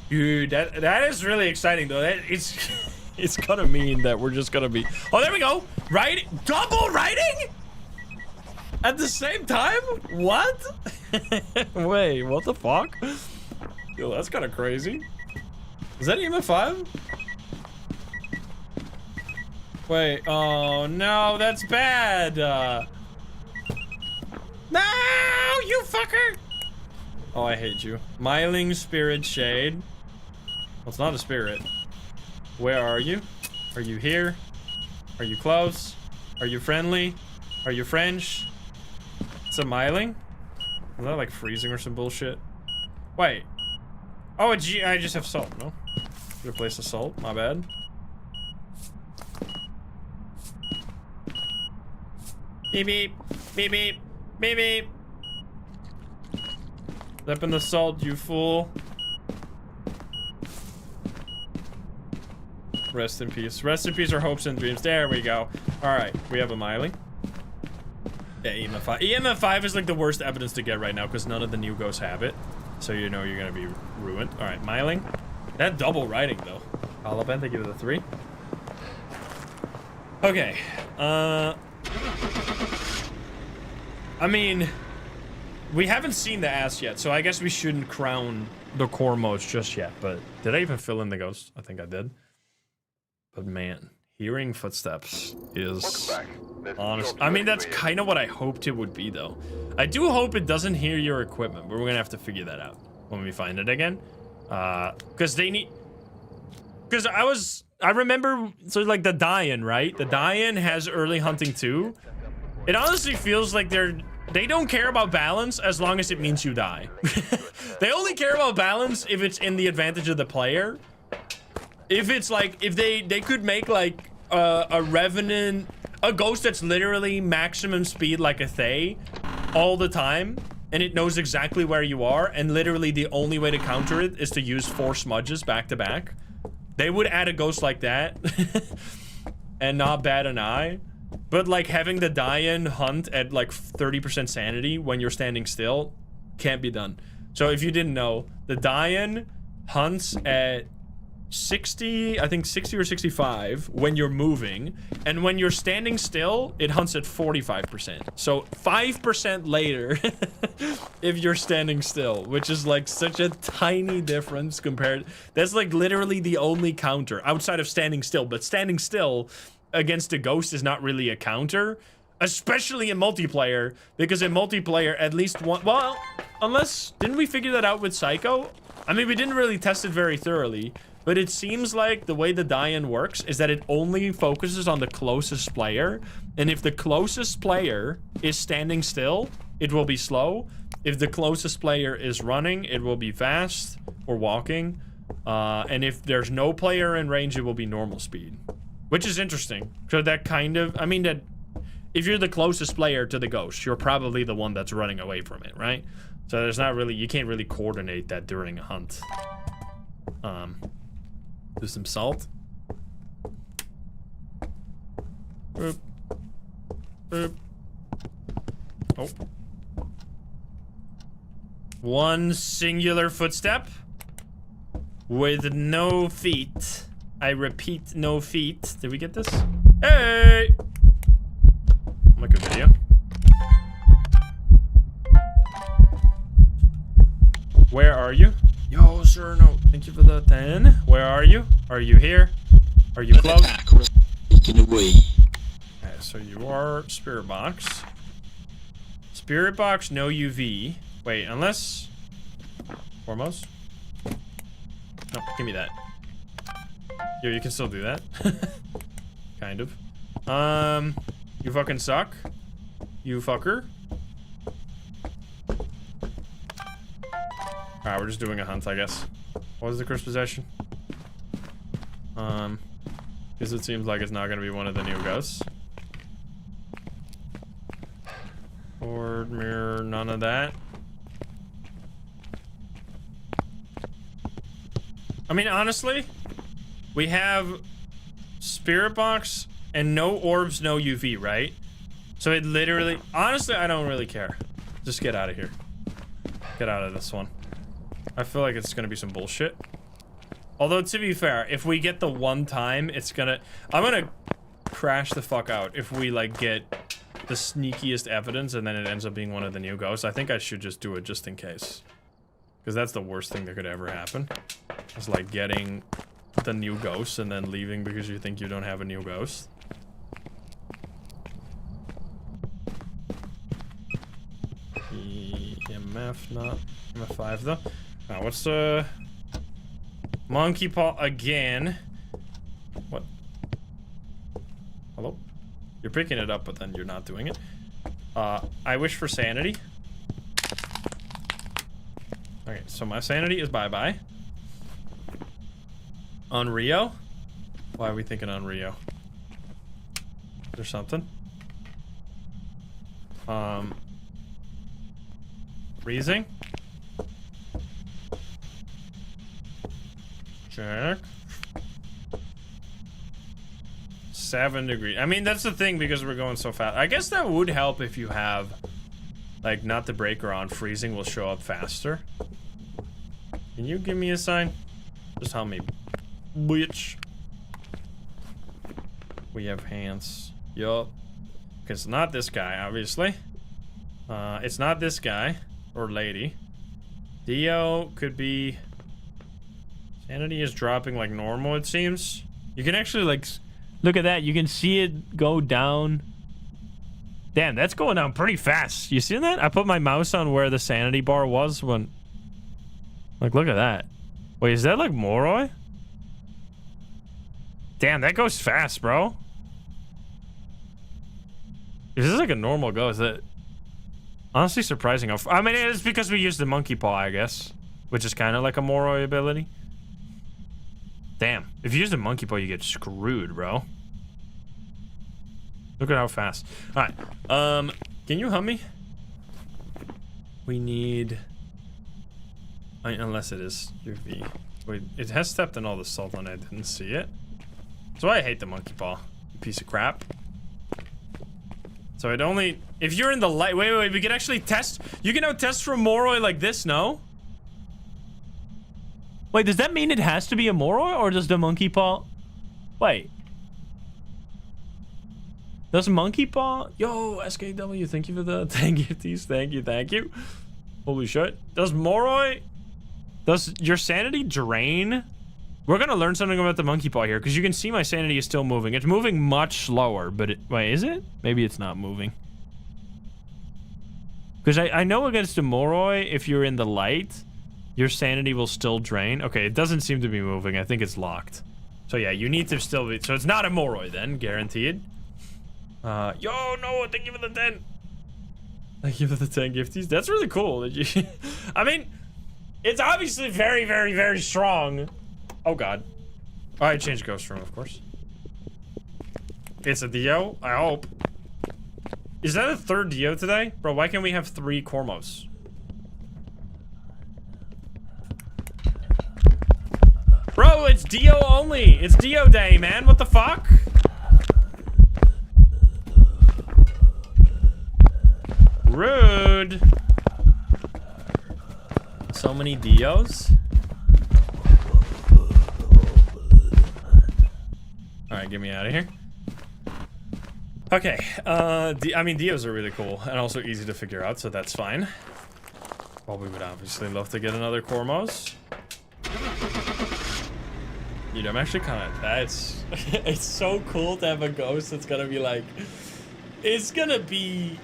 Speaker 1: Dude, that is really exciting though. It's gonna mean that we're just gonna be... Oh, there we go! Writing? Double writing? At the same time? What? Wait, what the fuck? Yo, that's kind of crazy. Is that EMF 5? Wait, oh no, that's bad. No, you fucker! Oh, I hate you. Myling Spirit Shade. Well, it's not a spirit. Where are you? Are you here? Are you close? Are you friendly? Are you French? It's a Myling? Is that like freezing or some bullshit? Wait. Oh, gee, I just have salt, no? Replace the salt, my bad. Beep beep, beep beep, beep beep. Step in the salt, you fool. Rest in peace. Rest in peace, our hopes and dreams. There we go. Alright, we have a Myling. Yeah, EMF 5. EMF 5 is like the worst evidence to get right now because none of the new ghosts have it. So you know you're gonna be ruined. Alright, Myling. That double writing though. I'll up and give it a 3. Okay. I mean, we haven't seen the ass yet, so I guess we shouldn't crown the core modes just yet. But did I even fill in the ghost? I think I did. But man, hearing footsteps is honest. I mean, that's kind of what I hoped it would be, though. I do hope it doesn't hear your equipment, but we're gonna have to figure that out when we find it again. Because they need. Because I remember, so like the die-in, right? The die-in has early hunting too. It honestly feels like they don't care about balance as long as it means you die. They only care about balance if it's in the advantage of the player. If it's like, if they could make like a revenant, a ghost that's literally maximum speed like a Thay all the time, and it knows exactly where you are, and literally the only way to counter it is to use 4 smudges back to back. They would add a ghost like that and not bat an eye. But like having the die-in hunt at like 30% sanity when you're standing still can't be done. So if you didn't know, the die-in hunts at 60, I think 60 or 65 when you're moving, and when you're standing still, it hunts at 45%. So 5% later if you're standing still, which is like such a tiny difference compared. That's like literally the only counter outside of standing still, but standing still against a ghost is not really a counter, especially in multiplayer, because in multiplayer at least one, well, unless, didn't we figure that out with Psycho? I mean, we didn't really test it very thoroughly, but it seems like the way the die-in works is that it only focuses on the closest player, and if the closest player is standing still, it will be slow. If the closest player is running, it will be fast or walking, and if there's no player in range, it will be normal speed. Which is interesting. So that kind of, I mean, that if you're the closest player to the ghost, you're probably the one that's running away from it, right? So there's not really, you can't really coordinate that during a hunt. Do some salt. Boop. Boop. Oh. One singular footstep with no feet. I repeat, no feet. Did we get this? Hey! make a video. Where are you? Yo, sir, no. Thank you for the 10. Where are you? Are you here? Are you close?
Speaker 7: Away.
Speaker 1: Okay, so you are Spirit Box. Spirit Box, no UV. Wait, unless... Foremost? No, give me that. Yo, you can still do that. Kind of. You fucking suck. You fucker. Alright, we're just doing a hunt, I guess. What was the cursed possession? Because it seems like it's not gonna be one of the new ghosts. Board, mirror, none of that. I mean, honestly, we have Spirit Box and no orbs, no UV, right? So it literally... Honestly, I don't really care. Just get out of here. Get out of this one. I feel like it's gonna be some bullshit. Although, to be fair, if we get the one time, it's gonna... I'm gonna crash the fuck out if we, like, get the sneakiest evidence and then it ends up being one of the new ghosts. I think I should just do it just in case. Because that's the worst thing that could ever happen. It's like getting the new ghost and then leaving because you think you don't have a new ghost. EMF, not MF5 though. Now, what's the... Monkey paw again. What? Hello? You're picking it up, but then you're not doing it. I wish for sanity. Okay, so my sanity is bye-bye. On Rio? Why are we thinking on Rio? Is there something? Freezing? Check. 7 degrees. I mean, that's the thing because we're going so fast. I guess that would help if you have, like, not the breaker on. Freezing will show up faster. Can you give me a sign? Just tell me, bitch. We have hands. Yup. Okay, it's not this guy, obviously. It's not this guy or lady. Dio could be... Sanity is dropping like normal, it seems. You can actually, like... Look at that. You can see it go down. Damn, that's going down pretty fast. You see that? I put my mouse on where the sanity bar was when... Like, look at that. Wait, is that like Moroi? Damn, that goes fast, bro. Is this like a normal go? Is that... Honestly surprising how... I mean, it's because we used the monkey paw, I guess. Which is kind of like a Moroi ability. Damn. If you use the monkey paw, you get screwed, bro. Look at how fast. Alright. Can you help me? We need... I mean, unless it is UV. Wait, it has stepped in all the salt and I didn't see it. That's why I hate the monkey paw. You piece of crap. So it only... If you're in the light... Wait, we can actually test... You can now test for Moroi like this, no? Wait, does that mean it has to be a Moroi, or does the monkey paw... Wait. Does monkey paw... Yo, SKW, thank you for the 10 gifties. Thank you. Holy shit. Does Moroi... Does your sanity drain? We're gonna learn something about the monkey paw here, because you can see my sanity is still moving. It's moving much slower, but it... Wait, is it? Maybe it's not moving. Because I know against a Moroi, if you're in the light... Your sanity will still drain. Okay, it doesn't seem to be moving. I think it's locked. So yeah, you need to still be... So it's not a Moroi then, guaranteed. Yo, no, thank you for the 10. Thank you for the 10 gifties. That's really cool. That you... I mean, it's obviously very, very, very strong. Oh, God. Oh, I changed ghost room, of course. It's a Dio, I hope. Is that a third Dio today? Bro, why can't we have 3 Cormos? Bro, it's Dio only. It's Dio day, man. What the fuck? Rude. So many Dios. Alright, get me out of here. Okay, I mean, Dios are really cool and also easy to figure out, so that's fine. Well, we would obviously love to get another Cormos. Dude, I'm actually kind of, that's, it's so cool to have a ghost that's gonna be like, it's gonna be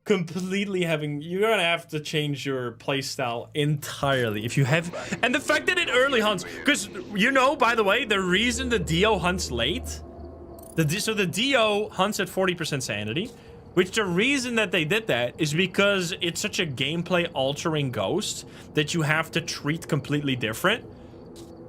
Speaker 1: completely having, you're gonna have to change your playstyle entirely if you have, and the fact that it early hunts, because, you know, by the way, the reason the Dio hunts late, so the Dio hunts at 40% sanity, which the reason that they did that is because it's such a gameplay altering ghost that you have to treat completely different.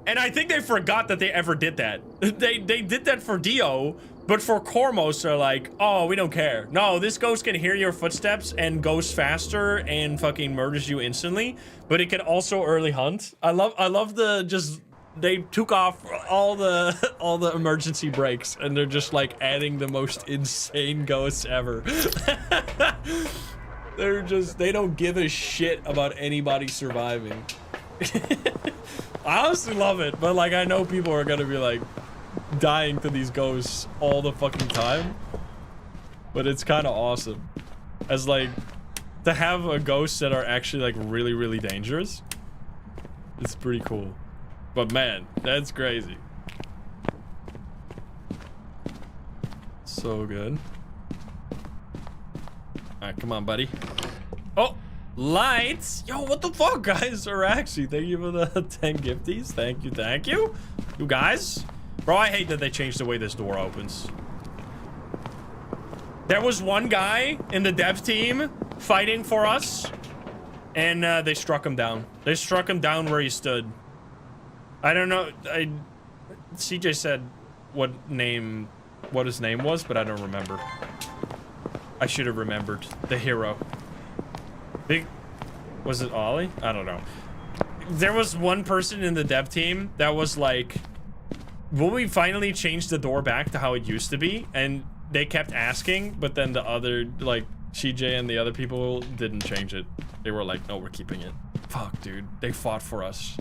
Speaker 1: And I think they forgot that they ever did that. They did that for Dio, but for Cormos, they're like, oh, we don't care. No, this ghost can hear your footsteps and goes faster and fucking murders you instantly, but it can also early hunt. I love the just, they took off all the emergency brakes and they're just like adding the most insane ghosts ever. They're just, they don't give a shit about anybody surviving. I honestly love it, but like I know people are gonna be like dying to these ghosts all the fucking time, but it's kind of awesome as like to have a ghosts that are actually like really dangerous. It's pretty cool, but man, that's crazy. So good. All right, come on, buddy. Oh, lights. Yo, what the fuck, guys? Araxi, thank you for the 10 gifties. Thank you. You guys. Bro, I hate that they changed the way this door opens. There was one guy in the dev team fighting for us, and they struck him down. They struck him down where he stood. I don't know. CJ said what his name was, but I don't remember. I should have remembered. The hero. Was it Ollie? I don't know. There was one person in the dev team that was like, will we finally change the door back to how it used to be? And they kept asking, but then the other, like, CJ and the other people didn't change it. They were like, no, we're keeping it. Fuck, dude. They fought for us.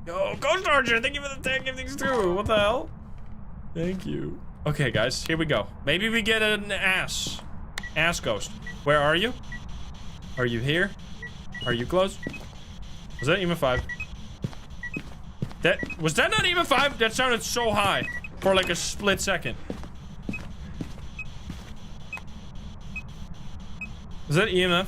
Speaker 1: Yo, Ghost Archer, thank you for the 10 giftings too. What the hell? Thank you. Okay, guys, here we go. Maybe we get an ass ghost. Where are you? Are you here? Are you close? Was that EMF 5? Was that not EMF 5? That sounded so high for like a split second. Was that EMF?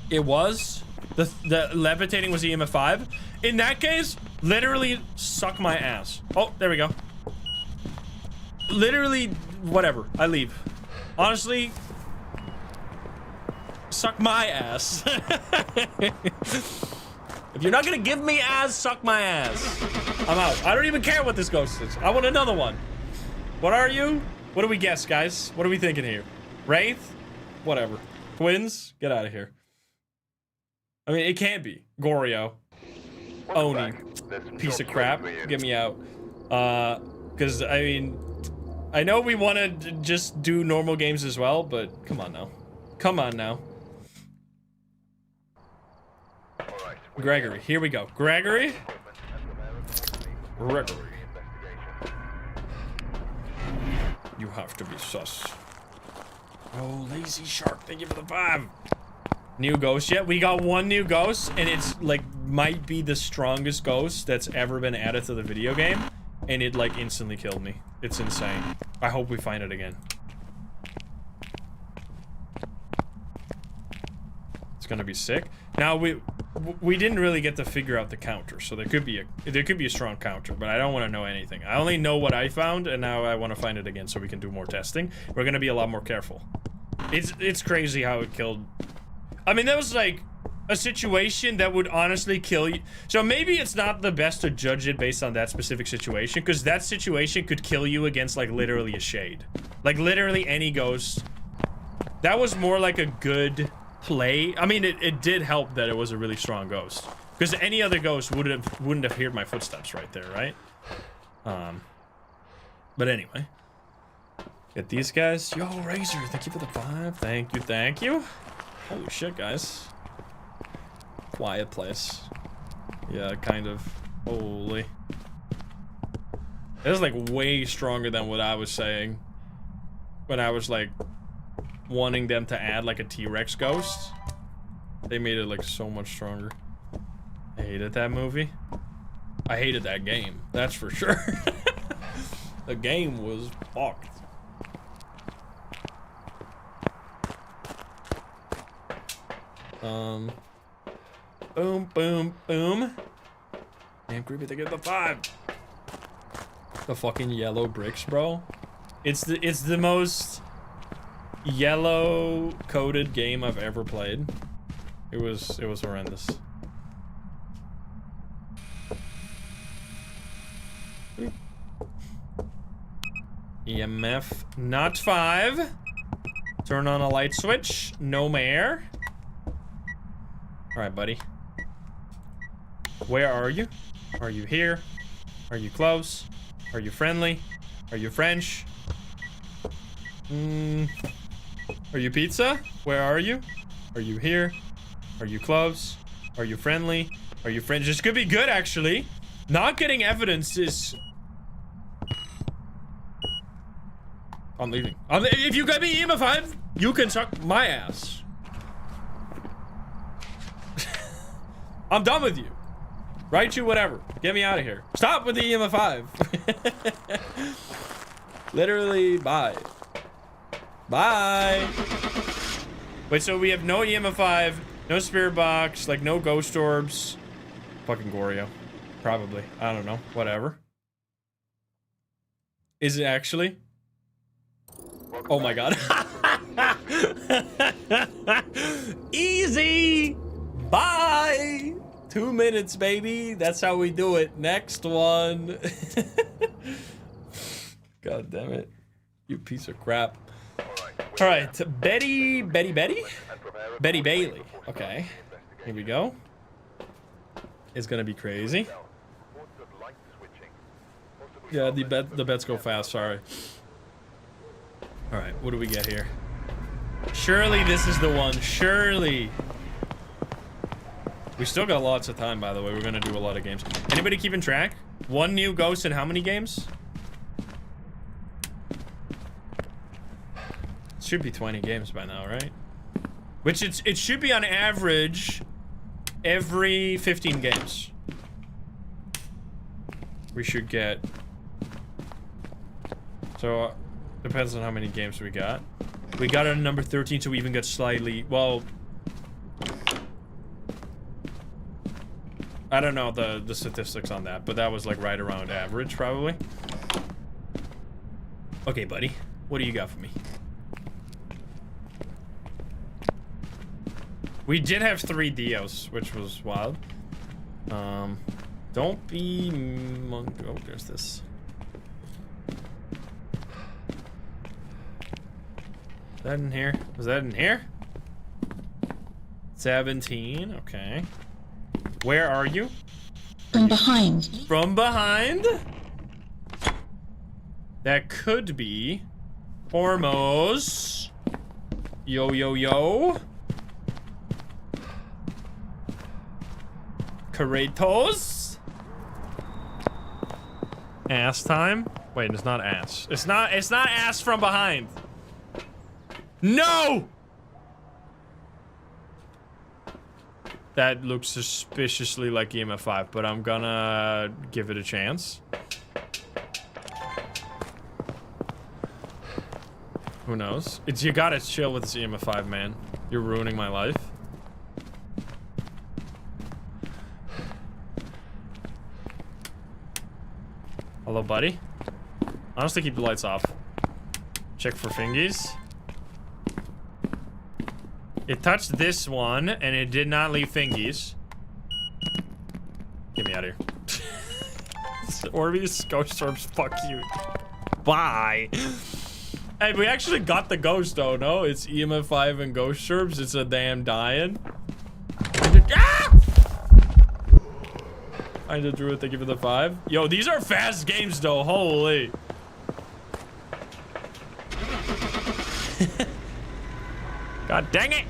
Speaker 1: It was? The levitating was EMF 5? In that case, literally suck my ass. Oh, there we go. Literally, whatever. I leave. Honestly, suck my ass. If you're not gonna give me ass, suck my ass. I'm out. I don't even care what this ghost is. I want another one. What are you? What do we guess, guys? What are we thinking here? Wraith? Whatever. Twins? Get out of here. I mean, it can't be. Goryo. Oni. Piece of crap. Get me out. Because, I mean, I know we want to just do normal games as well, but come on now. Come on now. Gregory. Here we go. Gregory. You have to be sus. Oh, lazy shark. Thank you for the 5. New ghost yet? We got one new ghost, and it's like might be the strongest ghost that's ever been added to the video game, and it like instantly killed me. It's insane. I hope we find it again. It's gonna be sick. Now we didn't really get to figure out the counter, so there could be a strong counter, but I don't want to know anything. I only know what I found, and now I want to find it again so we can do more testing. We're gonna be a lot more careful. It's crazy how it killed. I mean, that was like a situation that would honestly kill you. So maybe it's not the best to judge it based on that specific situation, because that situation could kill you against like literally a shade. Like literally any ghost. That was more like a good play. I mean, it did help that it was a really strong ghost, because any other ghost wouldn't have heard my footsteps right there, right? But anyway. Get these guys. Yo, Razor, thank you for the 5. Thank you. Holy shit, guys. Quiet place. Yeah, kind of. Holy. This is like way stronger than what I was saying when I was like wanting them to add like a T-Rex ghost. They made it like so much stronger. I hated that movie. I hated that game, that's for sure. The game was fucked. Boom, boom, boom. Damn creepy to get the 5. The fucking yellow bricks, bro. It's the most yellow coded game I've ever played. It was horrendous. EMF not 5. Turn on a light switch. No more. All right, buddy. Where are you? Are you here? Are you close? Are you friendly? Are you French? Are you pizza? Where are you? Are you here? Are you close? Are you friendly? Are you French? This could be good, actually. Not getting evidence is... I'm leaving. If you got me EMF5, you can suck my ass. I'm done with you. Write you whatever. Get me out of here. Stop with the EMF5. Literally, bye. Bye. Wait, so we have no EMF5, no spirit box, like no ghost orbs. Fucking Goryo. Probably. I don't know. Whatever. Is it actually? Oh my god. Easy. Bye. 2 minutes, baby. That's how we do it. Next one. God damn it. You piece of crap. All right. Betty Bailey. Okay. Here we go. It's gonna be crazy. Yeah, the bets go fast. Sorry. All right. What do we get here? Surely this is the one. Surely. We still got lots of time, by the way. We're gonna do a lot of games. Anybody keeping track? One new ghost in how many games? It should be 20 games by now, right? Which it should be on average every 15 games. We should get. So depends on how many games we got. We got a number 13, so we even got slightly. Well. I don't know the statistics on that, but that was like right around average, probably. Okay, buddy. What do you got for me? We did have 3 Dios, which was wild. Don't be monk. Oh, there's this. Is that in here? Was that in here? 17. Okay. Where are you?
Speaker 4: From behind.
Speaker 1: From behind? That could be Hormos. Yo, yo, yo. Kratos. Ass time? Wait, it's not ass. It's not ass from behind. No! That looks suspiciously like EMF5, but I'm gonna give it a chance. Who knows? You gotta chill with this EMF5, man. You're ruining my life. Hello, buddy. Honestly, keep the lights off. Check for fingies. It touched this one, and it did not leave fingies. Get me out of here. Orbeez, ghost orbs, fuck you. Bye. Hey, we actually got the ghost, though, no? It's EMF5 and ghost orbs. It's a damn dying. I just drew it, thank you for the 5. Yo, these are fast games, though. Holy. God dang it.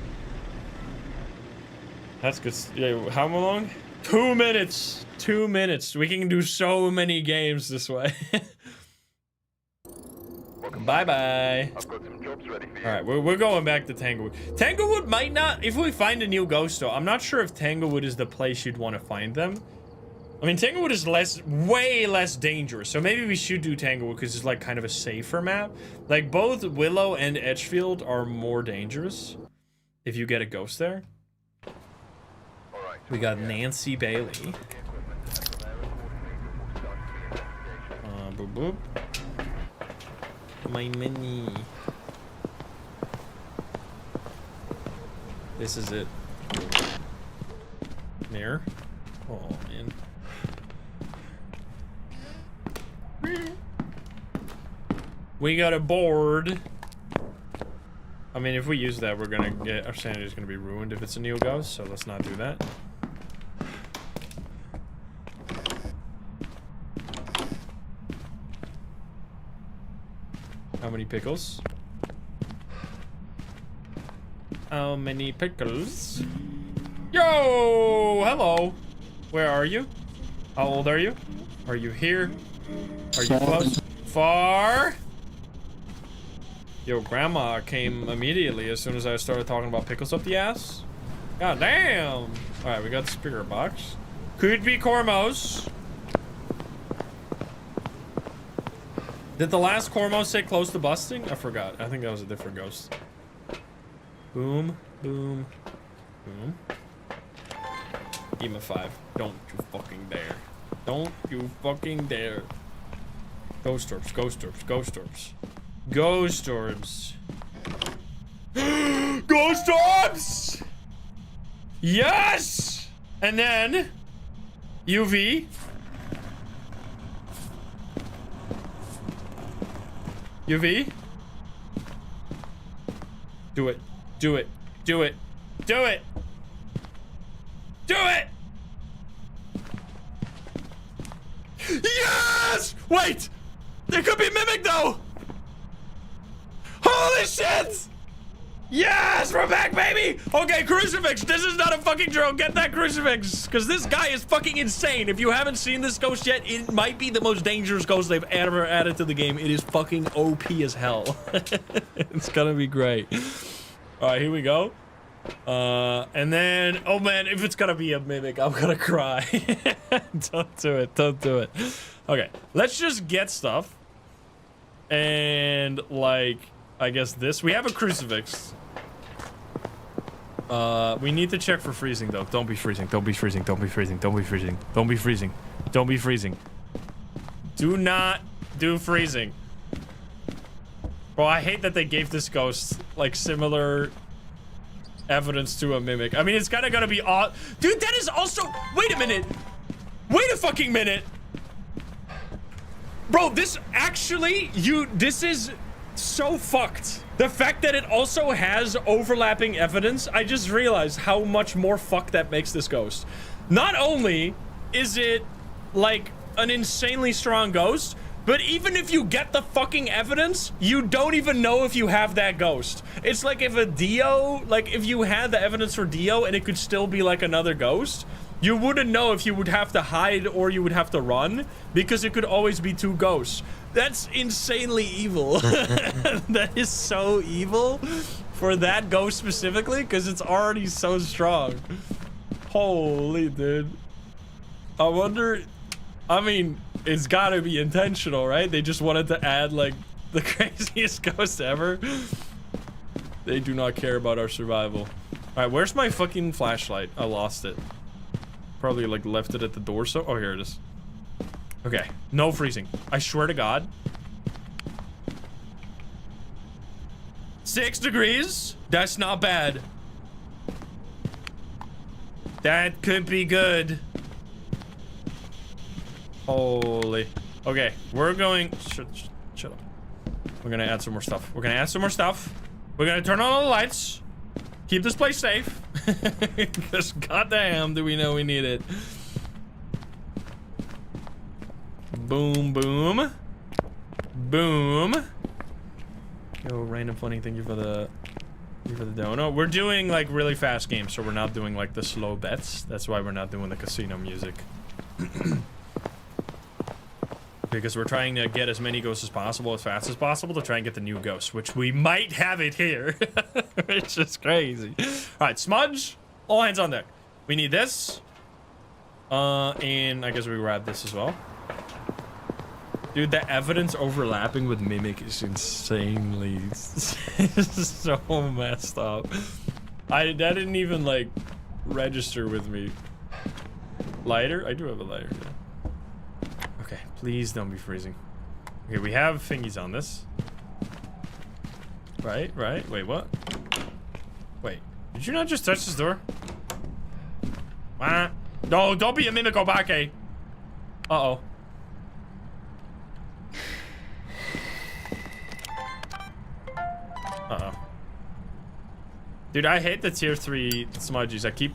Speaker 1: That's good. Yeah, how long? 2 minutes. 2 minutes. We can do so many games this way. Bye-bye.
Speaker 5: I've got some jobs ready for you.
Speaker 1: Alright, we're going back to Tanglewood. Tanglewood might not... If we find a new ghost, though, I'm not sure if Tanglewood is the place you'd want to find them. I mean, Tanglewood is way less dangerous, so maybe we should do Tanglewood because it's like kind of a safer map. Like, both Willow and Edgefield are more dangerous if you get a ghost there. We got Nancy Bailey. Boop boop. My mini. This is it. Mirror. Oh man. We got a board. I mean, if we use that, we're gonna get our sanity is gonna be ruined if it's a new ghost. So let's not do that. How many pickles? How many pickles? Yo! Hello! Where are you? How old are you? Are you here? Are you close? Far? Yo, Grandma came immediately as soon as I started talking about pickles up the ass. God damn! Alright, we got the speaker box. Could be Cormos. Did the last Cormos say close to busting? I forgot. I think that was a different ghost. Boom, boom, boom. EMA 5. Don't you fucking dare. Don't you fucking dare. Ghost orbs, ghost orbs, ghost orbs. Ghost orbs. Ghost orbs! Yes! And then UV. UV. Do it. Do it. Do it. Do it. Do it! Yes! Wait! There could be Mimic though! Holy shit! Yes! We're back, baby! Okay, crucifix. This is not a fucking joke. Get that crucifix. Because this guy is fucking insane. If you haven't seen this ghost yet, it might be the most dangerous ghost they've ever added to the game. It is fucking OP as hell. It's gonna be great. Alright, here we go. And then, oh man, if it's gonna be a Mimic, I'm gonna cry. Don't do it. Don't do it. Okay, let's just get stuff. And, like, I guess this. We have a crucifix. We need to check for freezing, though. Don't be freezing. Don't be freezing. Don't be freezing. Don't be freezing. Don't be freezing. Don't be freezing. Do not do freezing. Bro, I hate that they gave this ghost, like, similar evidence to a Mimic. I mean, it's kind of gonna be odd. Dude, that is also... Wait a minute. Wait a fucking minute. Bro, this actually... This is so fucked. The fact that it also has overlapping evidence, I just realized how much more fucked that makes this ghost. Not only is it, like, an insanely strong ghost, but even if you get the fucking evidence, you don't even know if you have that ghost. It's like if a Dio, like if you had the evidence for Dio and it could still be like another ghost, you wouldn't know if you would have to hide or you would have to run because it could always be two ghosts. That's insanely evil. That is so evil for that ghost specifically because it's already so strong. Holy dude. I wonder, I mean, it's gotta be intentional, right? They just wanted to add like the craziest ghost ever. They do not care about our survival. All right, where's my fucking flashlight? I lost it. Probably like left it at the door. So, oh, here it is. Okay, no freezing. I swear to God. 6 degrees. That's not bad. That could be good. Holy. Okay, we're going... Shut up. We're gonna add some more stuff. We're gonna add some more stuff. We're gonna turn on all the lights. Keep this place safe. Because goddamn do we know we need it. Boom, boom. Boom. Yo, random funny, thank you for the For the dono. We're doing like really fast games, so we're not doing like the slow bets. That's why we're not doing the casino music. Because we're trying to get as many ghosts as possible, as fast as possible, to try and get the new ghost, which we might have it here. It's just crazy. Alright, smudge. All hands on deck. We need this. And I guess we grab this as well. Dude, the evidence overlapping with Mimic is insanely so messed up. That didn't even like register with me. Lighter? I do have a lighter. Yeah. Okay, please don't be freezing. Okay, we have thingies on this. Right. Wait, what? Wait, did you not just touch this door? Ah. No, don't be a Mimic Obake. Uh-oh. Uh-oh. Dude, I hate the tier 3 smudges. I keep...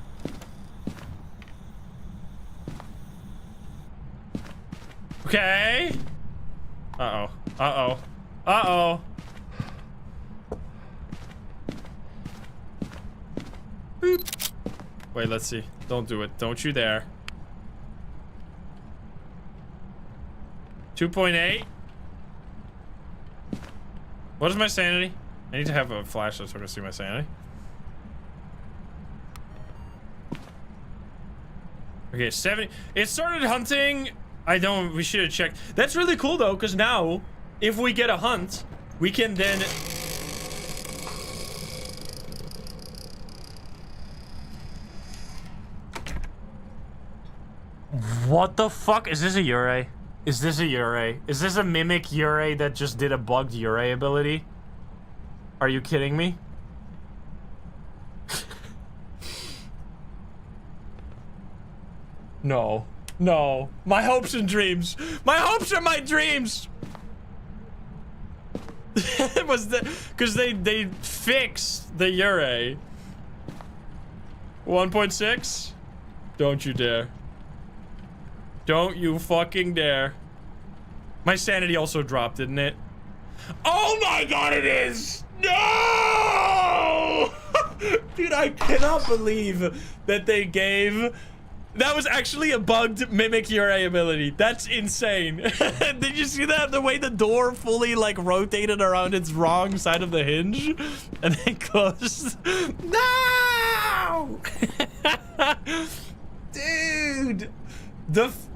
Speaker 1: Okay. Uh-oh. Uh-oh. Uh-oh. Boop. Wait, let's see. Don't do it. Don't you dare. 2.8. What is my sanity? I need to have a flashlight so I can see my sanity. Okay, 70. It started hunting. We should have checked. That's really cool though, because now, if we get a hunt, we can then... What the fuck? Is this a Yurei? Is this a Yurei? Is this a Mimic Yurei that just did a bugged Yurei ability? Are you kidding me? No. No. My hopes and dreams. My hopes are my dreams! It was because they fixed the Yurei. 1.6? Don't you dare. Don't you fucking dare. My sanity also dropped, didn't it? Oh my god, it is! No! Dude, I cannot believe that they gave... That was actually a bugged Mimic Yurei ability. That's insane. Did you see that? The way the door fully, like, rotated around its wrong side of the hinge? And then closed. No! Dude!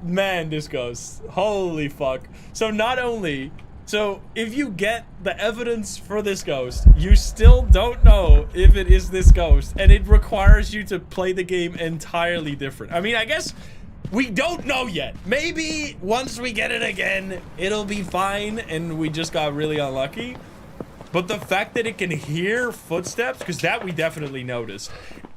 Speaker 1: Man, this ghost. Holy fuck. So not only... So, if you get the evidence for this ghost, you still don't know if it is this ghost, and it requires you to play the game entirely different. I mean, I guess we don't know yet. Maybe once we get it again, it'll be fine, and we just got really unlucky. But the fact that it can hear footsteps, because that we definitely noticed,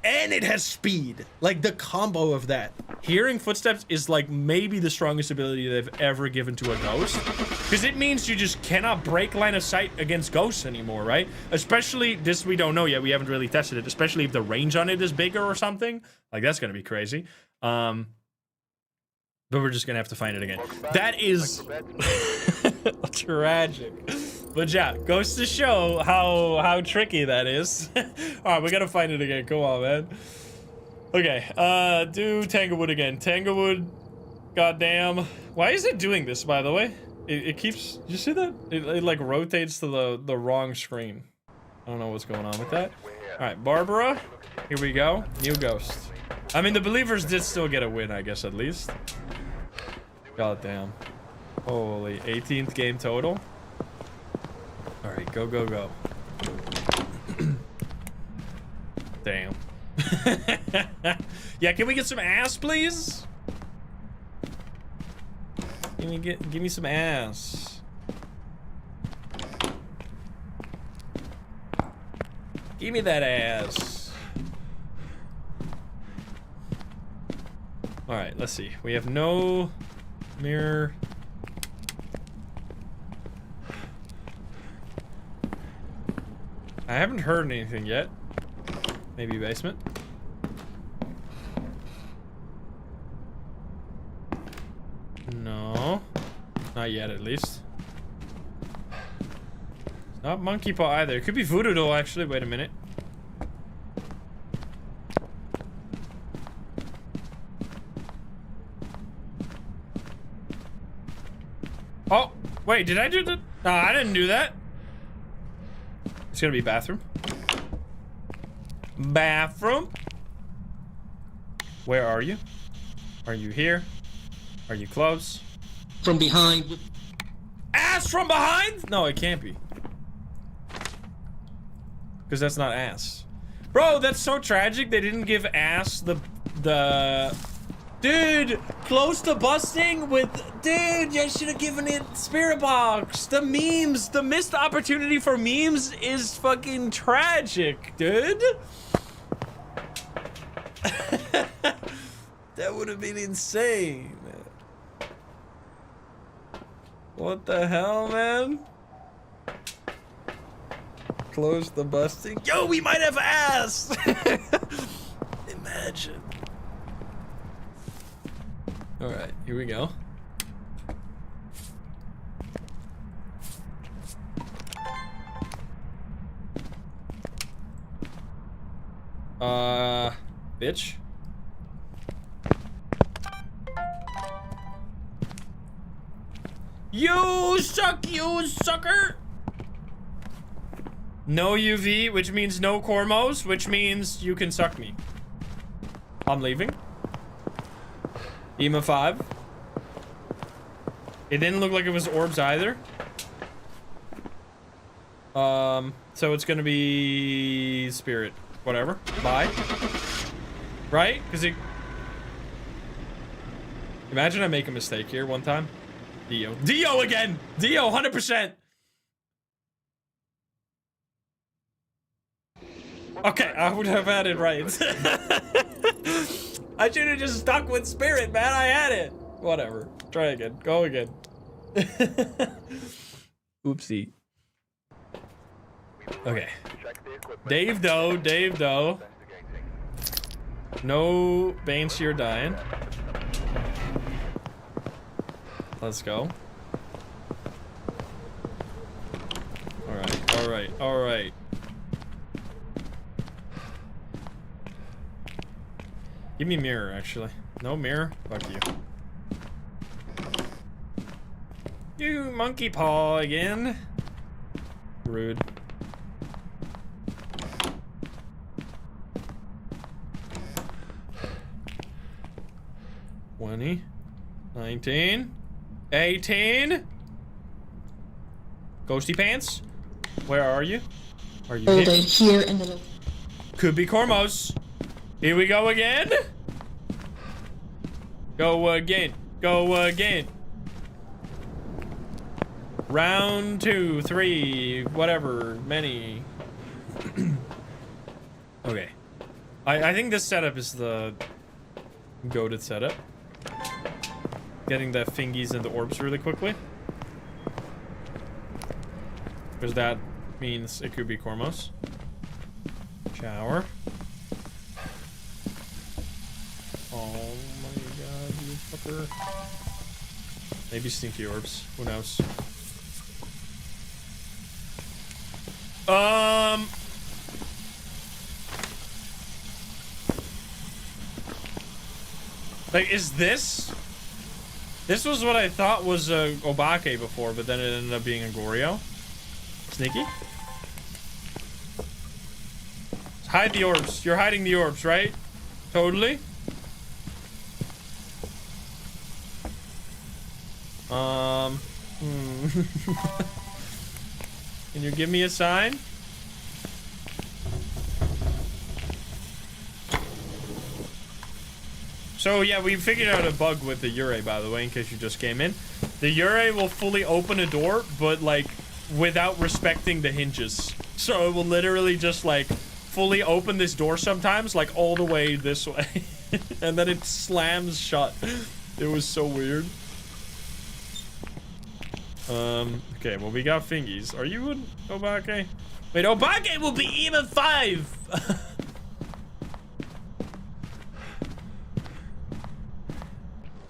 Speaker 1: and it has speed, like the combo of that. Hearing footsteps is like maybe the strongest ability they've ever given to a ghost, because it means you just cannot break line of sight against ghosts anymore, right? Especially this, we don't know yet, we haven't really tested it, especially if the range on it is bigger or something. Like, that's gonna be crazy. But we're just gonna have to find it again. That is tragic. But yeah, goes to show how tricky that is. Alright, we gotta find it again. Come on, man. Okay, do Tanglewood again. Tanglewood, goddamn. Why is it doing this, by the way? It keeps, you see that? It like rotates to the wrong screen. I don't know what's going on with that. Alright, Barbara, here we go. New ghost. I mean, the believers did still get a win, I guess, at least. God damn. Holy, 18th game total. Alright, go, go, go. Damn. Yeah, can we get some ass, please? Give me some ass. Give me that ass. Alright, let's see. We have no mirror. I haven't heard anything yet. Maybe basement. No. Not yet, at least. Not monkey paw either. It could be voodoo doll, actually. Wait a minute. Oh, wait, did I do that? No, I didn't do that. It's gonna be bathroom. Bathroom. Where are you? Are you here? Are you close?
Speaker 7: From behind.
Speaker 1: Ass from behind? No, it can't be. Because that's not ass. Bro, that's so tragic. They didn't give ass the... Dude, close to busting with... Dude, I should have given it Spirit Box. The memes, the missed opportunity for memes is fucking tragic, dude. That would have been insane. What the hell, man? Close the busting. Yo, we might have ass. Imagine. All right, here we go. Bitch. You suck, you sucker. No UV, which means no Cormos, which means you can suck me. I'm leaving. EMA 5. It didn't look like it was orbs either. So it's gonna be spirit. Whatever. Bye. Right? Because it... Imagine I make a mistake here one time. Dio. Dio again! Dio, 100%! Okay, I would have had it right. I should have just stuck with spirit, man. I had it. Whatever. Try again. Go again. Oopsie. Okay. Dave Doe, Dave Doe. No Bane, you're dying. Let's go. Alright, alright, alright. Give me mirror, actually. No mirror? Fuck you. You monkey paw again. Rude. $20, 19, 18. Ghosty pants. Where are you? Are you
Speaker 4: Folder
Speaker 1: here?
Speaker 4: here in the...
Speaker 1: Could be Cormos. Here we go again. Go again. Go again. Round 2, 3, whatever, many. Okay. I think this setup is the goated setup. Getting the fingies and the orbs really quickly. Because that means it could be Cormos. Shower. Oh my god, you fucker. Maybe stinky orbs. Who knows? Like, is this? This was what I thought was a Obake before, but then it ended up being a Goryo. Sneaky. Hide the orbs. You're hiding the orbs, right? Totally. Can you give me a sign? So yeah, we figured out a bug with the Yurei, by the way, in case you just came in. The Yurei will fully open a door, but like without respecting the hinges. So it will literally just like fully open this door sometimes, like all the way this way. And then it slams shut. It was so weird. Okay, well we got fingies. Are you an Obake? Wait, Obake will be even 5!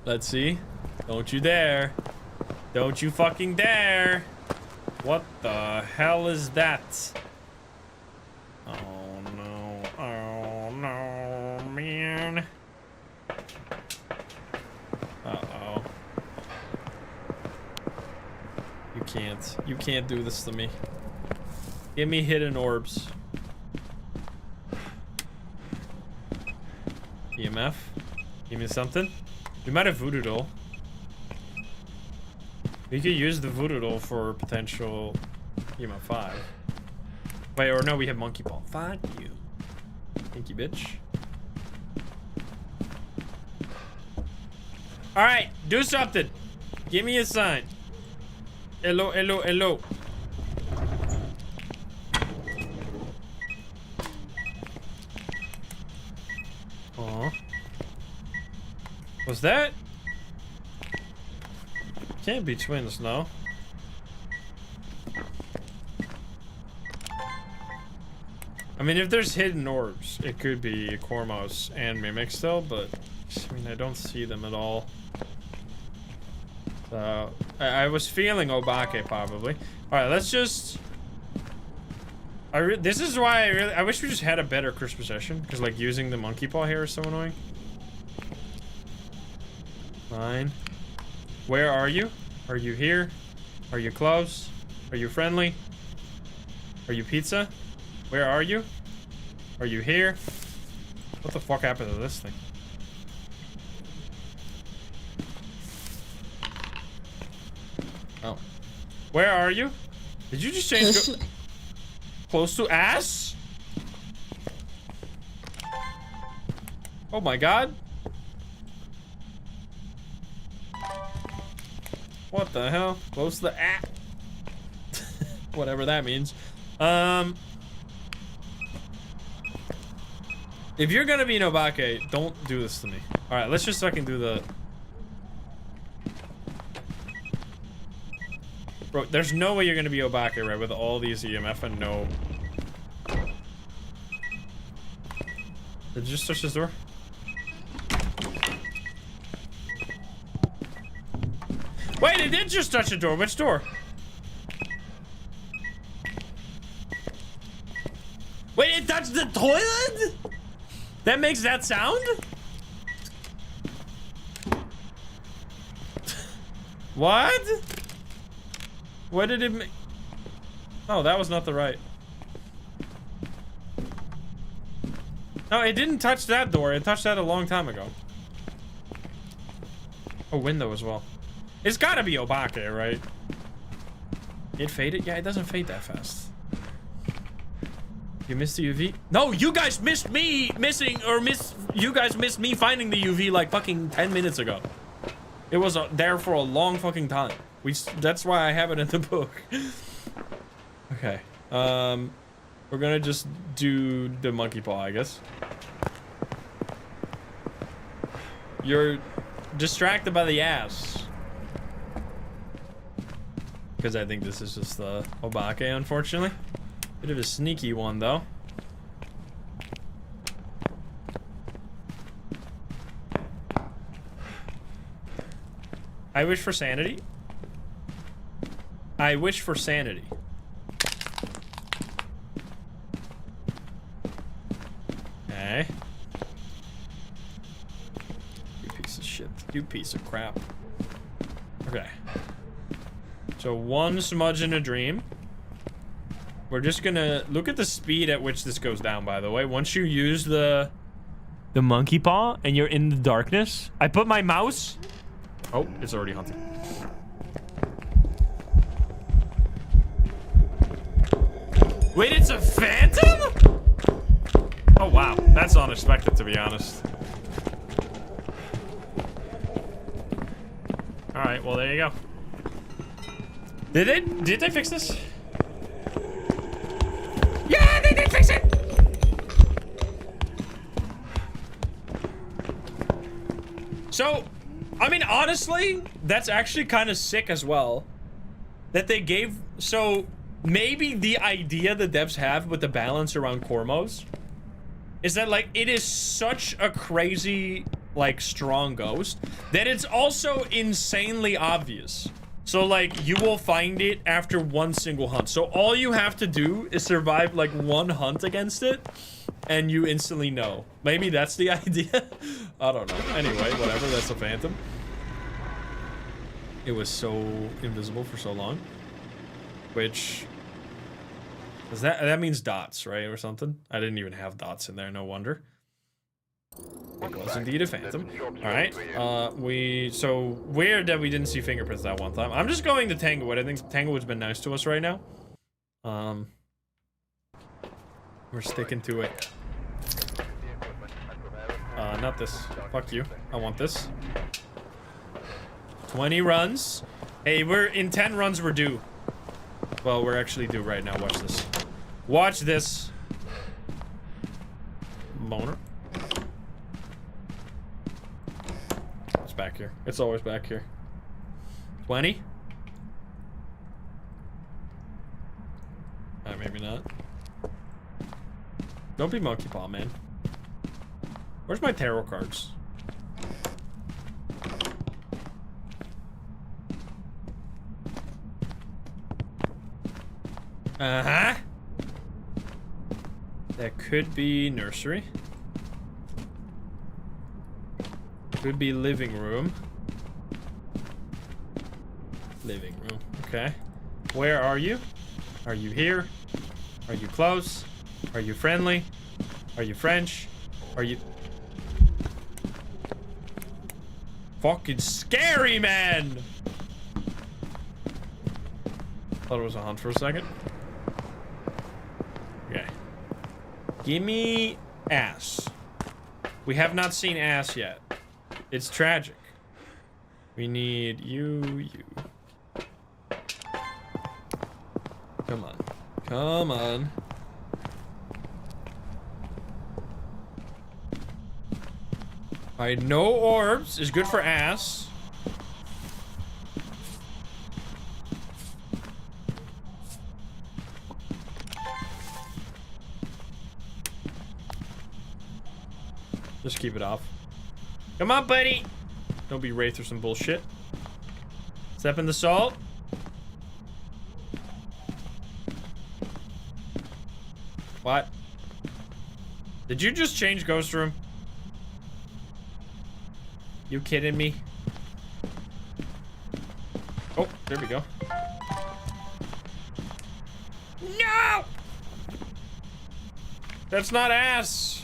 Speaker 1: Let's see. Don't you dare. Don't you fucking dare. What the hell is that? Oh no. Oh no, man. Uh-oh. can't. You can't do this to me. Give me hidden orbs. EMF. Give me something. We might have voodoo doll. We could use the voodoo doll for potential EMF 5. Wait, or no, we have monkey ball. Fuck you. Thank you, bitch. Alright, do something. Give me a sign. Hello, hello, hello. Aw. Was that? Can't be twins, no. I mean, if there's hidden orbs, it could be Cormos and Mimic still, but I mean, I don't see them at all. So, I was feeling Obake probably. Alright, let's just... this is why I wish we just had a better crisp possession, because like using the monkey paw here is so annoying. Fine. Where are you? Are you here? Are you close? Are you friendly? Are you pizza? Where are you? Are you here? What the fuck happened to this thing? Oh. Where are you? Did you just change close to ass? Oh my god. What the hell? Close to the ass. Whatever that means. If you're gonna be an Obake, don't do this to me. Alright, let's just fucking do the... Bro, there's no way you're gonna be Obake, right? With all these EMF and no... Did you just touch this door? Wait, it did just touch the door. Which door? Wait, it touched the toilet? That makes that sound? What? What did it make? Oh, that was not the right. No, it didn't touch that door. It touched that a long time ago. A window as well. It's gotta be Obake, right? It faded? Yeah, it doesn't fade that fast. You missed the UV? No, you guys missed me you guys missed me finding the UV like fucking 10 minutes ago. It was there for a long fucking time. That's why I have it in the book. Okay. We're gonna just do the monkey paw, I guess. You're distracted by the ass. Because I think this is just the Obake, unfortunately. Bit of a sneaky one, though. I wish for sanity. I wish for sanity. Okay. You piece of shit. You piece of crap. Okay. So one smudge in a dream. We're just gonna look at the speed at which this goes down, by the way. Once you use the monkey paw and you're in the darkness, I put my mouse. Oh, it's already hunting. Wait, it's a phantom? Oh, wow. That's unexpected, to be honest. All right, well, there you go. Did they fix this? Yeah, they did fix it! So, I mean, honestly, that's actually kind of sick as well. That they gave... So, maybe the idea the devs have with the balance around Cormos is that, like, it is such a crazy, like, strong ghost that it's also insanely obvious. So, like, you will find it after one single hunt. So, all you have to do is survive, like, one hunt against it, and you instantly know. Maybe that's the idea? I don't know. Anyway, whatever. That's a phantom. It was so invisible for so long. which is that means dots, right, or something? I didn't even have dots in there. No wonder. It was indeed a phantom. All right. So weird that we didn't see fingerprints that one time. I'm just going to Tanglewood. I think Tanglewood's been nice to us right now. We're sticking to it. Not this. Fuck you. I want this. 20 runs. Hey, we're in 10 runs. We're due. Well, we're actually due right now. Watch this. Watch this. Moaner. It's back here. It's always back here. 20. Maybe not. Don't be monkey paw, man. Where's my tarot cards? Uh-huh. That could be nursery. Could be living room. Living room. Okay. Where are you? Are you here? Are you close? Are you friendly? Are you French? Are you... Fucking scary, man! Thought it was a hunt for a second. Okay. Give me ass. We have not seen ass yet. It's tragic. We need you. Come on. Come on. Alright, no orbs is good for ass. Just keep it off. Come on, buddy. Don't be Wraith or some bullshit. Step in the salt. What? Did you just change Ghost Room? You kidding me? Oh, there we go. No! That's not ass.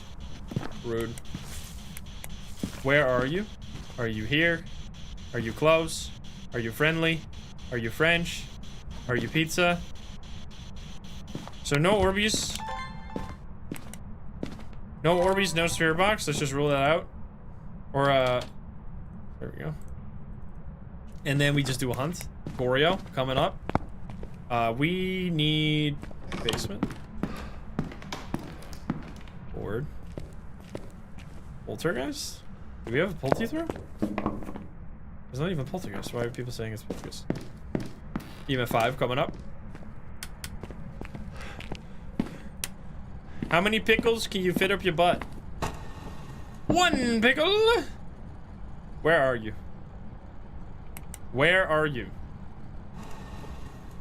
Speaker 1: Rude. Where are you? Are you here? Are you close? Are you friendly? Are you French? Are you pizza? So no Orbeez. No Orbeez, no Sphere Box. Let's just rule that out. Or, there we go. And then we just do a hunt. Goreo coming up. We need basement. Board. Poltergeist? Do we have a Polteeth room? There's not even Poltergeist. Why are people saying it's Poltergeist? Even 5 coming up. How many pickles can you fit up your butt? 1 pickle! Where are you? Where are you?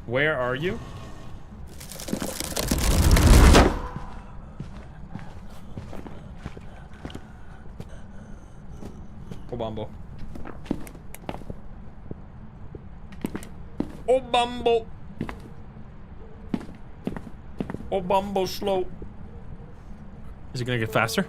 Speaker 1: Where are you? Obambo. Obambo. Obambo slow. Is it gonna get faster?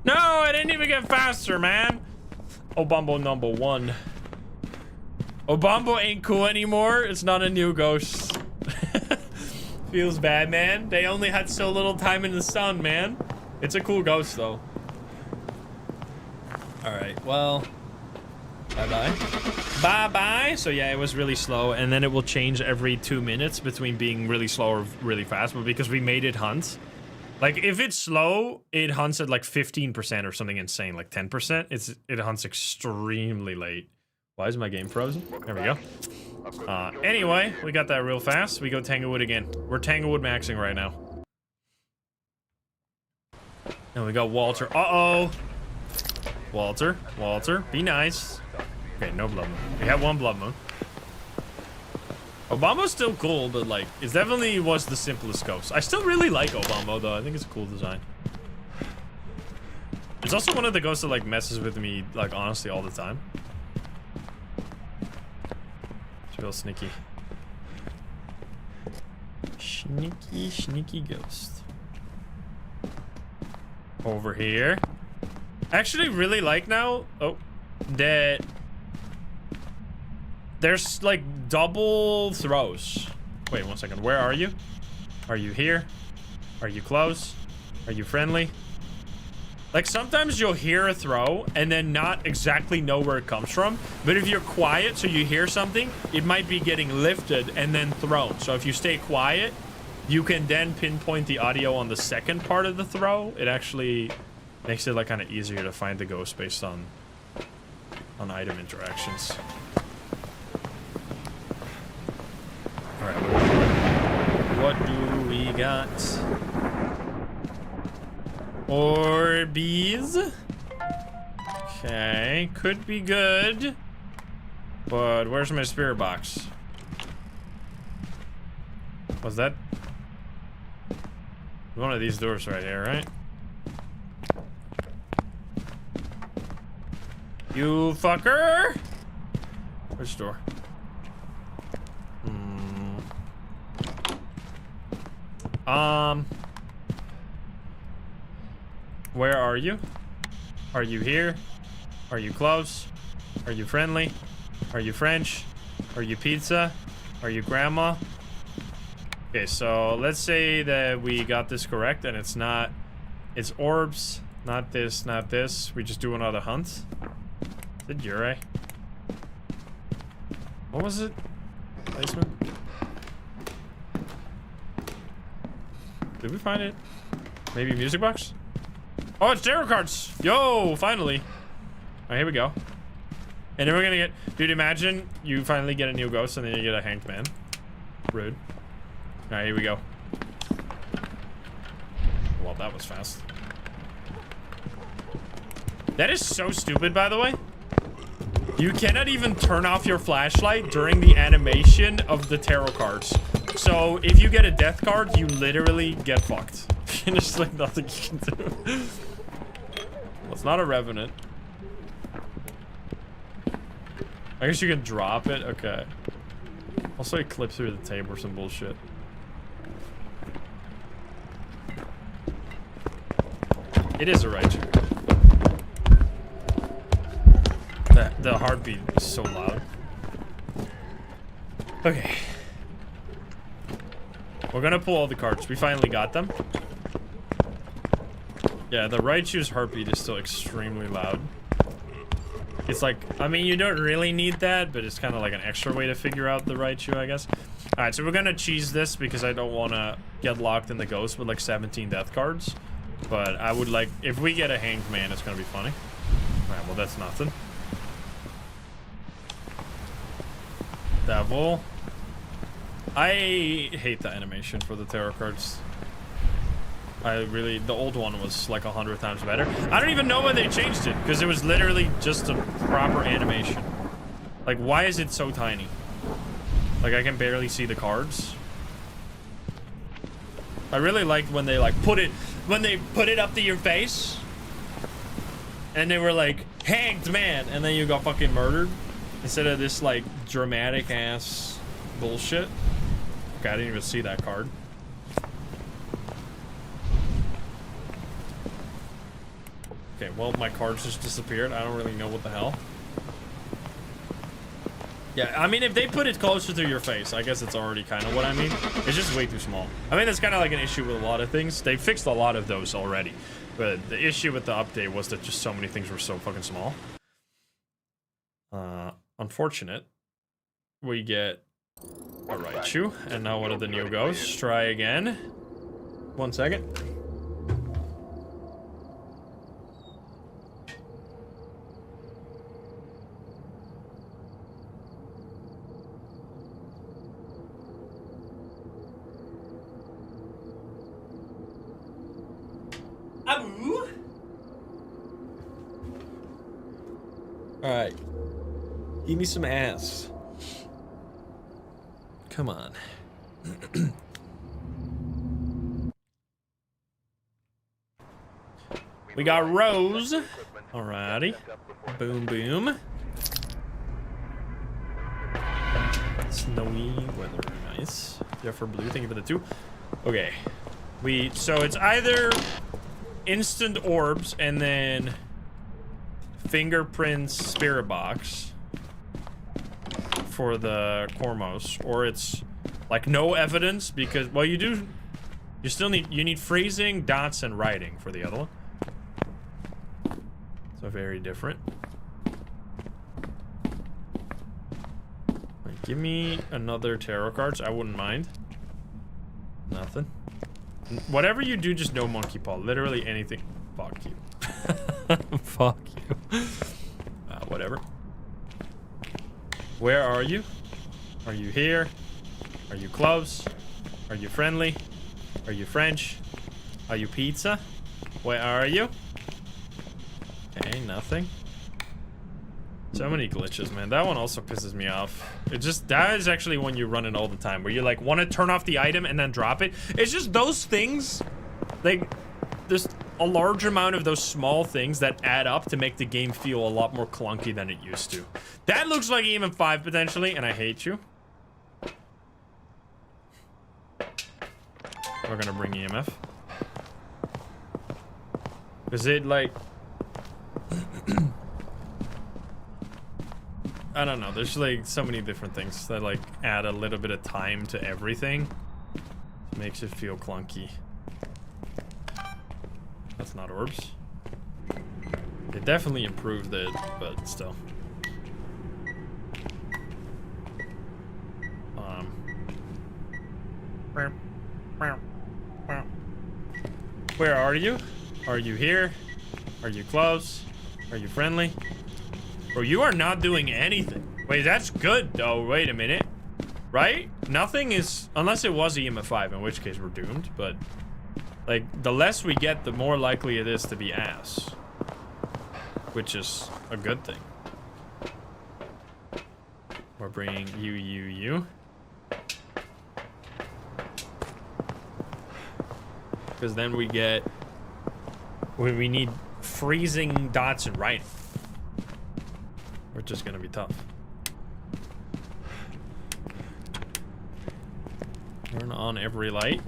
Speaker 1: No, I didn't even get faster, man. Obambo number 1. Obambo ain't cool anymore. It's not a new ghost. Feels bad, man. They only had so little time in the sun, man. It's a cool ghost, though. Alright, well. Bye-bye. Bye-bye. So, yeah, it was really slow. And then it will change every 2 minutes between being really slow or really fast. But because we made it hunt. Like, if it's slow, it hunts at like 15% or something insane. Like 10%. It hunts extremely late. Why is my game frozen? There we go. Anyway, we got that real fast. We go Tanglewood again. We're Tanglewood maxing right now. And we got Walter. Uh-oh. Walter, Walter, be nice. Okay, no blood moon. We have one blood moon. Obama's still cool, but like, it definitely was the simplest ghost. I still really like Obama though. I think it's a cool design. It's also one of the ghosts that like messes with me, like honestly, all the time. It's real sneaky. Sneaky, sneaky ghost. Over here. Actually, really like now. Oh, that there's like double throws. Wait 1 second. Where are you? Are you here? Are you close? Are you friendly? Like sometimes you'll hear a throw and then not exactly know where it comes from. But if you're quiet, so you hear something, it might be getting lifted and then thrown. So if you stay quiet, you can then pinpoint the audio on the second part of the throw. It actually makes it like kind of easier to find the ghost based on item interactions. All right, what do we got? Orbeez. Okay, could be good. But where's my spirit box? Was that one of these doors right here, right? You fucker! Which door? Where are you? Are you here? Are you close? Are you friendly? Are you French? Are you pizza? Are you grandma? Okay, so let's say that we got this correct and it's not, it's orbs, not this, not this. We just do another hunt. Is it Ure? What was it? Placement? Did we find it? Maybe music box? Oh, it's tarot cards! Yo, finally. All right, here we go. And then we're gonna get, dude, imagine you finally get a new ghost and then you get a hanged man. Rude. All right, here we go. Well, that was fast. That is so stupid, by the way. You cannot even turn off your flashlight during the animation of the tarot cards. So if you get a death card, you literally get fucked. There's like nothing you can do. Well, it's not a revenant. I guess you can drop it. Okay. Also, it clips through the tape or some bullshit. It is a right. The heartbeat is so loud. Okay. We're gonna pull all the cards. We finally got them. Yeah, the Raichu's heartbeat is still extremely loud. It's like, I mean, you don't really need that, but it's kind of like an extra way to figure out the Raichu, I guess. Alright, so we're gonna cheese this because I don't want to get locked in the ghost with like 17 death cards. But I would like, if we get a hanged man, it's gonna be funny. Alright, well, that's nothing. Devil. I hate the animation for the tarot cards. I really, the old one was like 100 times better. I don't even know why they changed it, because it was literally just a proper animation. Like, why is it so tiny? Like, I can barely see the cards. I really liked when they like put it up to your face, and they were like, hanged man, and then you got fucking murdered. Instead of this like dramatic ass bullshit. Okay, I didn't even see that card. Okay, well, my cards just disappeared. I don't really know what the hell. Yeah, I mean, if they put it closer to your face, I guess it's already kind of what I mean. It's just way too small. I mean, that's kind of like an issue with a lot of things. They fixed a lot of those already. But the issue with the update was that just so many things were so fucking small. Unfortunate. We get a Raichu. And now one of the new ghosts. Try again. 1 second. All right. Give me some ass. Come on. We got Rose. Alrighty. Boom, boom. Snowy weather. Nice. Jeffrey Blue, thank you for the 2. Okay. So it's either instant orbs and then fingerprints spirit box for the Cormos, or it's like no evidence because, well, you still need freezing, dots, and writing for the other one. So very different. Wait, give me another tarot cards. I wouldn't mind. Nothing. Whatever you do, just no monkey paw. Literally anything. Fuck you. Fuck you. Whatever. Where are you? Are you here? Are you close? Are you friendly? Are you French? Are you pizza? Where are you? Okay, nothing. So many glitches, man. That one also pisses me off. That is actually when you run it all the time, where you like want to turn off the item and then drop it. It's just those things, like, there's a large amount of those small things that add up to make the game feel a lot more clunky than it used to. That looks like EMF 5 potentially, and I hate you. We're gonna bring EMF. Is it like... I don't know, there's like so many different things that like add a little bit of time to everything. Makes it feel clunky. That's not orbs. It definitely improved it, but still. Where are you? Are you here? Are you close? Are you friendly? Bro, you are not doing anything. Wait, that's good though. Wait a minute. Right? Nothing is, unless it was EMF 5, in which case we're doomed, but like the less we get, the more likely it is to be ass. Which is a good thing. We're bringing you. Because then we get, we need freezing, dots, and writing. Which is gonna be tough. Turn on every light.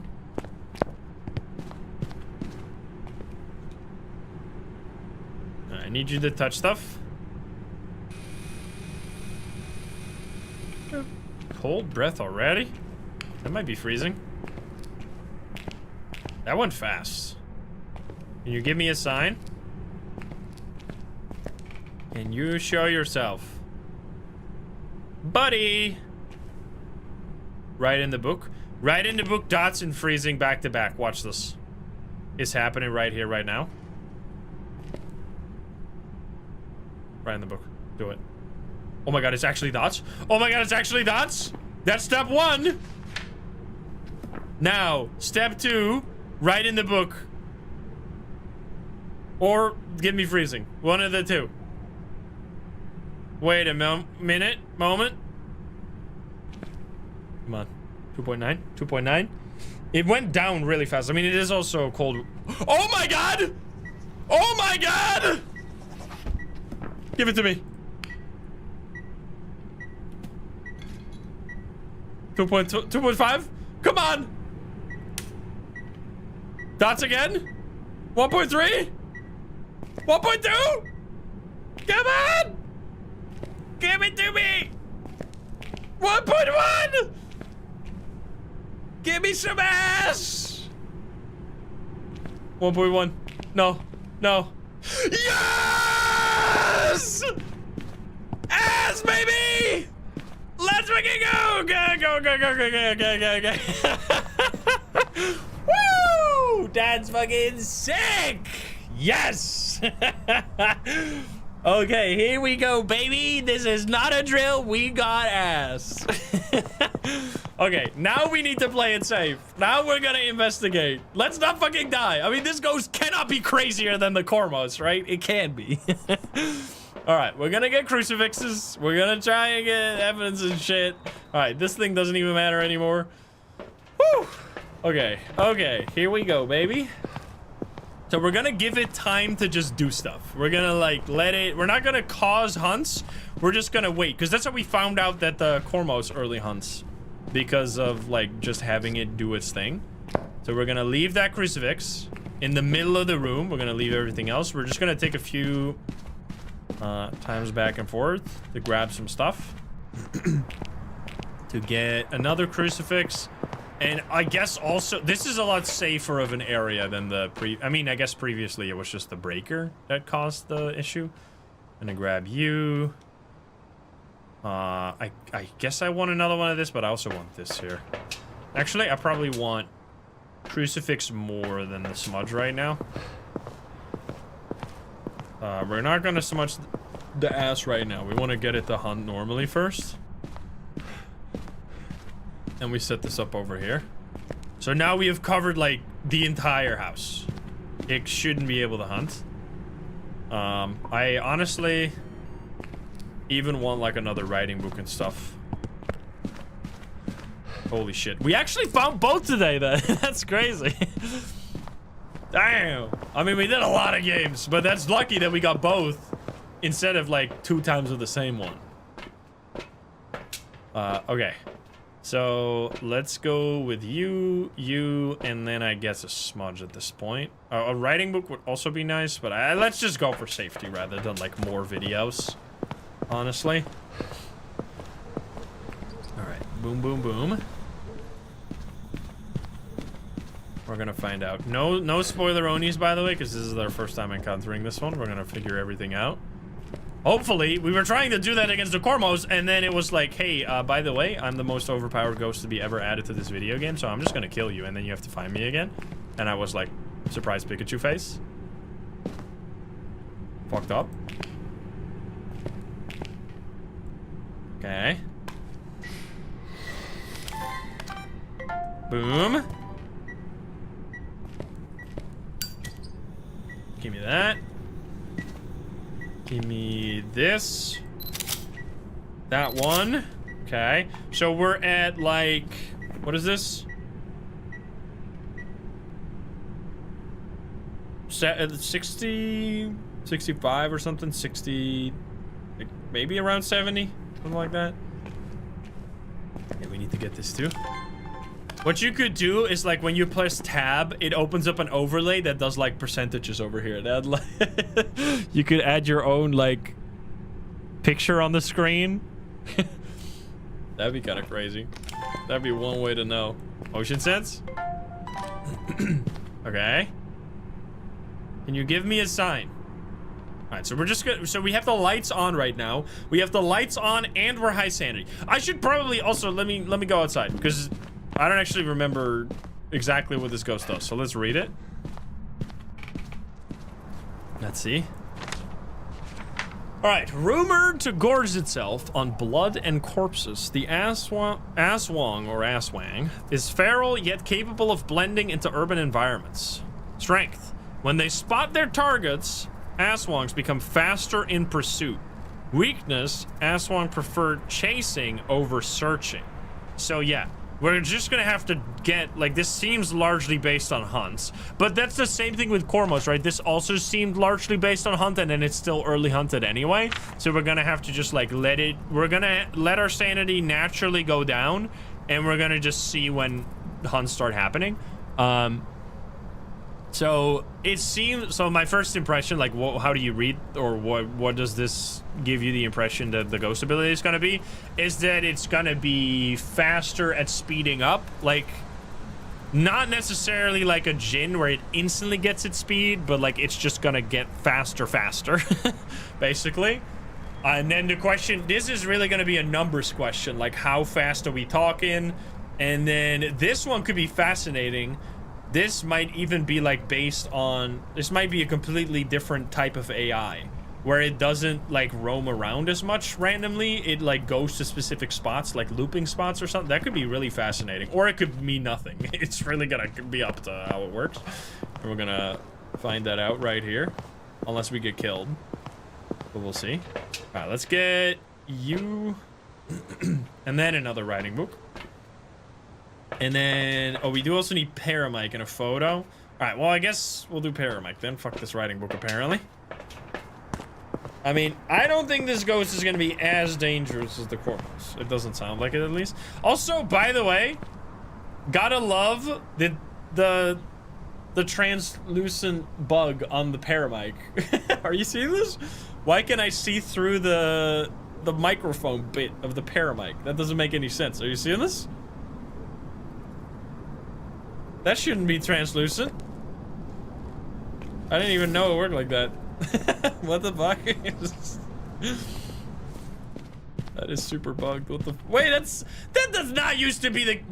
Speaker 1: I need you to touch stuff. Cold breath already? That might be freezing. That went fast. Can you give me a sign? Can you show yourself? Buddy! Right in the book. Right in the book, dots and freezing back to back. Watch this. It's happening right here, right now. Right in the book. Do it. Oh my god, it's actually dots. Oh my god, it's actually dots. That's step 1. Now, step 2. Right in the book. Or give me freezing. One of the two. Wait a moment. Come on. 2.9. 2.9. It went down really fast. I mean, it is also cold. Oh my god! Oh my god! Give it to me. 2.5? Come on! Dots again? 1.3? 1.2? Come on! Give it to me! 1.1! Give me some ass! 1.1. No. No. Yes! Ass, baby! Let's fucking go! Go. Woo! That's fucking sick! Yes! Okay, here we go, baby. This is not a drill. We got ass. Okay, now we need to play it safe. Now we're gonna investigate. Let's not fucking die. I mean, this ghost cannot be crazier than the Cormos, right? It can be. All right, we're gonna get crucifixes. We're gonna try and get evidence and shit. All right, this thing doesn't even matter anymore. Woo! Okay, okay, here we go, baby. So we're gonna give it time to just do stuff. We're gonna like let it, we're not gonna cause hunts. We're just gonna wait, because that's how we found out that the Cormos early hunts, because of like just having it do its thing. So we're gonna leave that crucifix in the middle of the room. We're gonna leave everything else. We're just gonna take a few times back and forth to grab some stuff to get another crucifix. And I guess also this is a lot safer of an area than the I guess previously it was just the breaker that caused the issue. I'm gonna grab you. I guess I want another one of this, but I also want this here. Actually, I probably want crucifix more than the smudge right now. We're not gonna smudge the ass right now. We want to get it to hunt normally first. And we set this up over here. So now we have covered like the entire house. It shouldn't be able to hunt. I honestly even want like another writing book and stuff. Holy shit. We actually found both today then. That's crazy. Damn. I mean, we did a lot of games, but that's lucky that we got both instead of like 2 times of the same one. Okay. So let's go with you, and then I guess a smudge at this point. A writing book would also be nice, but let's just go for safety rather than like more videos, honestly. All right, boom, boom, boom. We're gonna find out. No spoiler-onies, by the way, because this is our first time encountering this one. We're gonna figure everything out. Hopefully, we were trying to do that against the Cormos, and then it was like, hey, by the way, I'm the most overpowered ghost to be ever added to this video game, so I'm just gonna kill you, and then you have to find me again. And I was like, surprise Pikachu face. Fucked up. Okay. Boom. Give me that. Give me this. That one. Okay. So we're at like, what is this? 60, 65 or something. 60, like maybe around 70, something like that. Yeah, we need to get this too. What you could do is like when you press tab, it opens up an overlay that does like percentages over here. That like you could add your own like picture on the screen. That'd be kind of crazy. That'd be one way to know. Motion sense. Okay. Can you give me a sign? All right, so we're just good. So we have the lights on right now. We have the lights on and we're high sanity. I should probably also let me go outside because I don't actually remember exactly what this ghost does, so let's read it. Let's see. All right, rumored to gorge itself on blood and corpses, the Aswang is feral yet capable of blending into urban environments. Strength: when they spot their targets, Aswangs become faster in pursuit. Weakness: Aswang prefer chasing over searching. So yeah. We're just gonna have to get, like, this seems largely based on hunts, but that's the same thing with Cormos, right? This also seemed largely based on hunt, and then it's still early hunted anyway. So we're gonna have to just, like, we're gonna let our sanity naturally go down, and we're gonna just see when hunts start happening. So it seems, so my first impression, like, how do you read, or what does this give you the impression that the ghost ability is going to be, is that it's going to be faster at speeding up, like, not necessarily like a Jinn where it instantly gets its speed, but like it's just going to get faster, basically. And then the question, this is really going to be a numbers question, like how fast are we talking? And then this one could be fascinating. This might even be like based on, this might be a completely different type of AI where it doesn't like roam around as much randomly. It like goes to specific spots, like looping spots or something. That could be really fascinating, or it could mean nothing. It's really gonna be up to how it works. And we're gonna find that out right here, unless we get killed. but we'll see. All right, let's get you, and then another writing book. And then, oh, we do also need paramic and a photo. All right, well, I guess we'll do paramic then. Fuck this writing book, apparently. I mean, I don't think this ghost is going to be as dangerous as the corpse. It doesn't sound like it, at least. Also, by the way, gotta love the translucent bug on the paramic. Are you seeing this? Why can I see through the microphone bit of the paramic? That doesn't make any sense. Are you seeing this? That shouldn't be translucent. I didn't even know it worked like that. What the fuck? That is super bugged. What the? Wait, that does not used to be the.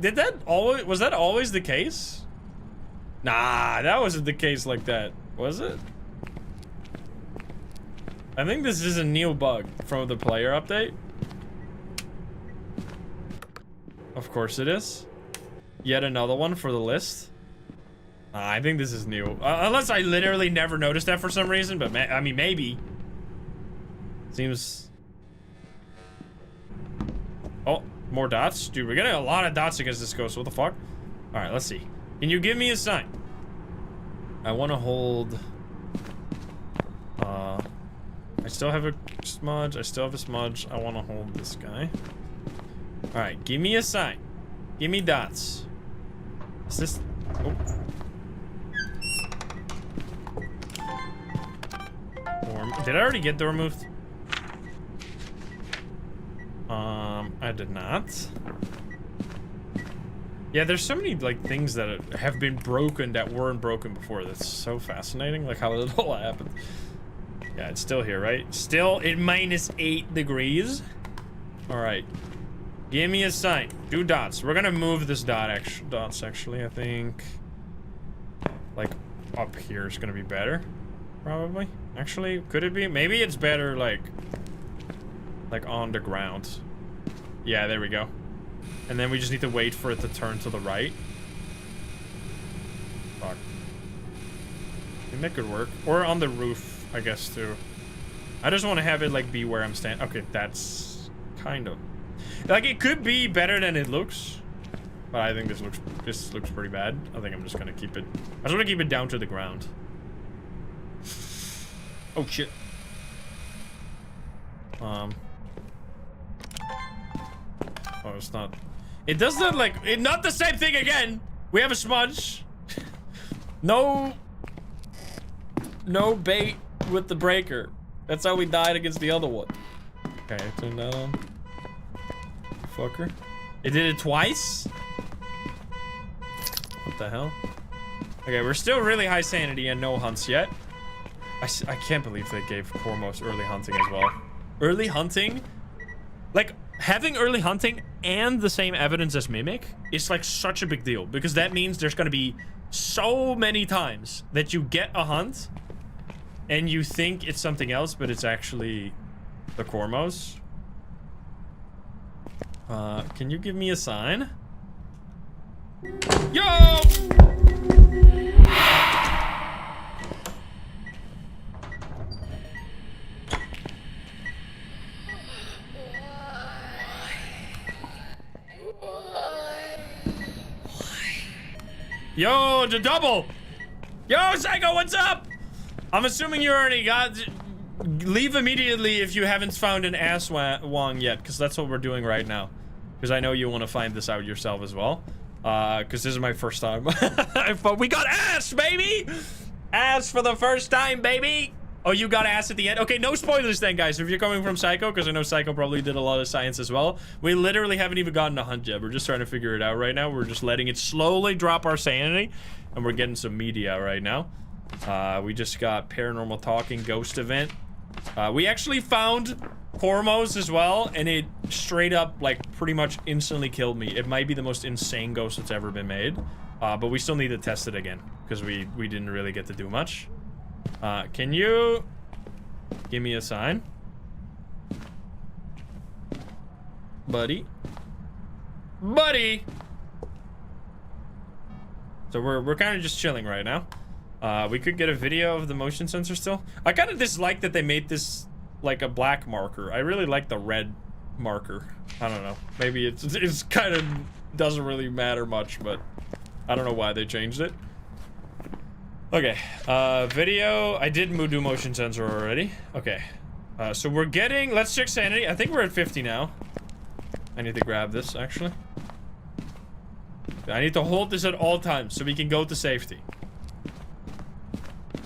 Speaker 1: Was that always the case? Nah, that wasn't the case like that. Was it? I think this is a new bug from the player update. Of course it is. Yet another one for the list. I think this is new. Unless I literally never noticed that for some reason, but I mean, maybe. Seems... Oh, more dots? Dude, we're getting a lot of dots against this ghost. What the fuck? Alright, let's see. Can you give me a sign? I want to hold... I still have a smudge. I want to hold this guy. Alright, give me a sign. Give me dots. Is this... Oh. Did I already get the removed? I did not. Yeah, there's so many like things that have been broken that weren't broken before. That's so fascinating, like how it all happened. Yeah, it's still here, right? Still at -8 degrees. All right, give me a sign. Do dots. We're gonna move this dots actually. I think like up here is gonna be better, probably. Actually, could it be? Maybe it's better like on the ground. Yeah, there we go. And then we just need to wait for it to turn to the right. Fuck. I think that could work. Or on the roof, I guess, too. I just want to have it, like, be where I'm standing. Okay, that's kind of... Like, it could be better than it looks. But I think this looks pretty bad. I think I'm just gonna keep it... I just want to keep it down to the ground. Oh, shit. Oh, it's not... It does not like... not the same thing again! We have a smudge. No bait with the breaker. That's how we died against the other one. Okay, turn that on. Fucker. It did it twice? What the hell? Okay, we're still really high sanity and no hunts yet. I can't believe they gave Cormos early hunting as well. Early hunting? Like, having early hunting and the same evidence as Mimic is like such a big deal, because that means there's gonna be so many times that you get a hunt and you think it's something else, but it's actually the Cormos. Can you give me a sign? Yo! Yo, the double! Yo, Psycho, what's up? I'm assuming you already got... Leave immediately if you haven't found an ass wong yet, because that's what we're doing right now. Because I know you want to find this out yourself as well. Because this is my first time. But we got ass, baby! Ass for the first time, baby! Oh, you got ass at the end? Okay, no spoilers then, guys. If you're coming from Psycho, because I know Psycho probably did a lot of science as well. We literally haven't even gotten a hunt yet. We're just trying to figure it out right now. We're just letting it slowly drop our sanity. And we're getting some media right now. We just got Paranormal Talking Ghost Event. We actually found Cormos as well, and it straight up, like, pretty much instantly killed me. It might be the most insane ghost that's ever been made. But we still need to test it again, because we didn't really get to do much. Can you give me a sign? Buddy? Buddy! So we're kind of just chilling right now. We could get a video of the motion sensor still. I kind of dislike that they made this like a black marker. I really like the red marker. I don't know. Maybe it's kind of doesn't really matter much, but I don't know why they changed it. Okay, video. I did do motion sensor already. Okay, so we're getting. Let's check sanity. I think we're at 50 now. I need to grab this actually. I need to hold this at all times so we can go to safety.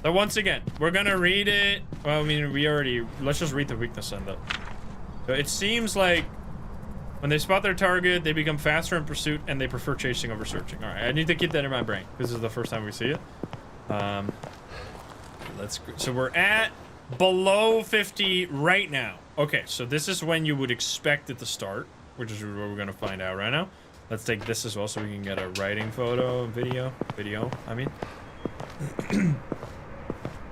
Speaker 1: So once again, we're gonna read it. Well, I mean, we already. Let's just read the weakness end up. So it seems like when they spot their target, they become faster in pursuit and they prefer chasing over searching. All right, I need to keep that in my brain because this is the first time we see it. So we're at below 50 right now. Okay, so this is when you would expect it to start, which is what we're gonna find out right now. Let's take this as well so we can get a writing photo, video, I mean.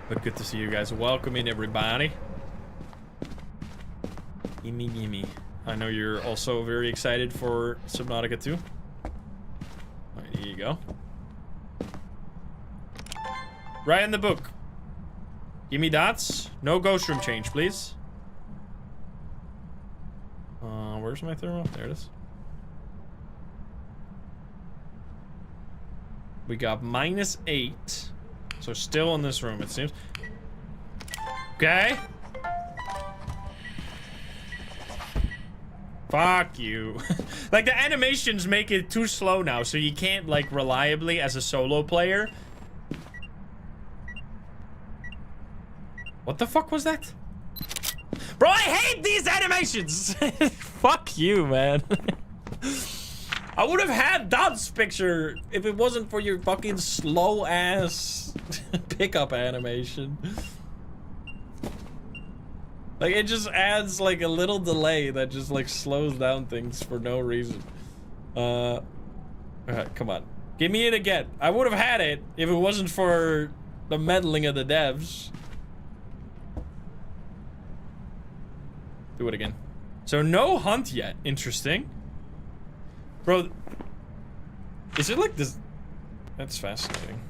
Speaker 1: But good to see you guys. Welcoming everybody. Gimme, gimme. I know you're also very excited for Subnautica 2. Alright, here you go. Right in the book. Give me dots. No ghost room change, please. Where's my thermal? There it is. We got -8. So still in this room, it seems. Okay. Fuck you. Like, the animations make it too slow now, so you can't, like, reliably, as a solo player. What the fuck was that? Bro, I hate these animations! Fuck you, man. I would have had Dot's picture if it wasn't for your fucking slow-ass pickup animation. Like, it just adds, like, a little delay that just, like, slows down things for no reason. Alright, come on. Give me it again. I would have had it if it wasn't for the meddling of the devs. Do it again. So, no hunt yet. Interesting. Bro, is it like this? That's fascinating.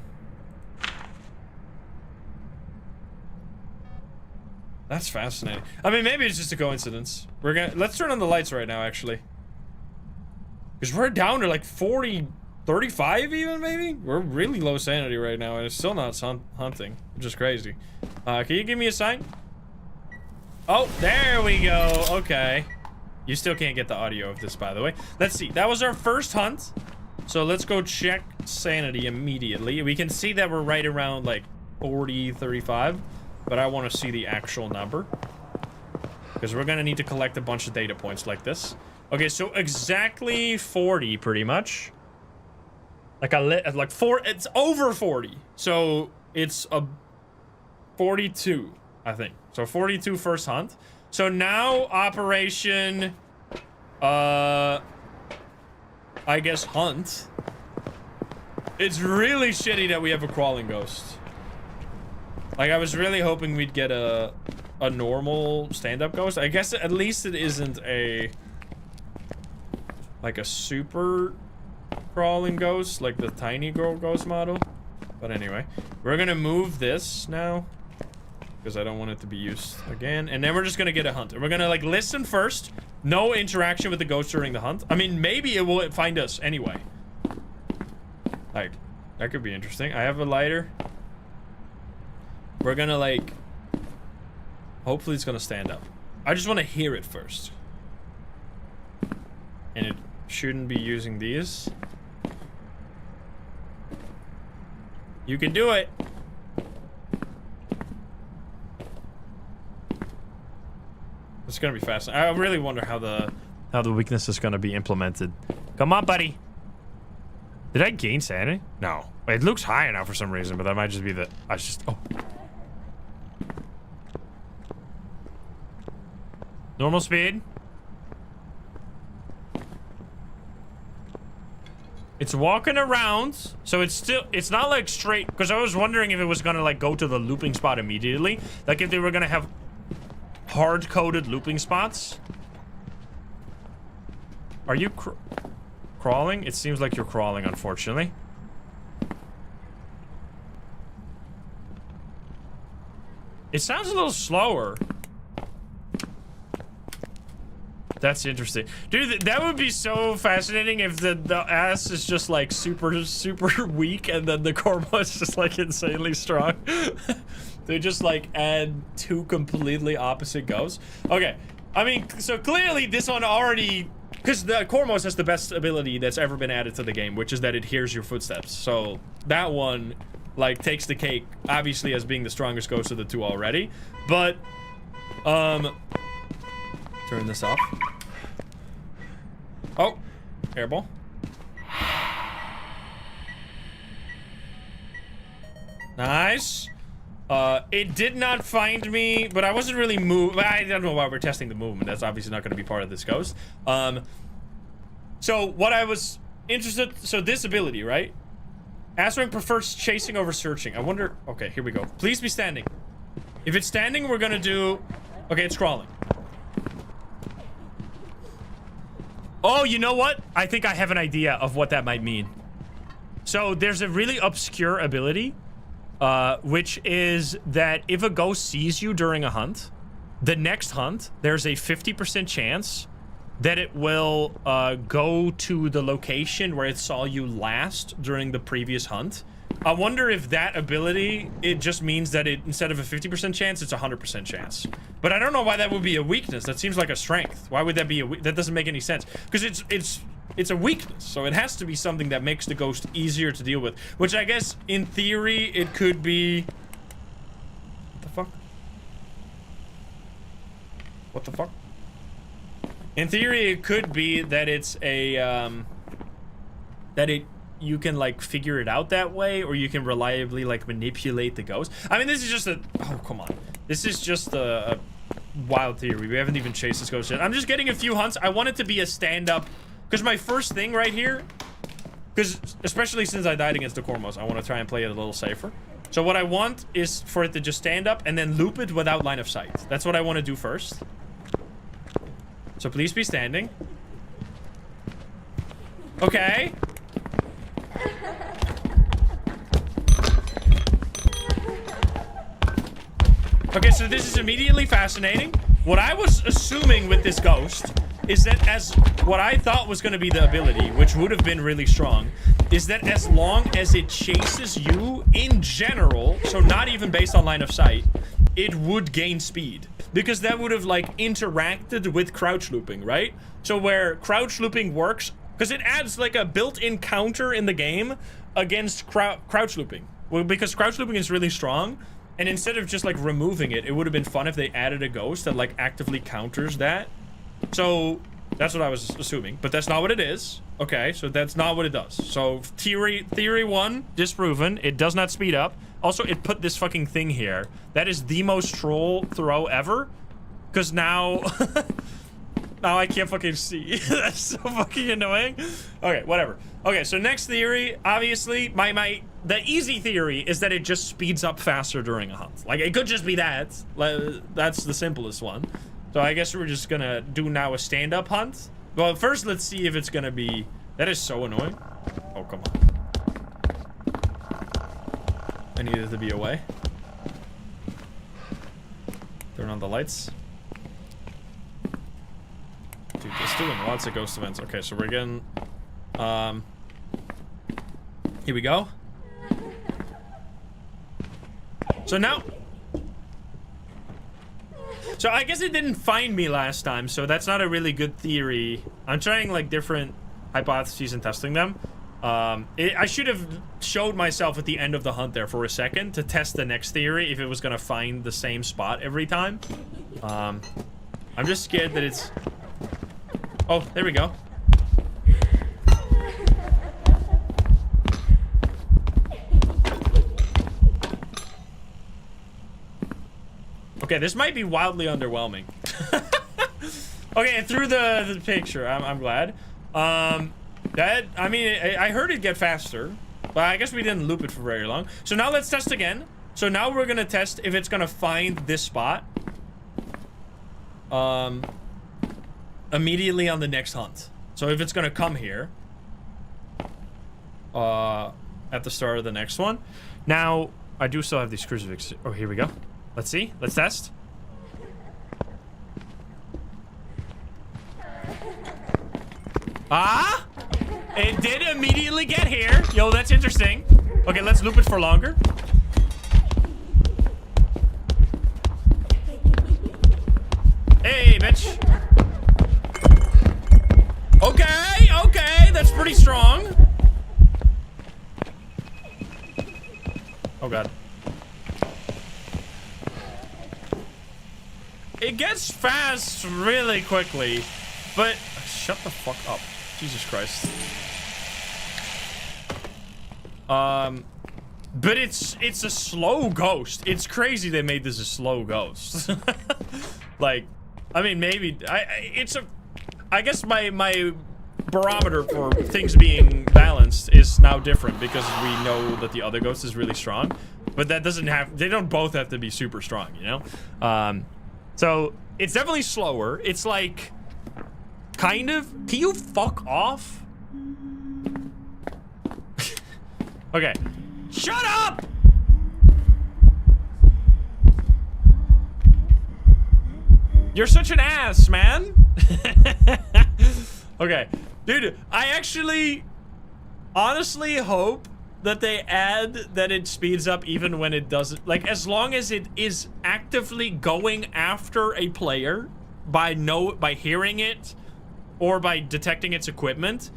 Speaker 1: That's fascinating. I mean, maybe it's just a coincidence. Let's turn on the lights right now, actually. Because we're down to like 40, 35 even, maybe? We're really low sanity right now, and it's still not hunting, which is crazy. Can you give me a sign? Oh, there we go. Okay. You still can't get the audio of this, by the way. Let's see. That was our first hunt. So let's go check sanity immediately. We can see that we're right around like 40, 35. But I want to see the actual number. Because we're going to need to collect a bunch of data points like this. Okay, so exactly 40 pretty much. Like it's over 40. So it's a 42, I think. So 42 first hunt. So now operation, I guess hunt. It's really shitty that we have a crawling ghost. Like, I was really hoping we'd get a normal stand-up ghost. I guess at least it isn't like a super crawling ghost, like the tiny girl ghost model. But anyway, we're gonna move this now. Because I don't want it to be used again. And then we're just gonna get a hunt. And we're gonna, like, listen first. No interaction with the ghost during the hunt. I mean, maybe it will find us anyway. Like, that could be interesting. I have a lighter. We're gonna, like... Hopefully it's gonna stand up. I just want to hear it first. And it shouldn't be using these. You can do it! It's gonna be fascinating. I really wonder how the weakness is gonna be implemented. Come on, buddy. Did I gain sanity? No. It looks high now for some reason, but that might just be the... Oh. Normal speed. It's walking around, so it's not like straight, because I was wondering if it was gonna like go to the looping spot immediately. Like if they were gonna have hard-coded looping spots. Are you crawling? It seems like you're crawling, unfortunately. It sounds a little slower. That's interesting. Dude, that would be so fascinating if the ass is just like super weak and then the Cormo is just like insanely strong. They just like add two completely opposite ghosts. Okay, I mean, so clearly this one already, because the Cormos has the best ability that's ever been added to the game, which is that it hears your footsteps. So that one like takes the cake, obviously, as being the strongest ghost of the two already. But turn this off. Oh, airball. Nice. It did not find me, but I wasn't really moved. I don't know why we're testing the movement. That's obviously not going to be part of this ghost. So what I was interested, so this ability, right? Aswing prefers chasing over searching. I wonder, okay, here we go. Please be standing. If it's standing, we're gonna do, okay, it's crawling. Oh, you know what? I think I have an idea of what that might mean. So there's a really obscure ability, which is that if a ghost sees you during a hunt, the next hunt, there's a 50% chance that it will go to the location where it saw you last during the previous hunt. I wonder if that ability, it just means that it, instead of a 50% chance, it's a 100% chance. But I don't know why that would be a weakness. That seems like a strength. Why would that be a that doesn't make any sense. Because it's a weakness. So it has to be something that makes the ghost easier to deal with. Which I guess, in theory, it could be... What the fuck? What the fuck? In theory, it could be that it's a, you can, like, figure it out that way, or you can reliably, like, manipulate the ghost. I mean, this is just a... Oh, come on. This is just a wild theory. We haven't even chased this ghost yet. I'm just getting a few hunts. I want it to be a stand-up... Because my first thing right here... Because, especially since I died against the Cormos, I want to try and play it a little safer. So what I want is for it to just stand up and then loop it without line of sight. That's what I want to do first. So please be standing. Okay. Okay, so this is immediately fascinating. What I was assuming with this ghost is that as what I thought was going to be the ability, which would have been really strong, is that as long as it chases you in general, so not even based on line of sight, it would gain speed. Because that would have, like, interacted with crouch looping, right? So where crouch looping works, because it adds, like, a built-in counter in the game against crouch looping. Well, because crouch looping is really strong, and instead of just, like, removing it, it would have been fun if they added a ghost that, like, actively counters that. So that's what I was assuming, but that's not what it is. Okay, so that's not what it does. So theory one, disproven. It does not speed up. Also, it put this fucking thing here. That is the most troll throw ever. Because now... now I can't fucking see. That's so fucking annoying. Okay, whatever. Okay, so next theory, obviously, the easy theory is that it just speeds up faster during a hunt. Like, it could just be that. That's the simplest one. So I guess we're just gonna do now a stand-up hunt. Well, first, let's see if it's gonna be... That is so annoying. Oh, come on. I need it to be away. Turn on the lights. Dude, it's doing lots of ghost events. Okay, so we're getting... Here we go. So now... So I guess it didn't find me last time, so that's not a really good theory. I'm trying, like, different hypotheses and testing them. I should have showed myself at the end of the hunt there for a second to test the next theory if it was gonna find the same spot every time. I'm just scared that it's... Oh, there we go. Okay, this might be wildly underwhelming. Okay, through the picture, I'm glad. I mean, I heard it get faster, but I guess we didn't loop it for very long. So now let's test again. So now we're gonna test if it's gonna find this spot immediately on the next hunt. So if it's gonna come here at the start of the next one. Now, I do still have these crucifixes. Oh, here we go. Let's see. Let's test. Ah! It did immediately get here. Yo, that's interesting. Okay, let's loop it for longer. Hey, bitch. Okay, okay, that's pretty strong. Oh, God. It gets fast really quickly, but shut the fuck up. Jesus Christ. But it's a slow ghost. It's crazy they made this a slow ghost. Like, I mean, maybe I guess my barometer for things being balanced is now different because we know that the other ghost is really strong, but that doesn't have, they don't both have to be super strong, you know? So it's definitely slower. It's like, kind of, can you fuck off? Okay. Shut up! You're such an ass, man. Okay. Dude, I actually honestly hope that they add that it speeds up even when it doesn't. Like, as long as it is actively going after a player by hearing it or by detecting its equipment,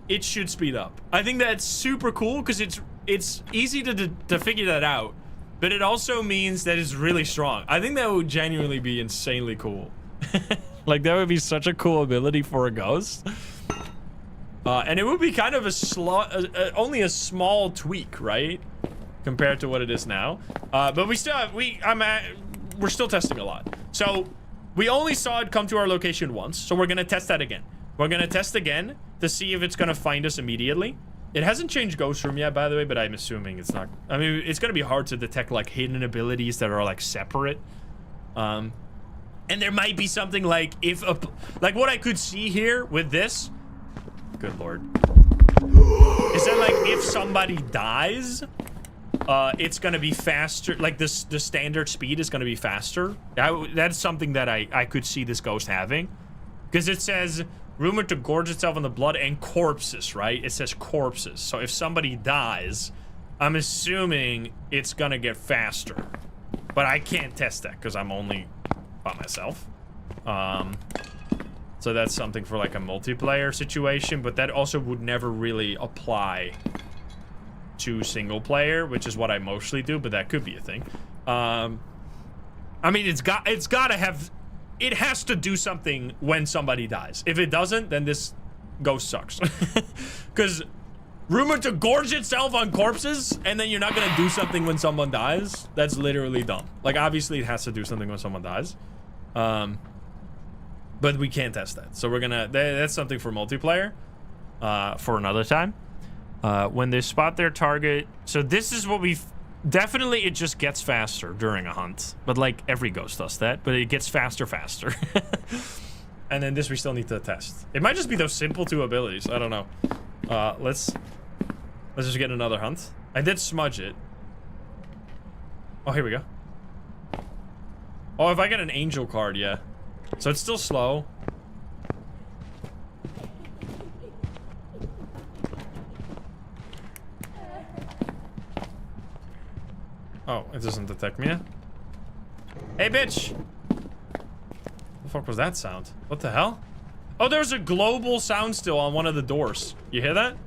Speaker 1: it should speed up. I think that's super cool because it's easy to figure that out, but it also means that it's really strong. I think that would genuinely be insanely cool. Like, that would be such a cool ability for a ghost. And it would be kind of only a small tweak, right? Compared to what it is now. But we still have, we're still testing a lot. So we only saw it come to our location once, so we're gonna test that again. We're gonna test again to see if it's gonna find us immediately. It hasn't changed Ghost Room yet, by the way, but I'm assuming it's not. I mean, it's gonna be hard to detect like hidden abilities that are like separate. And there might be something like like what I could see here with this. Good lord. Is that like if somebody dies, it's gonna be faster, like the standard speed is gonna be faster. That's something that I could see this ghost having. Because it says, rumored to gorge itself on the blood and corpses, right? It says corpses. So if somebody dies, I'm assuming it's gonna get faster. But I can't test that because I'm only by myself. So that's something for like a multiplayer situation, but that also would never really apply to single player, which is what I mostly do, but that could be a thing. I mean, it has to do something when somebody dies. If it doesn't, then this ghost sucks. Because rumored to gorge itself on corpses, and then you're not gonna do something when someone dies, that's literally dumb. Like, obviously it has to do something when someone dies. But we can't test that. So we're gonna, that's something for multiplayer, for another time. When they spot their target, so this is what we've, definitely it just gets faster during a hunt. But like every ghost does that, but it gets faster. And then this we still need to test. It might just be those simple two abilities, I don't know. Let's just get another hunt. I did smudge it. Oh, here we go. Oh, if I get an angel card, yeah. So it's still slow. Oh, it doesn't detect me yet. Hey, bitch! What the fuck was that sound? What the hell? Oh, there's a global sound still on one of the doors. You hear that?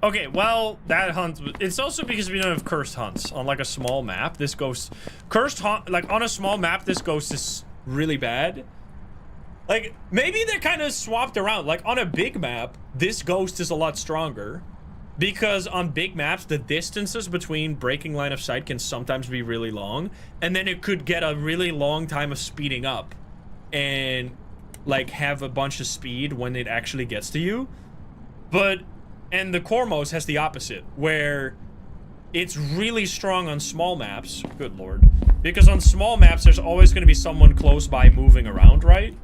Speaker 1: Okay, well, that hunt, it's also because we don't have cursed hunts on like a small map. This ghost, cursed hunt, like on a small map, this ghost is really bad. Like, maybe they're kind of swapped around. Like on a big map, this ghost is a lot stronger because on big maps, the distances between breaking line of sight can sometimes be really long. And then it could get a really long time of speeding up and like have a bunch of speed when it actually gets to you. And the Cormos has the opposite, where it's really strong on small maps. Good lord. Because on small maps, there's always going to be someone close by moving around, right?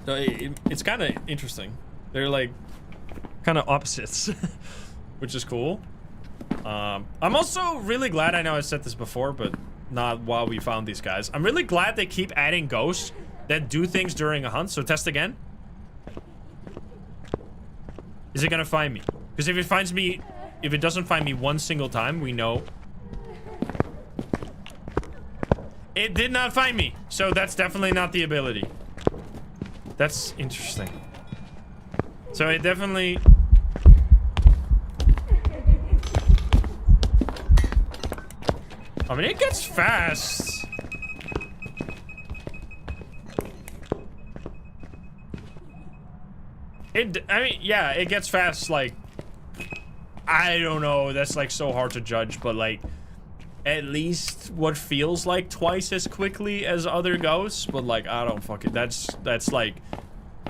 Speaker 1: It's kind of interesting. They're like kind of opposites, which is cool. I'm also really glad, I know I said this before, but not while we found these guys. I'm really glad they keep adding ghosts that do things during a hunt. So test again. Is it gonna find me? Because if it finds me, if it doesn't find me one single time, we know. It did not find me. So that's definitely not the ability. That's interesting. So it definitely... I mean, it gets fast. I mean, yeah, it gets fast, like... I don't know, that's, like, so hard to judge, but, like... At least what feels like twice as quickly as other ghosts, but, like, I don't fucking... That's, like...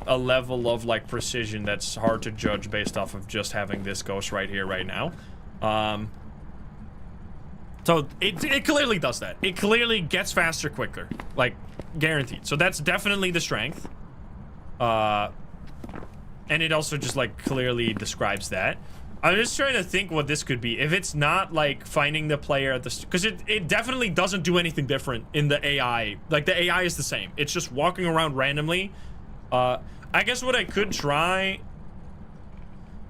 Speaker 1: a level of, like, precision that's hard to judge based off of just having this ghost right here, right now. So it clearly does that. It clearly gets faster quicker, like, guaranteed. So that's definitely the strength. And it also just, like, clearly describes that. I'm just trying to think what this could be. If it's not, like, finding the player at the... Because it definitely doesn't do anything different in the AI. Like, the AI is the same. It's just walking around randomly. I guess what I could try...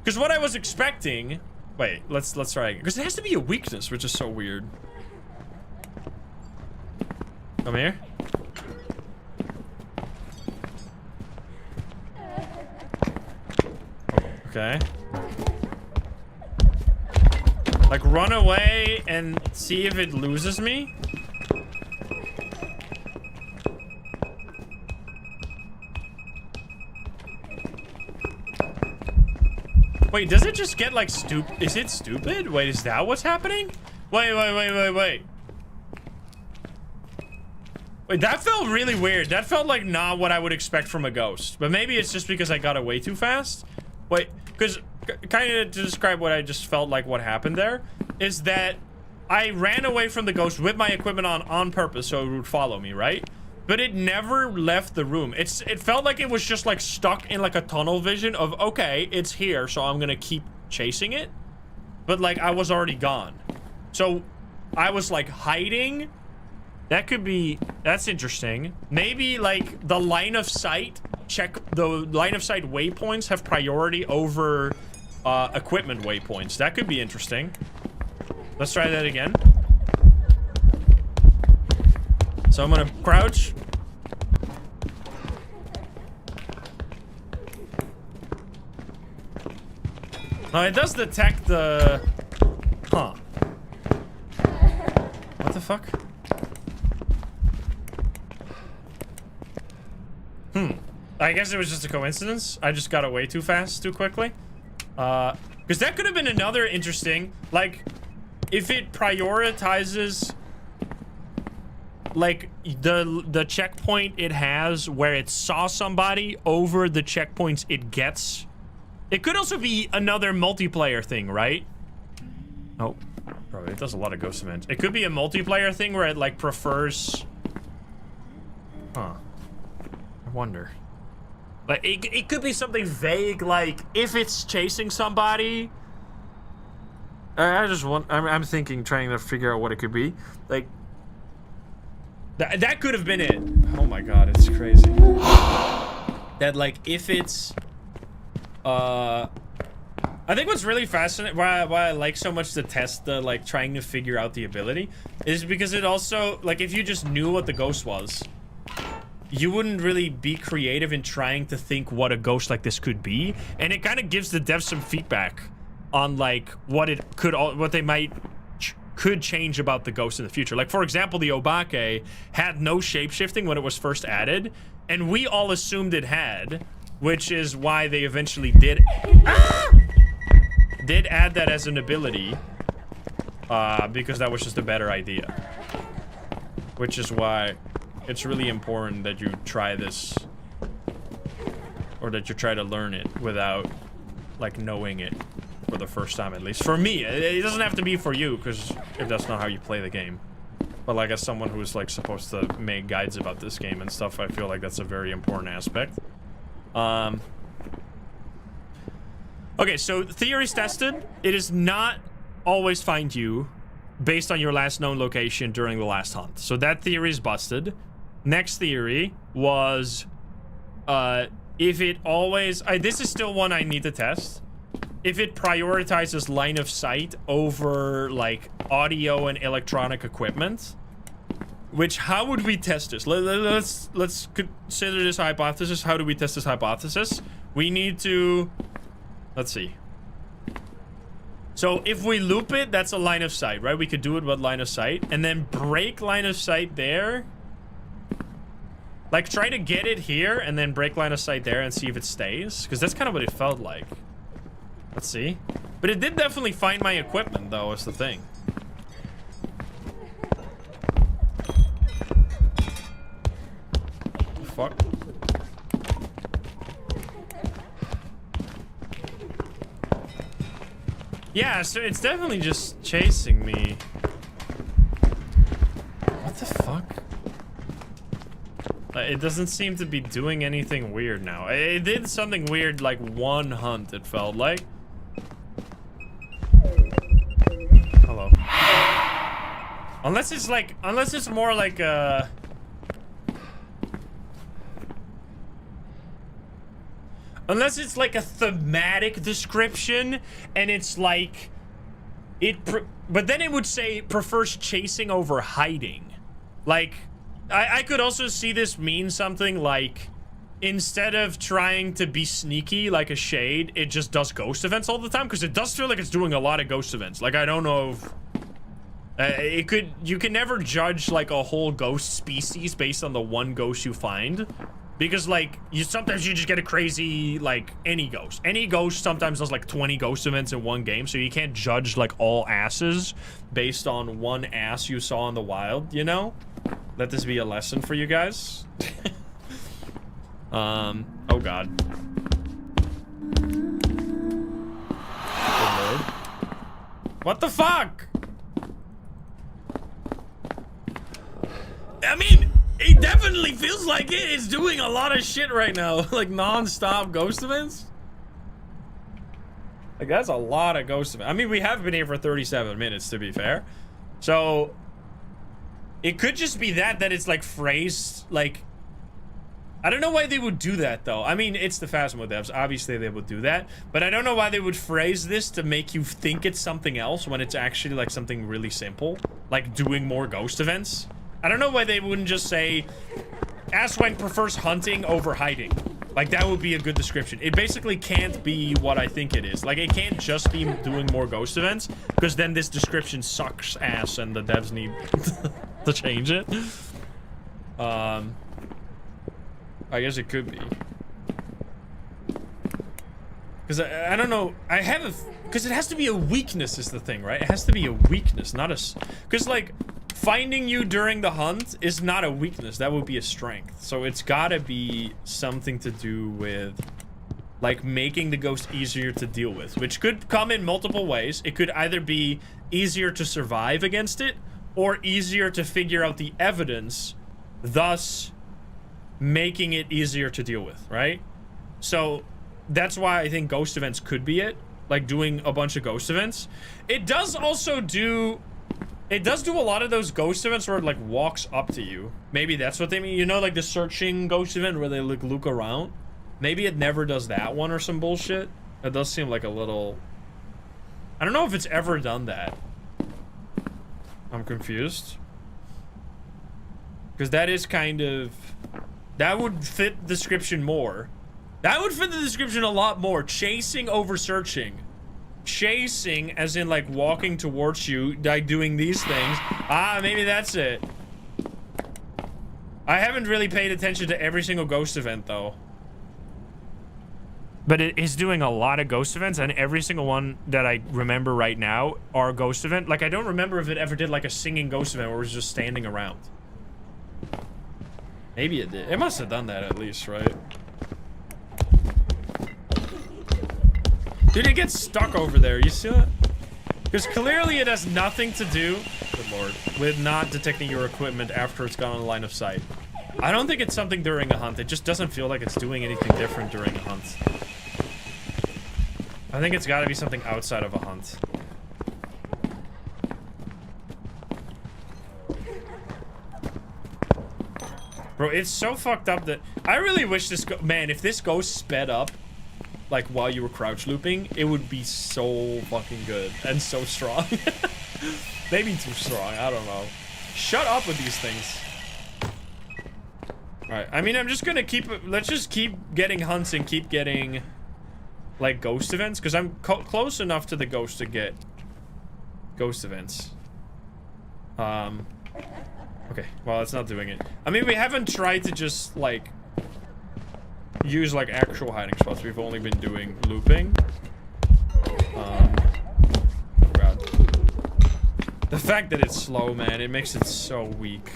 Speaker 1: Because what I was expecting... Wait, let's try again. Because it has to be a weakness, which is so weird. Come here. Okay. Like, run away and see if it loses me? Wait, does it just get, like, stupid? Is it stupid? Wait, is that what's happening? Wait. Wait, that felt really weird. That felt like not what I would expect from a ghost. But maybe it's just because I got away too fast. Wait, because kind of to describe what I just felt like what happened there is that I ran away from the ghost with my equipment on purpose so it would follow me, right? But it never left the room. It felt like it was just, like, stuck in, like, a tunnel vision of, okay, it's here, so I'm gonna keep chasing it. But, like, I was already gone. So I was, like, hiding. That could be... That's interesting. Maybe, like, the line of sight... The line of sight waypoints have priority over equipment waypoints. That could be interesting. Let's try that again. So I'm gonna crouch. Oh, it does detect the... Huh. What the fuck? I guess it was just a coincidence. I just got away too fast, too quickly. Because that could have been another interesting... Like, if it prioritizes... Like, the checkpoint it has where it saw somebody over the checkpoints it gets. It could also be another multiplayer thing, right? Oh, bro, it does a lot of ghost events. It could be a multiplayer thing where it, like, prefers... Huh. I wonder. Like, it could be something vague, like, if it's chasing somebody... I just want... I'm thinking, trying to figure out what it could be. Like... That could have been it. Oh my god, it's crazy. That, like, if it's... I think what's really fascinating, why I like so much to test the, like, trying to figure out the ability, is because it also, like, if you just knew what the ghost was, you wouldn't really be creative in trying to think what a ghost like this could be, and it kind of gives the devs some feedback on, like, what they might... could change about the ghost in the future. Like, for example, the Obake had no shape-shifting when it was first added, and we all assumed it had, which is why they eventually did add that as an ability, because that was just a better idea. Which is why it's really important that you try this, or that you try to learn it without, like, knowing it for the first time, at least. For me, it doesn't have to be for you, because if that's not how you play the game. But, like, as someone who's, like, supposed to make guides about this game and stuff, I feel like that's a very important aspect. Okay, so theories tested. It is not always find you based on your last known location during the last hunt. So that theory is busted. Next theory was, if it always... this is still one I need to test. If it prioritizes line of sight over, like, audio and electronic equipment. Which, how would we test this? Let's consider this hypothesis. How do we test this hypothesis? We need to... Let's see. So, if we loop it, that's a line of sight, right? We could do it with line of sight. And then break line of sight there. Like, try to get it here, and then break line of sight there and see if it stays. Because that's kind of what it felt like. Let's see. But it did definitely find my equipment, though, is the thing. Fuck. Yeah, so it's definitely just chasing me. What the fuck? It doesn't seem to be doing anything weird now. It did something weird like one hunt, it felt like. Hello. Unless it's more like a... Unless it's like a thematic description, and it's like... But then it would say prefers chasing over hiding. Like, I could also see this mean something like, instead of trying to be sneaky like a shade, it just does ghost events all the time, because it does feel like it's doing a lot of ghost events. Like, I don't know if... you can never judge like a whole ghost species based on the one ghost you find. Because, like, sometimes you just get a crazy, like, any ghost sometimes does, like, 20 ghost events in one game, so you can't judge, like, all asses based on one ass you saw in the wild, you know? Let this be a lesson for you guys. Oh, God. Good Lord. What the fuck? I mean... It definitely feels like it is doing a lot of shit right now. Like, non-stop ghost events. Like, that's a lot of ghost events. I mean, we have been here for 37 minutes, to be fair. So, it could just be that it's, like, phrased, like... I don't know why they would do that, though. I mean, it's the Phasmo devs. Obviously, they would do that. But I don't know why they would phrase this to make you think it's something else when it's actually, like, something really simple. Like, doing more ghost events. I don't know why they wouldn't just say, Asswang prefers hunting over hiding. Like, that would be a good description. It basically can't be what I think it is. Like, it can't just be doing more ghost events, because then this description sucks ass and the devs need to change it. I guess it could be. Because I don't know. I have a... Because it has to be a weakness is the thing, right? It has to be a weakness, not a... Because, like... Finding you during the hunt is not a weakness. That would be a strength. So it's gotta be something to do with, like, making the ghost easier to deal with, which could come in multiple ways. It could either be easier to survive against it, or easier to figure out the evidence, thus making it easier to deal with, right? So that's why I think ghost events could be it, like doing a bunch of ghost events. It does also do... It does do a lot of those ghost events where it, like, walks up to you. Maybe that's what they mean. You know, like the searching ghost event where they, like, look around? Maybe it never does that one or some bullshit. It does seem like a little... I don't know if it's ever done that. I'm confused. Because that is kind of... That would fit the description more. That would fit the description a lot more. Chasing over searching. Chasing, as in, like, walking towards you, like, doing these things. Ah, maybe that's it. I haven't really paid attention to every single ghost event, though. But it is doing a lot of ghost events, and every single one that I remember right now are ghost event. Like, I don't remember if it ever did, like, a singing ghost event where it was just standing around. Maybe it did. It must have done that at least, right? Dude, it gets stuck over there. You see that? Because clearly it has nothing to do, good lord, with not detecting your equipment after it's gone on the line of sight. I don't think it's something during a hunt. It just doesn't feel like it's doing anything different during a hunt. I think it's got to be something outside of a hunt. Bro, it's so fucked up that I really wish this man, if this ghost sped up like while you were crouch looping, it would be so fucking good and so strong. Maybe too strong, I don't know. Shut up with these things. Alright, I mean, I'm just gonna keep, let's just keep getting hunts and keep getting like ghost events, because I'm close enough to the ghost to get ghost events. Okay, well, it's not doing it. I mean, we haven't tried to just like use like actual hiding spots. We've only been doing looping. Oh god. The fact that it's slow, man, it makes it so weak.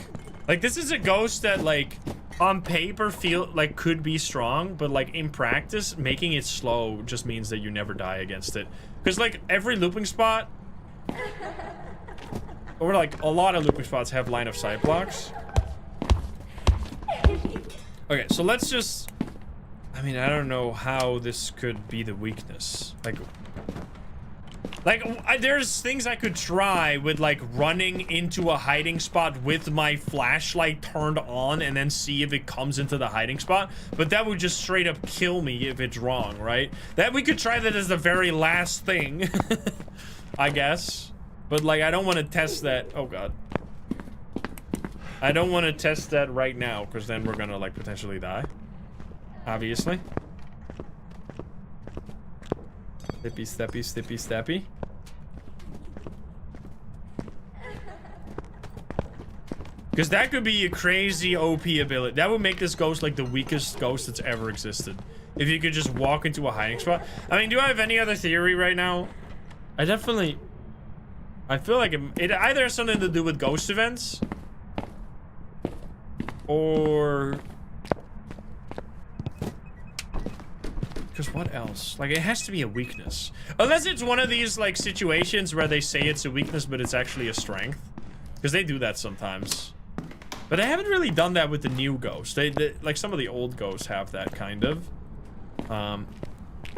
Speaker 1: Like, this is a ghost that like on paper feel like could be strong, but like in practice making it slow just means that you never die against it, because like every looping spot, or like a lot of looping spots, have line of sight blocks. Okay, so let's just, I mean, I don't know how this could be the weakness. There's things I could try with like running into a hiding spot with my flashlight turned on and then see if it comes into the hiding spot, but that would just straight up kill me if it's wrong, right? That we could try that as the very last thing, I guess. But like, I don't want to test that. Oh god. I don't want to test that right now, because then we're gonna like potentially die. Obviously. Slippy, steppy, slippy, steppy. Because that could be a crazy OP ability. That would make this ghost like the weakest ghost that's ever existed. If you could just walk into a hiding spot. I mean, do I have any other theory right now? I feel like it either has something to do with ghost events, or because what else? Like, it has to be a weakness, unless it's one of these like situations where they say it's a weakness but it's actually a strength, because they do that sometimes. But I haven't really done that with the new ghosts. They like, some of the old ghosts have that kind of.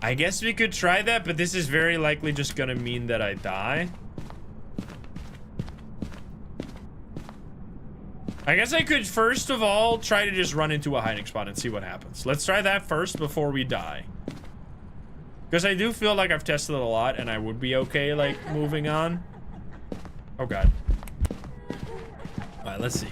Speaker 1: I guess we could try that, but this is very likely just gonna mean that I die. I guess I could first of all try to just run into a hiding spot and see what happens. Let's try that first before we die. Because I do feel like I've tested it a lot and I would be okay like moving on. Oh god. Alright, let's see.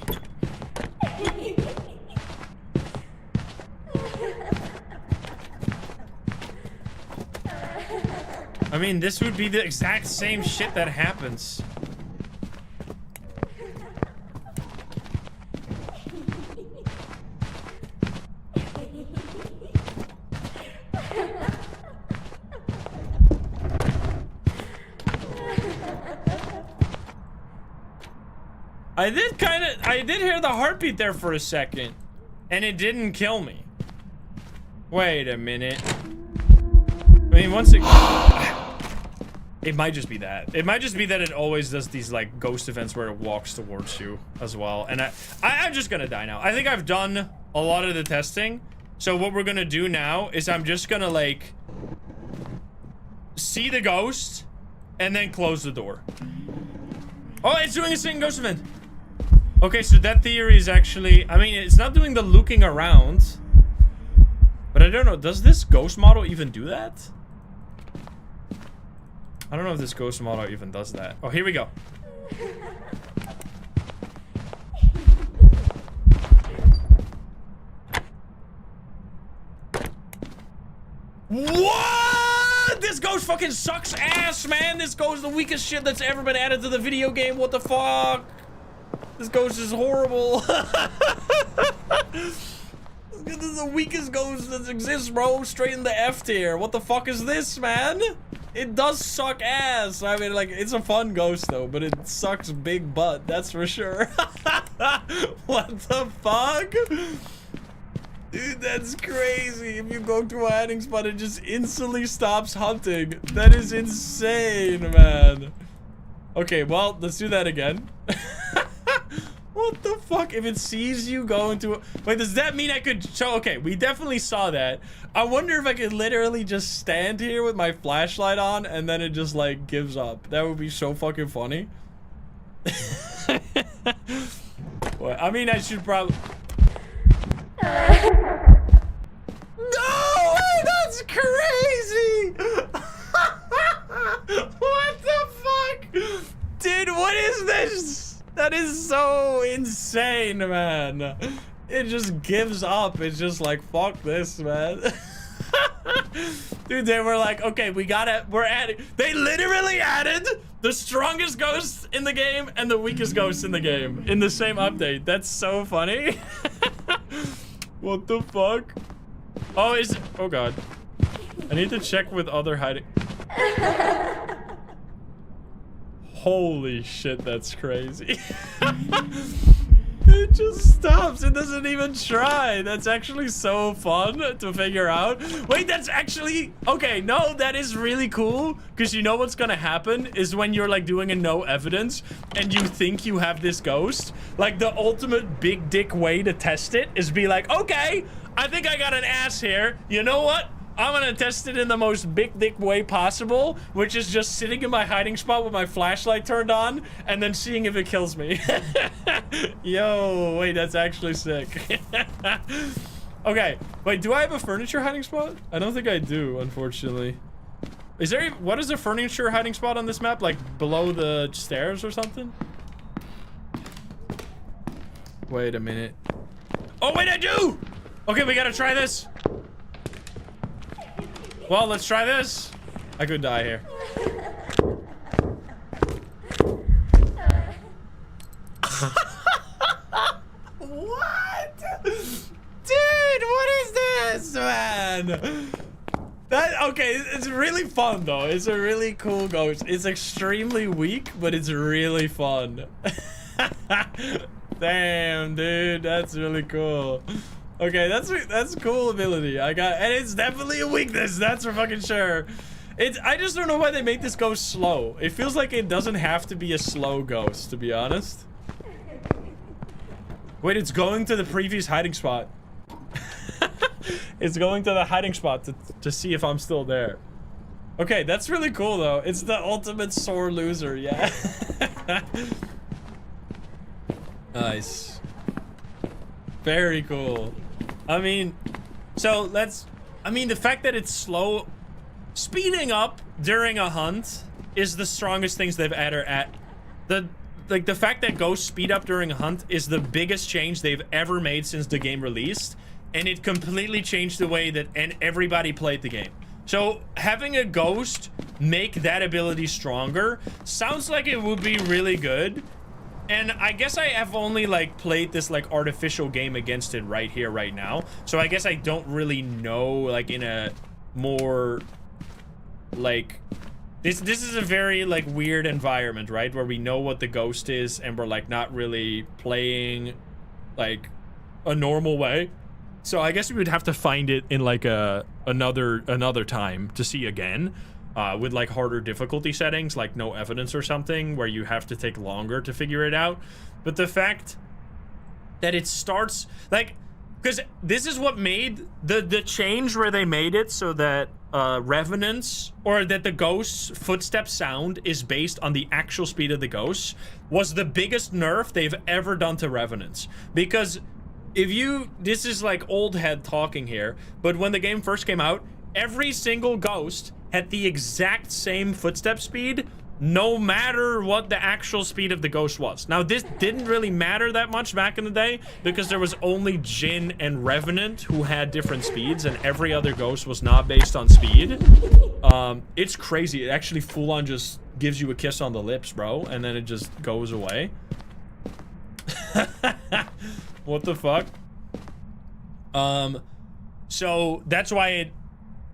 Speaker 1: I mean, this would be the exact same shit that happens. I did hear the heartbeat there for a second, and it didn't kill me. Wait a minute. I mean, once it might just be that. It might just be that it always does these like ghost events where it walks towards you as well. And I'm just gonna die now. I think I've done a lot of the testing. So what we're gonna do now is I'm just gonna like see the ghost and then close the door. Oh, it's doing a second ghost event. Okay, so that theory is actually, I mean, it's not doing the looking around, but I don't know, does this ghost model even do that? I don't know if this ghost model even does that. Oh, here we go. What? This ghost fucking sucks ass, man. This ghost is the weakest shit that's ever been added to the video game. What the fuck? This ghost is horrible. This is the weakest ghost that exists, bro. Straight in the F tier. What the fuck is this, man? It does suck ass. I mean, like, it's a fun ghost, though, but it sucks big butt. That's for sure. What the fuck? Dude, that's crazy. If you go to a hiding spot, it just instantly stops hunting. That is insane, man. Okay, well, let's do that again. What the fuck? If it sees you go into a... Wait, does that mean I could show... Okay, we definitely saw that. I wonder if I could literally just stand here with my flashlight on and then it just, like, gives up. That would be so fucking funny. Well, I mean, I should probably... No way, that's crazy! What the fuck? Dude, what is this? That is so insane, man. It just gives up. It's just like, fuck this, man. Dude, they were like, okay, we're adding. They literally added the strongest ghost in the game and the weakest ghost in the game in the same update. That's so funny. What the fuck? Oh, oh god. I need to check with other hiding. Holy shit, that's crazy. It just stops. It doesn't even try. That's actually so fun to figure out. Wait, that's actually... Okay, no, that is really cool. Because you know what's gonna happen is when you're like doing a no evidence and you think you have this ghost. Like the ultimate big dick way to test it is be like, okay, I think I got an ass here. You know what? I'm gonna test it in the most big dick way possible, which is just sitting in my hiding spot with my flashlight turned on and then seeing if it kills me. Yo, wait, that's actually sick. Okay, wait, do I have a furniture hiding spot? I don't think I do, unfortunately. Is there, what is a furniture hiding spot on this map? Like below the stairs or something? Wait a minute. Oh, wait, I do! Okay, we gotta try this. Well, let's try this. I could die here. What? Dude, what is this, man? Okay, it's really fun, though. It's a really cool ghost. It's extremely weak, but it's really fun. Damn, dude, that's really cool. Okay, that's a cool ability. And it's definitely a weakness, that's for fucking sure. I just don't know why they make this ghost slow. It feels like it doesn't have to be a slow ghost, to be honest. Wait, it's going to the previous hiding spot. It's going to the hiding spot to see if I'm still there. Okay, that's really cool, though. It's the ultimate sore loser, yeah. Nice. Very cool. I mean, so the fact that it's slow, speeding up during a hunt is the strongest things they've added the fact that ghosts speed up during a hunt is the biggest change they've ever made since the game released, and it completely changed the way that everybody played the game. So having a ghost make that ability stronger sounds like it would be really good. And I guess I have only like played this like artificial game against it right here, right now. So I guess I don't really know like in a more like this is a very like weird environment, right? Where we know what the ghost is and we're like not really playing like a normal way. So I guess we would have to find it in like another time to see again. With like harder difficulty settings, like no evidence or something, where you have to take longer to figure it out. But the fact that it starts like, because this is what made the change where they made it so that revenants, or that the ghost's footstep sound is based on the actual speed of the ghosts, was the biggest nerf they've ever done to revenants. Because this is like old head talking here, but when the game first came out, every single ghost had the exact same footstep speed, no matter what the actual speed of the ghost was. Now, this didn't really matter that much back in the day, because there was only Jinn and Revenant who had different speeds, and every other ghost was not based on speed. It's crazy. It actually full-on just gives you a kiss on the lips, bro, and then it just goes away. What the fuck? So that's why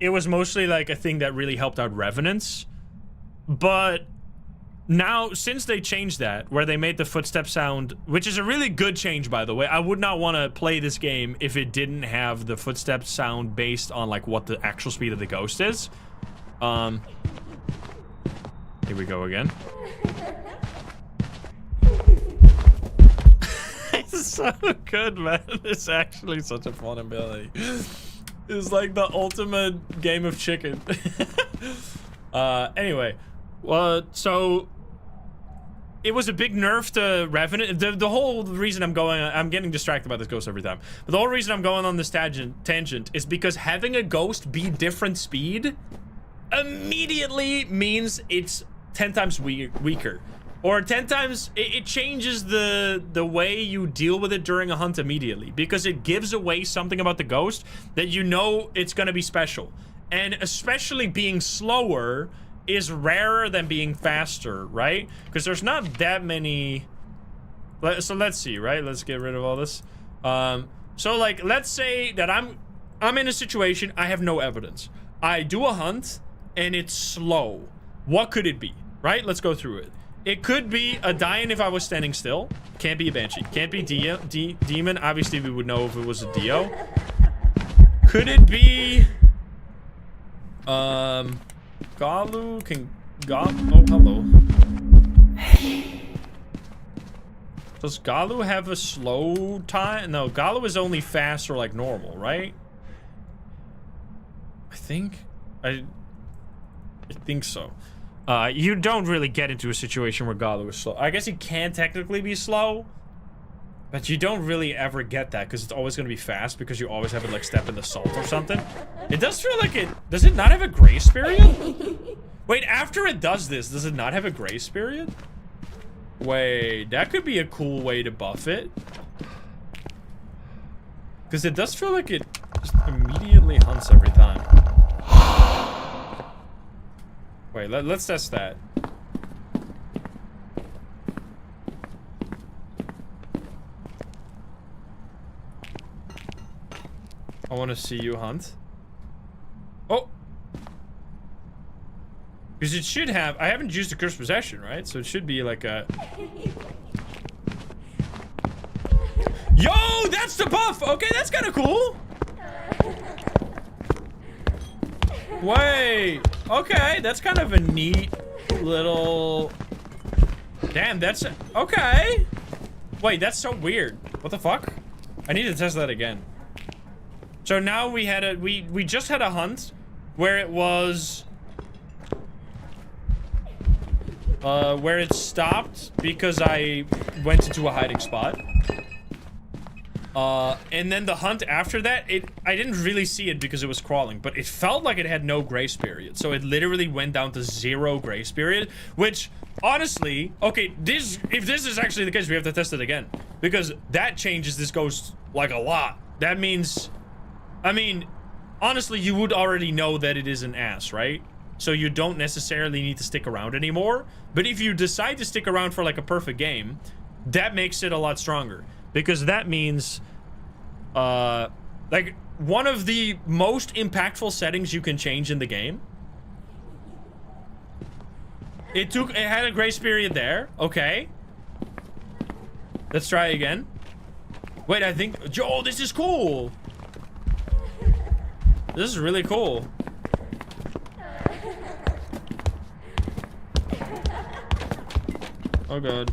Speaker 1: it was mostly like a thing that really helped out Revenants. But now, since they changed that, where they made the footstep sound, which is a really good change, by the way. I would not want to play this game if it didn't have the footstep sound based on like what the actual speed of the ghost is. Here we go again. It's so good, man. It's actually such a fun ability. It's like the ultimate game of chicken. Anyway, well, so it was a big nerf to Revenant. The whole reason I'm getting distracted by this ghost every time. But the whole reason I'm going on this tangent is because having a ghost be different speed immediately means it's 10 times weaker. Or 10 times, it changes the way you deal with it during a hunt immediately. Because it gives away something about the ghost that you know it's gonna be special. And especially being slower is rarer than being faster, right? Because there's not that many... So let's see, right? Let's get rid of all this. So like, let's say that I'm in a situation, I have no evidence. I do a hunt, and it's slow. What could it be, right? Let's go through it. It could be a Dian if I was standing still. Can't be a Banshee. Can't be Demon. Obviously, we would know if it was a Dio. Could it be... Galu? Oh, hello. Does Galu have a slow time? No, Galu is only fast or like normal, right? I think so. You don't really get into a situation where Galu is slow. I guess he can technically be slow, but you don't really ever get that because it's always going to be fast because you always have it like step in the salt or something. It does feel like it... Does it not have a grace period? Wait, after it does this, does it not have a grace period? Wait, that could be a cool way to buff it. Because it does feel like it just immediately hunts every time. Wait, let's test that. I want to see you hunt. Oh! Because it should have... I haven't used the Cursed Possession, right? So it should be like a... Yo! That's the buff! Okay, that's kind of cool! Wait! Okay, that's kind of a neat little... Damn, that's... Okay! Wait, that's so weird. What the fuck? I need to test that again. So now we had a... We just had a hunt where it was... where it stopped because I went into a hiding spot. And then the hunt after that, I didn't really see it because it was crawling, but it felt like it had no grace period. So it literally went down to 0 grace period, which, honestly, okay, if this is actually the case, we have to test it again. Because that changes this ghost, like, a lot. That means, I mean, honestly, you would already know that it is an ass, right? So you don't necessarily need to stick around anymore. But if you decide to stick around for, like, a perfect game, that makes it a lot stronger. Because that means, like, one of the most impactful settings you can change in the game. It had a grace period there. Okay. Let's try again. Wait, I think... Oh, this is cool. This is really cool. Oh, God.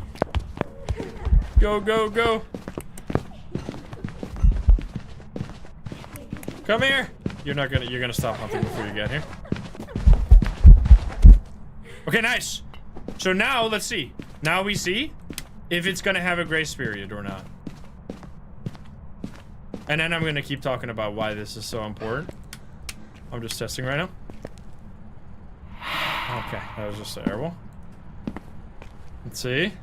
Speaker 1: Go, go, go. Come here. You're gonna stop hunting before you get here. Okay, nice. So now, let's see. Now we see if it's gonna have a grace period or not. And then I'm gonna keep talking about why this is so important. I'm just testing right now. Okay, that was just terrible. Let's see.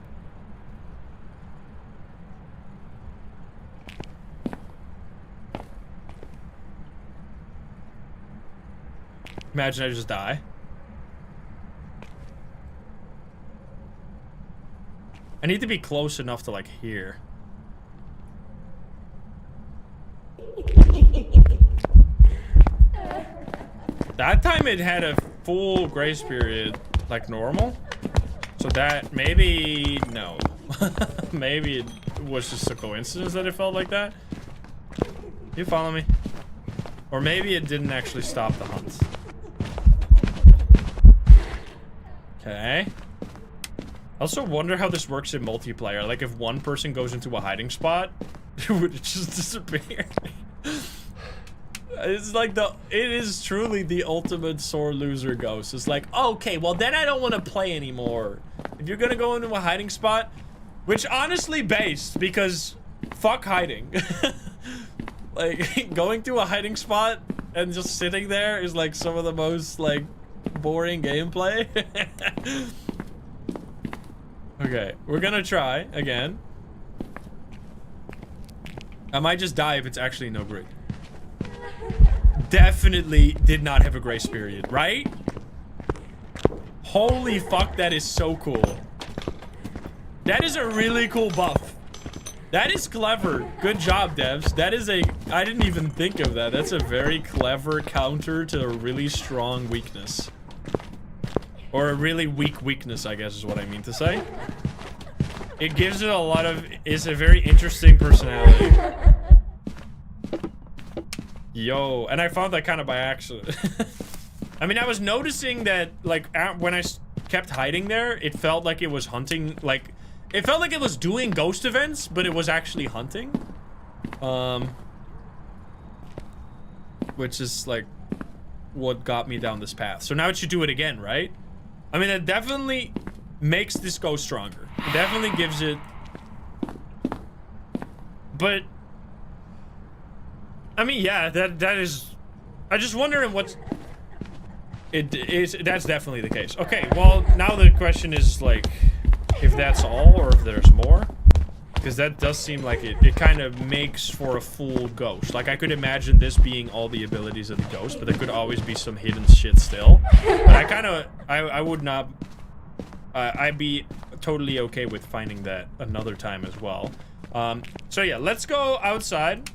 Speaker 1: Imagine I just die. I need to be close enough to, like, hear. That time it had a full grace period, like normal. So that, maybe, no. Maybe it was just a coincidence that it felt like that. You follow me? Or maybe it didn't actually stop the hunt. Okay. I also wonder how this works in multiplayer. Like, if one person goes into a hiding spot, would it just disappear? It's like it is truly the ultimate sore loser ghost. It's like, okay, well then I don't want to play anymore. If you're gonna go into a hiding spot, which honestly based, because fuck hiding. Like, going to a hiding spot and just sitting there is like some of the most like boring gameplay. Okay, we're gonna try again. I might just die if it's actually no grade. Definitely did not have a grace period, right? Holy fuck, that is so cool. That is a really cool buff. That is clever. Good job, devs. That is a... I didn't even think of that. That's a very clever counter to a really strong weakness. Or a really weak weakness, I guess is what I mean to say. It gives it a lot of... It's a very interesting personality. Yo, and I found that kind of by accident. I mean, I was noticing that, like, when I kept hiding there, it felt like it was hunting, like... It felt like it was doing ghost events, but it was actually hunting. Which is, like, what got me down this path. So now it should do it again, right? I mean, it definitely makes this ghost stronger. It definitely gives it... But... I mean, yeah, that is... I just wondering what's... That's definitely the case. Okay, well, now the question is, like... If that's all, or if there's more. Because that does seem like it kind of makes for a full ghost. Like, I could imagine this being all the abilities of the ghost, but there could always be some hidden shit still. But I kind of... I would not... I'd be totally okay with finding that another time as well. So yeah, let's go outside.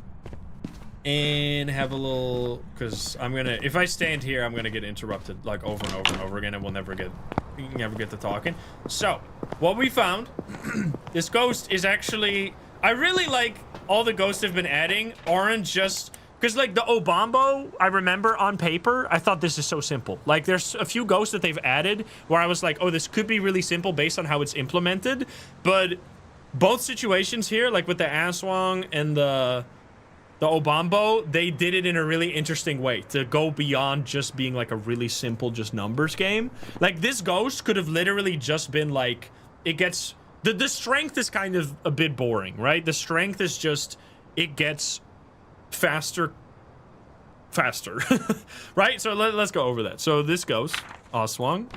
Speaker 1: And have a little... Because I'm gonna... If I stand here, I'm gonna get interrupted, like, over and over and over again, and we'll never get to talking. So, what we found... This ghost is actually... I really like all the ghosts they've been adding aren't just... Because, like, the Obambo, I remember on paper, I thought this is so simple. Like, there's a few ghosts that they've added where I was like, oh, this could be really simple based on how it's implemented. But both situations here, like with the Aswang and the Obambo, they did it in a really interesting way to go beyond just being like a really simple just numbers game. Like, this ghost could have literally just been like, it gets... The strength is kind of a bit boring, right? The strength is just, it gets faster, right? So let's go over that. So this ghost, Aswang,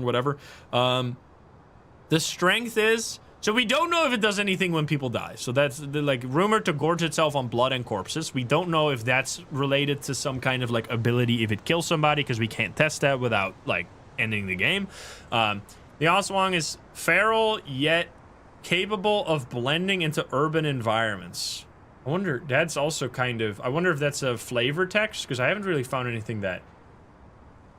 Speaker 1: whatever. The strength is... So we don't know if it does anything when people die. So that's like rumored to gorge itself on blood and corpses. We don't know if that's related to some kind of like ability if it kills somebody, because we can't test that without like ending the game. The Aswang is feral yet capable of blending into urban environments. I wonder, that's also kind of, I wonder if that's a flavor text, because I haven't really found anything that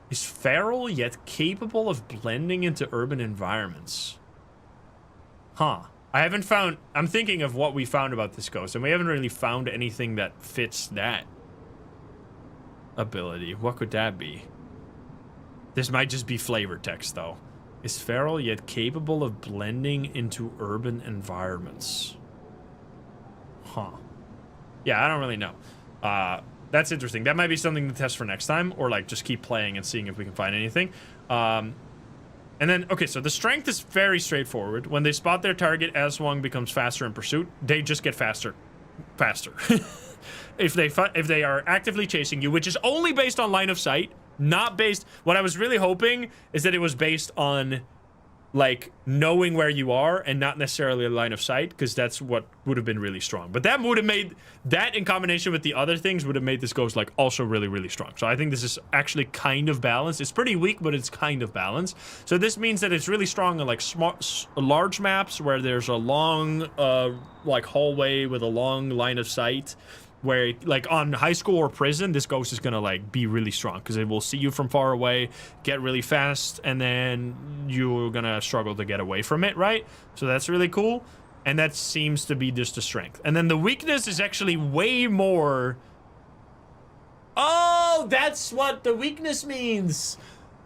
Speaker 1: is feral yet capable of blending into urban environments. Huh. I haven't found... I'm thinking of what we found about this ghost, and we haven't really found anything that fits that ability. What could that be? This might just be flavor text, though. Is feral yet capable of blending into urban environments. Huh. Yeah, I don't really know. That's interesting. That might be something to test for next time, or like just keep playing and seeing if we can find anything. And then, okay, so the strength is very straightforward. When they spot their target, Aswang becomes faster in pursuit. They just get faster. If they are actively chasing you, which is only based on line of sight, not based... What I was really hoping is that it was based on, like, knowing where you are and not necessarily a line of sight, because that's what would have been really strong. But that would have made... That in combination with the other things would have made this ghost, like, also really, really strong. So I think this is actually kind of balanced. It's pretty weak, but it's kind of balanced. So this means that it's really strong on, like, large maps where there's a long, like, hallway with a long line of sight. Where, like, on high school or prison, this ghost is gonna, like, be really strong. Because it will see you from far away, get really fast, and then you're gonna struggle to get away from it, right? So that's really cool. And that seems to be just a strength. And then the weakness is actually way more... Oh, that's what the weakness means!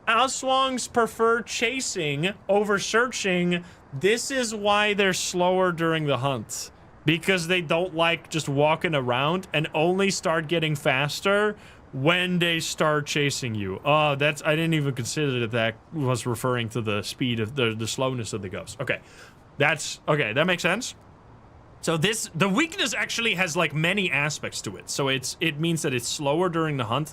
Speaker 1: Aswangs prefer chasing over searching. This is why they're slower during the hunt. Because they don't like just walking around and only start getting faster when they start chasing you. Oh, that's, I didn't even consider that was referring to the speed of the slowness of the ghost. Okay, okay, that makes sense. So the weakness actually has like many aspects to it. So it means that it's slower during the hunt.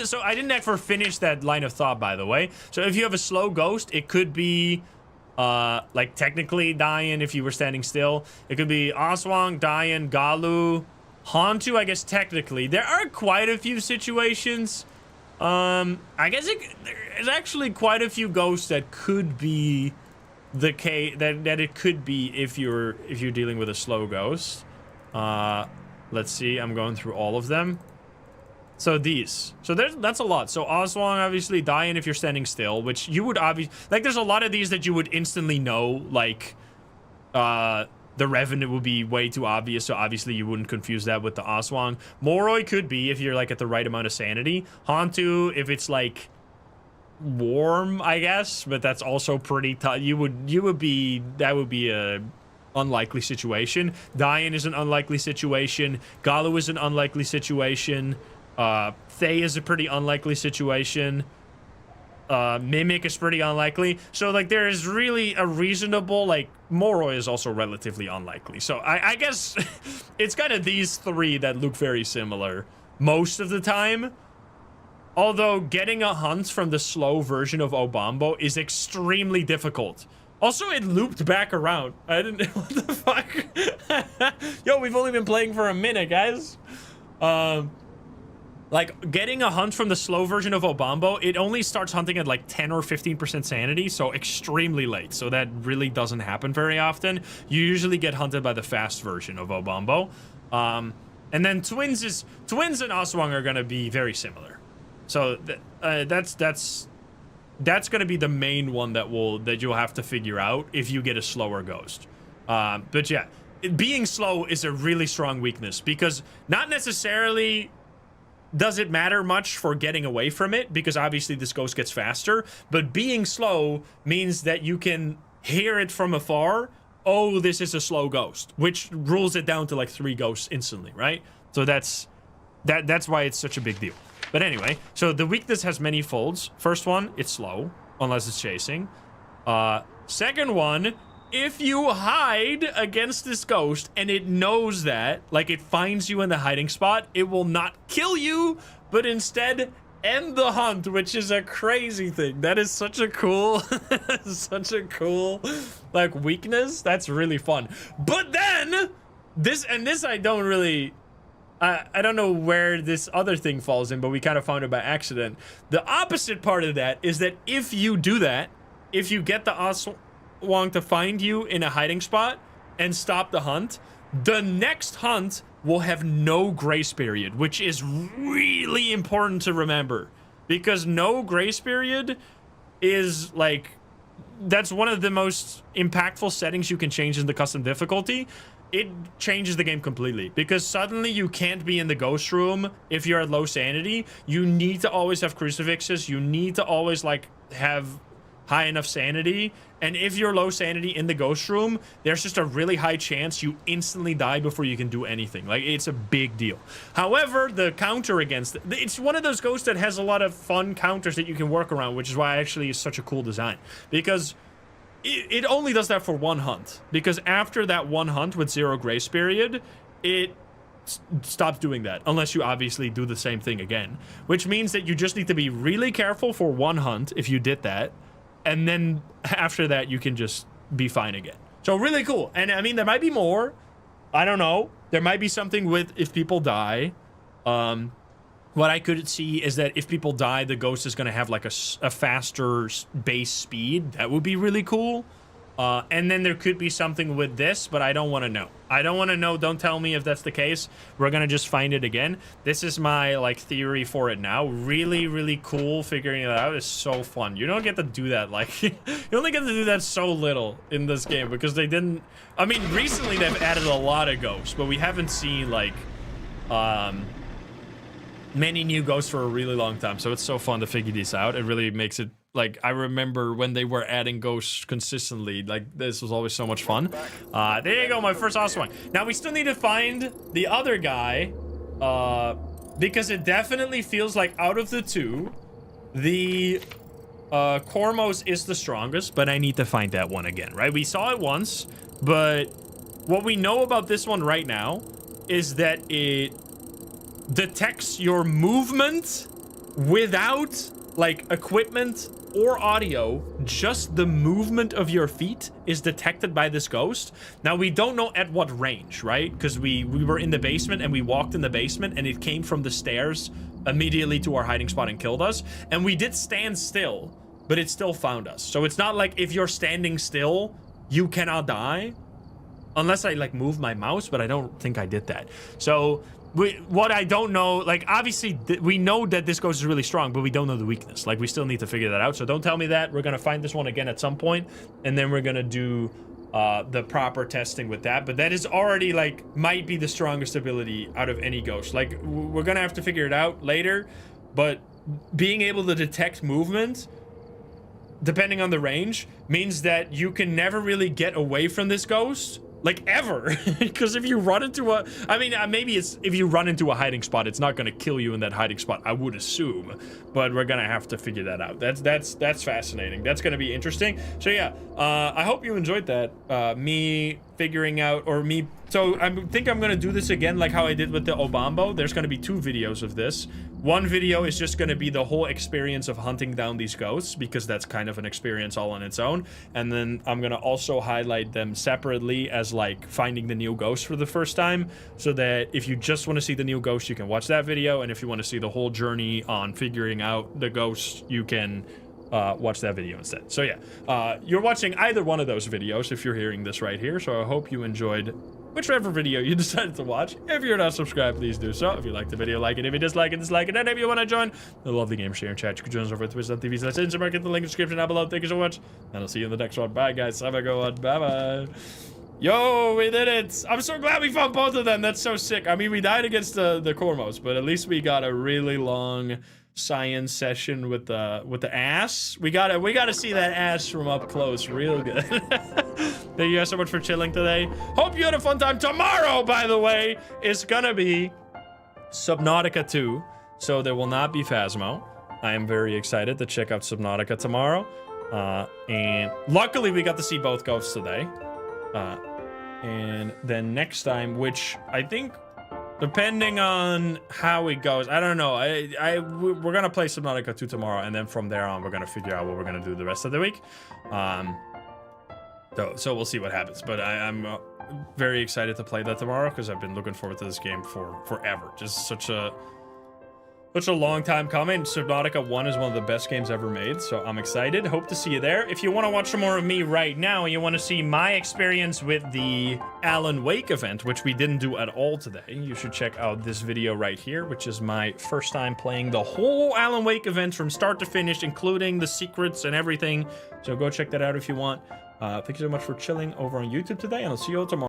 Speaker 1: So I didn't ever finish that line of thought, by the way. So if you have a slow ghost, it could be like technically Dian if you were standing still. It could be Aswang, Dian, Galu, Hantu, I guess technically. There are quite a few situations. I guess there's actually quite a few ghosts that could be the case that it could be if you're dealing with a slow ghost. Let's see, I'm going through all of them. So that's a lot. So Aswang, obviously, Dian if you're standing still, which you would obviously, like, there's a lot of these that you would instantly know, like the revenue would be way too obvious, so obviously you wouldn't confuse that with the Aswang. Moroi could be if you're like at the right amount of sanity. Hantu if it's like warm, I guess, but that's also pretty tough. That would be a unlikely situation. Dian is an unlikely situation. Galu is an unlikely situation. Thay is a pretty unlikely situation. Mimic is pretty unlikely. So like there is really a reasonable, like Moroi is also relatively unlikely. So I guess it's kind of these three that look very similar most of the time. Although getting a hunt from the slow version of Obambo is extremely difficult. Also, it looped back around. I didn't... What the fuck? Yo, we've only been playing for a minute, guys. Like, getting a hunt from the slow version of Obambo, it only starts hunting at like 10 or 15% sanity, so extremely late. So that really doesn't happen very often. You usually get hunted by the fast version of Obambo. And then Twins and Aswang are going to be very similar. So that's going to be the main one that you'll have to figure out if you get a slower ghost. But yeah, being slow is a really strong weakness because not necessarily does it matter much for getting away from it, because obviously this ghost gets faster, but being slow means that you can hear it from afar. Oh, this is a slow ghost, which rules it down to like 3 ghosts instantly, right? So that's why it's such a big deal. But anyway, so the weakness has many folds. First one, it's slow, unless it's chasing. Second one, if you hide against this ghost and it knows that, like it finds you in the hiding spot, it will not kill you, but instead end the hunt, which is a crazy thing. That is such a cool, like weakness. That's really fun. But then, this I don't really... I don't know where this other thing falls in, but we kind of found it by accident. The opposite part of that is that if you do that, if you get the Aswang to find you in a hiding spot and stop the hunt, the next hunt will have no grace period, which is really important to remember. Because no grace period is like... That's one of the most impactful settings you can change in the custom difficulty. It changes the game completely because suddenly you can't be in the ghost room if you're at low sanity. You need to always have crucifixes. You need to always like have high enough sanity. And if you're low sanity in the ghost room, there's just a really high chance you instantly die before you can do anything. Like, it's a big deal. However, the counter against it, it's one of those ghosts that has a lot of fun counters that you can work around, which is why actually it's such a cool design. Because it only does that for one hunt, because after that one hunt with 0 grace period, it stops doing that, unless you obviously do the same thing again, which means that you just need to be really careful for one hunt if you did that, and then after that you can just be fine again. So really cool. And I mean, there might be more, I don't know, there might be something with if people die. What I could see is that if people die, the ghost is going to have like a faster base speed. That would be really cool. And then there could be something with this, but I don't want to know. I don't want to know. Don't tell me if that's the case. We're going to just find it again. This is my like theory for it now. Really, really cool figuring it out. It's so fun. You don't get to do that. Like, you only get to do that so little in this game because they didn't... I mean, recently they've added a lot of ghosts, but we haven't seen like... many new ghosts for a really long time, so it's so fun to figure these out. It really makes it like, I remember when they were adding ghosts consistently, like this was always so much fun. There you go, my first Aswang. Now we still need to find the other guy because it definitely feels like out of the two, the Cormos is the strongest, but I need to find that one again, right? We saw it once, but what we know about this one right now is that it detects your movement without like equipment or audio. Just the movement of your feet is detected by this ghost. Now we don't know at what range, right? Because we were in the basement and we walked in the basement and it came from the stairs immediately to our hiding spot and killed us. And we did stand still, but it still found us. So it's not like if you're standing still, you cannot die. Unless I like move my mouse, but I don't think I did that. So what I don't know, like obviously we know that this ghost is really strong, but we don't know the weakness. Like we still need to figure that out. So don't tell me that. We're gonna find this one again at some point, and then we're gonna do the proper testing with that. But that is already like might be the strongest ability out of any ghost. Like we're gonna have to figure it out later, but being able to detect movement depending on the range means that you can never really get away from this ghost. Like ever, because if you run into a, I mean, maybe it's if you run into a hiding spot, it's not gonna kill you in that hiding spot, I would assume, but we're gonna have to figure that out. That's fascinating. That's gonna be interesting. So yeah, I hope you enjoyed that. Me figuring out, or me. So I think I'm gonna do this again, like how I did with the Obambo. There's gonna be 2 videos of this. One video is just gonna be the whole experience of hunting down these ghosts, because that's kind of an experience all on its own. And then I'm gonna also highlight them separately as like finding the new ghost for the first time, so that if you just want to see the new ghost, you can watch that video, and if you want to see the whole journey on figuring out the ghost, you can watch that video instead. So yeah, you're watching either one of those videos if you're hearing this right here. So I hope you enjoyed whichever video you decided to watch. If you're not subscribed, please do so. If you like the video, like it. If you dislike it, dislike it. And if you want to join the lovely game share and chat, you can join us over at twitch.tv/Instamark. Get the link in the description down below. Thank you so much, and I'll see you in the next one. Bye, guys. Have a good one. Bye-bye. Yo, we did it. I'm so glad we found both of them. That's so sick. I mean, we died against the Cormos, but at least we got a really long science session with the ass. We gotta see that ass from up close real good. Thank you guys so much for chilling today. Hope you had a fun time. Tomorrow, by the way, is gonna be Subnautica 2, so there will not be Phasmo. I am very excited to check out Subnautica tomorrow, and luckily we got to see both ghosts today. And then next time, which I think, depending on how it goes, I don't know. We're gonna play Subnautica 2 tomorrow, and then from there on, we're gonna figure out what we're gonna do the rest of the week. So we'll see what happens. But I'm very excited to play that tomorrow, because I've been looking forward to this game for forever. Just such a long time coming. Subnautica 1 is one of the best games ever made, so I'm excited. Hope to see you there. If you want to watch some more of me right now, and you want to see my experience with the Alan Wake event, which we didn't do at all today, you should check out this video right here, which is my first time playing the whole Alan Wake event from start to finish, including the secrets and everything. So go check that out if you want. Thank you so much for chilling over on YouTube today, and I'll see you all tomorrow.